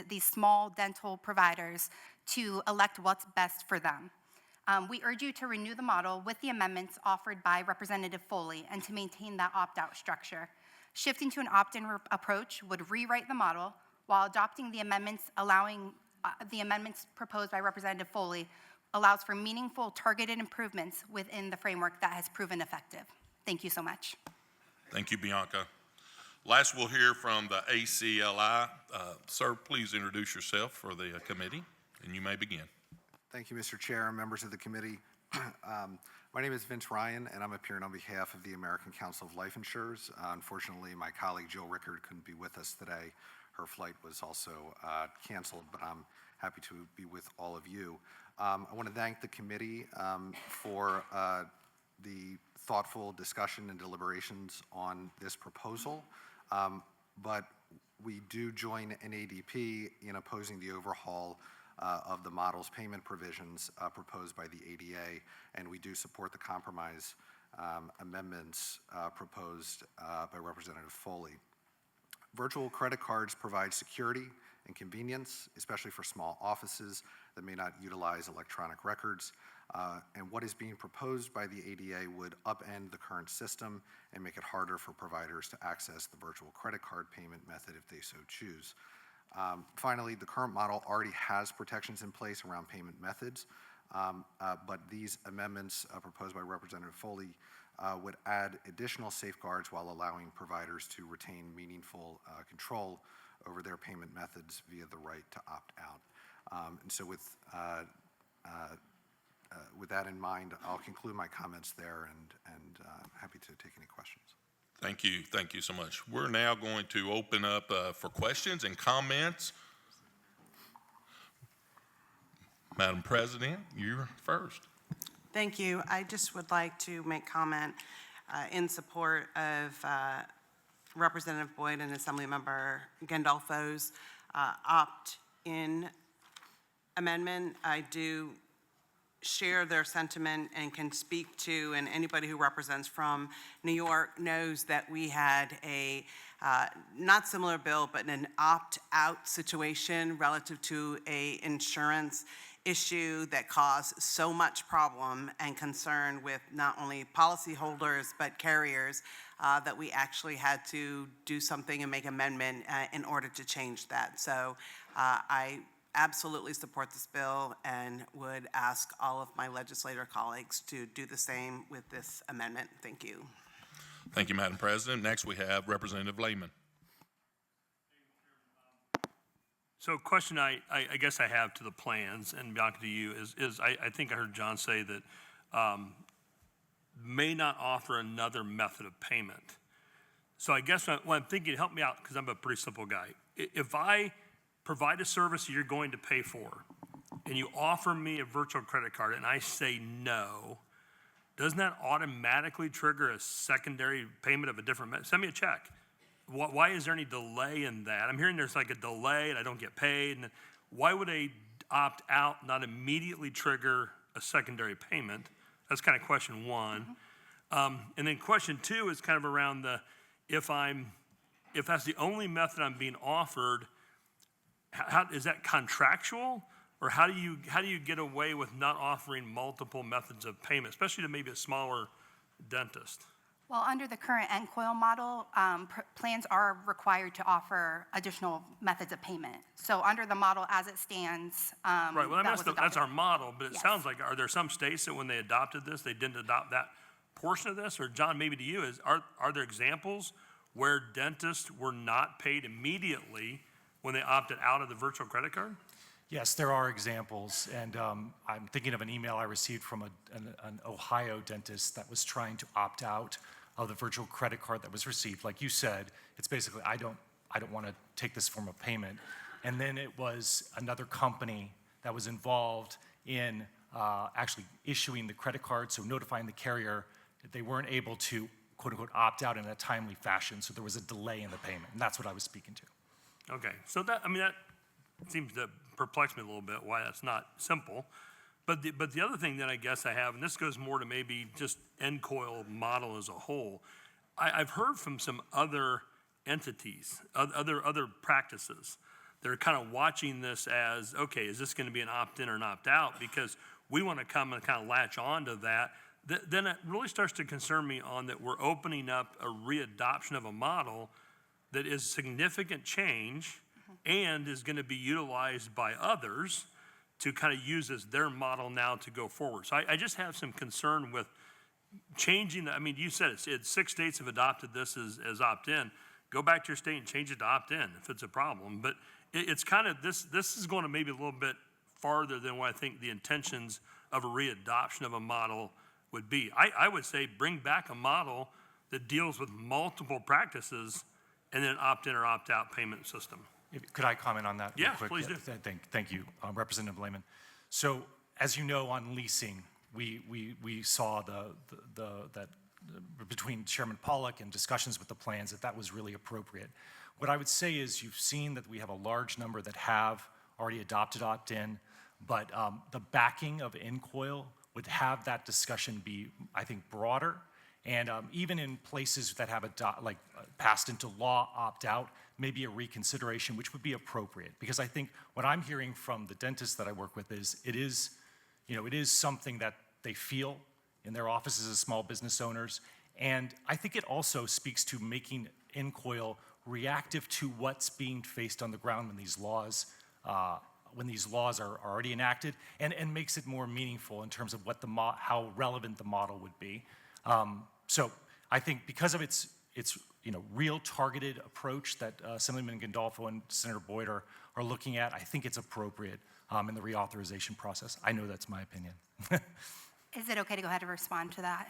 these small dental providers to elect what's best for them. We urge you to renew the model with the amendments offered by Representative Foley and to maintain that opt-out structure. Shifting to an opt-in approach would rewrite the model, while adopting the amendments proposed by Representative Foley allows for meaningful targeted improvements within the framework that has proven effective. Thank you so much. Thank you, Bianca. Last, we'll hear from the ACLI. Sir, please introduce yourself for the committee, and you may begin. Thank you, Mr. Chair and members of the committee. My name is Vince Ryan, and I'm appearing on behalf of the American Council of Life Insurers. Unfortunately, my colleague Jill Rickard couldn't be with us today. Her flight was also canceled, but I'm happy to be with all of you. I want to thank the committee for the thoughtful discussion and deliberations on this proposal, but we do join NADP in opposing the overhaul of the model's payment provisions proposed by the ADA, and we do support the compromise amendments proposed by Representative Foley. Virtual credit cards provide security and convenience, especially for small offices that may not utilize electronic records. And what is being proposed by the ADA would upend the current system and make it harder for providers to access the virtual credit card payment method if they so choose. Finally, the current model already has protections in place around payment methods, but these amendments proposed by Representative Foley would add additional safeguards while allowing providers to retain meaningful control over their payment methods via the right to opt out. And so with that in mind, I'll conclude my comments there, and happy to take any questions. Thank you so much. We're now going to open up for questions and comments. Madam President, you're first. Thank you. I just would like to make comment in support of Representative Boyd and Assemblymember Gandolfo's opt-in amendment. I do share their sentiment and can speak to, and anybody who represents from New York knows that we had a not similar bill, but an opt-out situation relative to a insurance. issue that caused so much problem and concern with not only policyholders but carriers that we actually had to do something and make amendment in order to change that. So I absolutely support this bill and would ask all of my legislator colleagues to do the same with this amendment. Thank you. Thank you, Madam President. Next, we have Representative Lehman. So question I guess I have to the plans, and Bianca to you, is I think I heard John say that may not offer another method of payment. So I guess what I'm thinking, help me out, because I'm a pretty simple guy. If I provide a service you're going to pay for, and you offer me a virtual credit card, and I say no, doesn't that automatically trigger a secondary payment of a different method? Send me a check. Why is there any delay in that? I'm hearing there's like a delay and I don't get paid. And why would a opt-out not immediately trigger a secondary payment? That's kind of question one. And then question two is kind of around the, if that's the only method I'm being offered, how is that contractual? Or how do you get away with not offering multiple methods of payment, especially to maybe a smaller dentist? Well, under the current NCOIL model, plans are required to offer additional methods of payment. So under the model as it stands, Right, well, that's our model, but it Yes. sounds like, are there some states that when they adopted this, they didn't adopt that portion of this? Or John, maybe to you, are there examples where dentists were not paid immediately when they opted out of the virtual credit card? Yes, there are examples, and I'm thinking of an email I received from an Ohio dentist that was trying to opt out of the virtual credit card that was received. Like you said, it's basically, I don't want to take this form of payment. And then it was another company that was involved in actually issuing the credit card, so notifying the carrier that they weren't able to, quote unquote, opt out in a timely fashion, so there was a delay in the payment, and that's what I was speaking to. Okay, so that seems to perplex me a little bit, why that's not simple. But the other thing that I guess I have, and this goes more to maybe just NCOIL model as a whole, I've heard from some other entities, other practices that are kind of watching this as, okay, is this going to be an opt-in or an opt-out? Because we want to come and kind of latch on to that. Then it really starts to concern me on that we're opening up a readoption of a model that is significant change and is going to be utilized by others to kind of use as their model now to go forward. So I just have some concern with changing, I mean, you said it's 6 states have adopted this as opt-in. Go back to your state and change it to opt-in if it's a problem. But it's kind of, this is going to maybe a little bit farther than what I think the intentions of a readoption of a model would be. I would say bring back a model that deals with multiple practices and then opt-in or opt-out payment system. Could I comment on that real Yeah, quick? please do. Thank you, Representative Lehman. So as you know, on leasing, we saw that between Chairman Pollack and discussions with the plans that was really appropriate. What I would say is you've seen that we have a large number that have already adopted opt-in, but the backing of NCOIL would have that discussion be, I think, broader. And even in places that have passed into law opt-out, maybe a reconsideration, which would be appropriate. Because I think what I'm hearing from the dentists that I work with is it is something that they feel in their offices as small business owners. And I think it also speaks to making NCOIL reactive to what's being faced on the ground when these laws are already enacted, and makes it more meaningful in terms of what how relevant the model would be. So I think because of its real targeted approach that Assemblyman Gandolfo and Senator Boyd are looking at, I think it's appropriate in the reauthorization process. I know that's my opinion. Is it okay to go ahead and respond to that?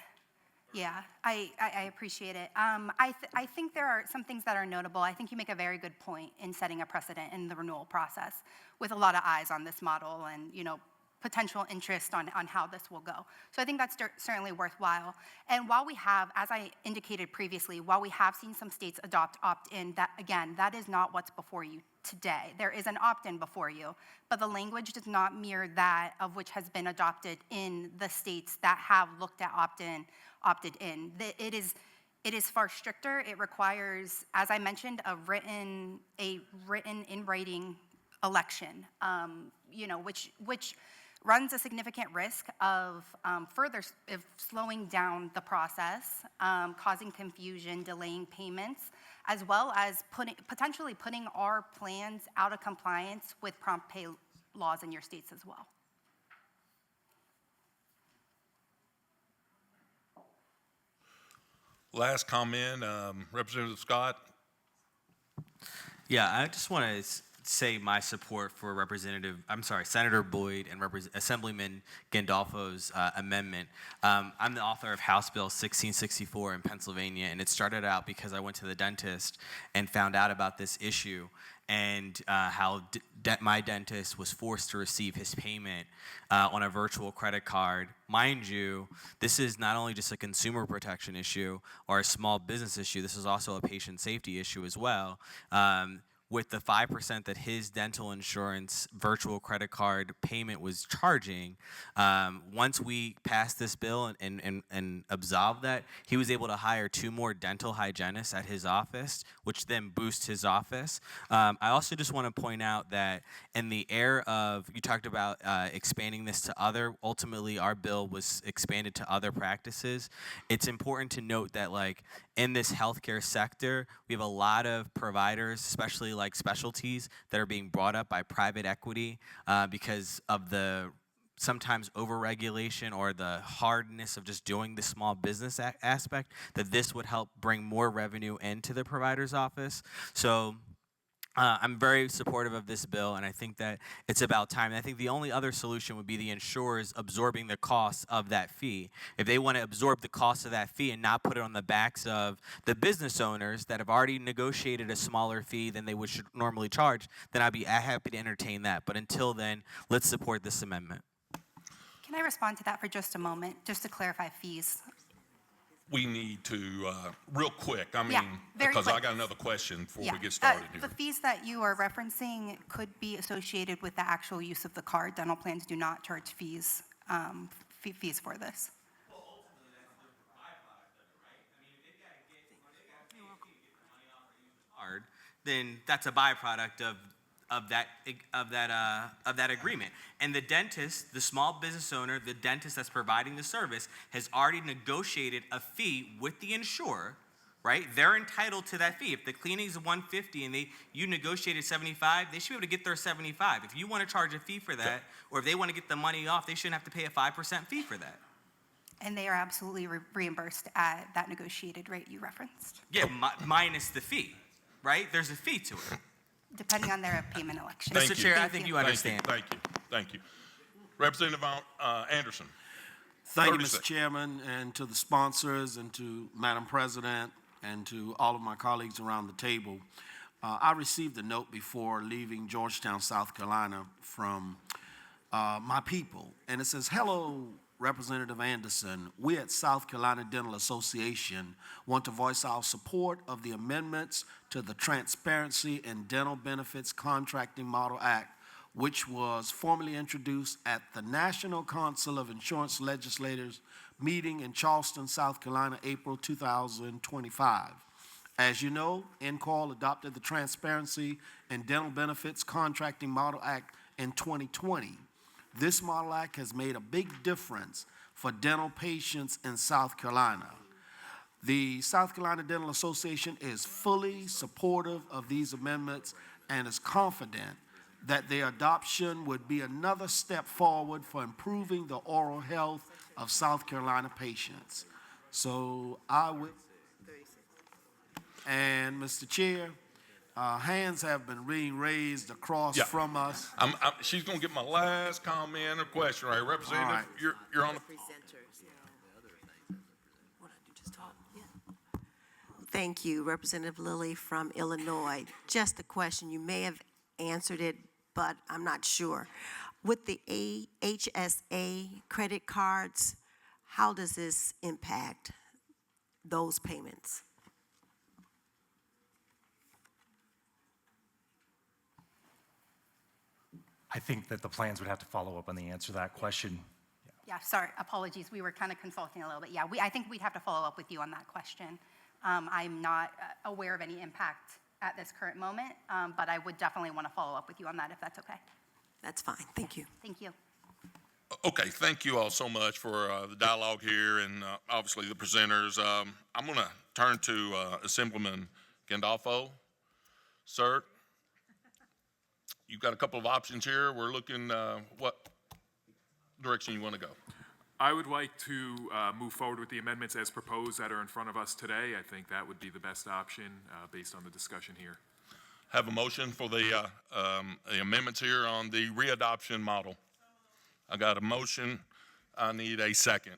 Yeah, I appreciate it. I think there are some things that are notable. I think you make a very good point in setting a precedent in the renewal process with a lot of eyes on this model and, potential interest on how this will go. So I think that's certainly worthwhile. And while we have, as I indicated previously, while we have seen some states adopt opt-in, that is not what's before you today. There is an opt-in before you, but the language does not mirror that of which has been adopted in the states that have looked at opted in. It is far stricter. It requires, as I mentioned, a written in writing election, which runs a significant risk of of slowing down the process, causing confusion, delaying payments, as well as potentially putting our plans out of compliance with prompt pay laws in your states as well. Last comment, Representative Scott. Yeah, I just want to say my support for Senator Boyd and Assemblyman Gandolfo's amendment. I'm the author of House Bill 1664 in Pennsylvania, and it started out because I went to the dentist and found out about this issue and how my dentist was forced to receive his payment on a virtual credit card. Mind you, this is not only just a consumer protection issue or a small business issue, this is also a patient safety issue as well. With the 5% that his dental insurance virtual credit card payment was charging, once we passed this bill and absolved that, he was able to hire 2 more dental hygienists at his office, which then boosts his office. I also just want to point out that in the era of, you talked about expanding this to ultimately our bill was expanded to other practices. It's important to note that in this healthcare sector, we have a lot of providers, especially like specialties, that are being brought up by private equity because of the sometimes overregulation or the hardness of just doing the small business aspect, that this would help bring more revenue into the provider's office. So I'm very supportive of this bill, and I think that it's about time. And I think the only other solution would be the insurers absorbing the cost of that fee. If they want to absorb the cost of that fee and not put it on the backs of the business owners that have already negotiated a smaller fee than they should normally charge, then I'd be happy to entertain that. But until then, let's support this amendment. Can I respond to that for just a moment, just to clarify fees? We need to, real quick, Very because I quick. got another question before we get started here. The fees that you are referencing could be associated with the actual use of the card. Dental plans do not charge fees, fees for this. Then that's a byproduct of that agreement. And the dentist, the small business owner, the dentist that's providing the service, has already negotiated a fee with the insurer, right? They're entitled to that fee. If the cleaning is $150 and you negotiated $75, they should be able to get their $75. If you want to charge a fee for that, or if they want to get the money off, they shouldn't have to pay a 5% fee for that. And they are absolutely reimbursed at that negotiated rate you referenced. Yeah, minus the fee, right? There's a fee to it. Depending on their payment election. Mr. Chair, I think you understand. Thank you. Representative Anderson. Thank you, Mr. Chairman, and to the sponsors, and to Madam President, and to all of my colleagues around the table. I received a note before leaving Georgetown, South Carolina, from my people, and it says, "Hello, Representative Anderson. We at South Carolina Dental Association want to voice our support of the amendments to the Transparency in Dental Benefits Contracting Model Act, which was formally introduced at the National Council of Insurance Legislators meeting in Charleston, South Carolina, April 2025. As you know, NCOIL adopted the Transparency in Dental Benefits Contracting Model Act in 2020. This Model Act has made a big difference for dental patients in South Carolina. The South Carolina Dental Association is fully supportive of these amendments and is confident that their adoption would be another step forward for improving the oral health of South Carolina patients. So I will, and Mr. Chair, hands have been being raised across from us. She's going to get my last comment or question, right? Representative, you're on the... Thank you, Representative Lilly from Illinois. Just a question, you may have answered it, but I'm not sure. With the HSA credit cards, how does this impact those payments? I think that the plans would have to follow up on the answer to that question. Yeah, sorry, apologies. We were kind of consulting a little bit. Yeah, I think we'd have to follow up with you on that question. I'm not aware of any impact at this current moment, but I would definitely want to follow up with you on that if that's okay. That's fine. Thank you. Thank you. Okay, thank you all so much for the dialogue here and obviously the presenters. I'm going to turn to Assemblyman Gandolfo. Sir, you've got a couple of options here. We're looking what direction you want to go. I would like to move forward with the amendments as proposed that are in front of us today. I think that would be the best option based on the discussion here. Have a motion for the amendments here on the readoption model. I got a motion. I need a second.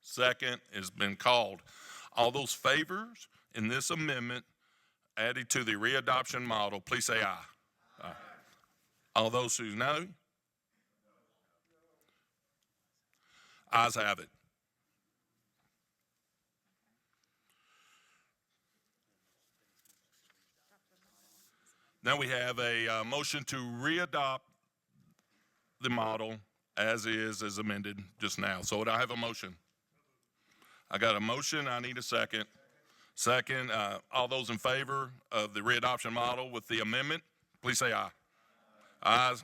Second has been called. All those favors in this amendment added to the readoption model, please say aye. Aye. All those who no? Ayes have it. Now we have a motion to readopt the model as amended just now. So would I have a motion? I got a motion. I need a second. Second, all those in favor of the readoption model with the amendment, please say aye. Ayes.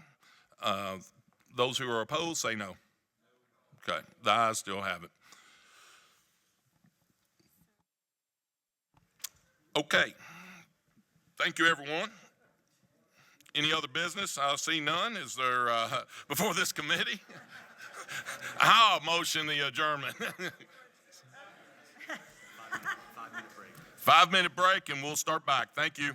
Those who are opposed, say no. Okay, the ayes still have it. Okay, thank you, everyone. Any other business? I see none. Is there, before this committee? I'll motion the adjournment. 5-minute break. 5-minute break, and we'll start back. Thank you.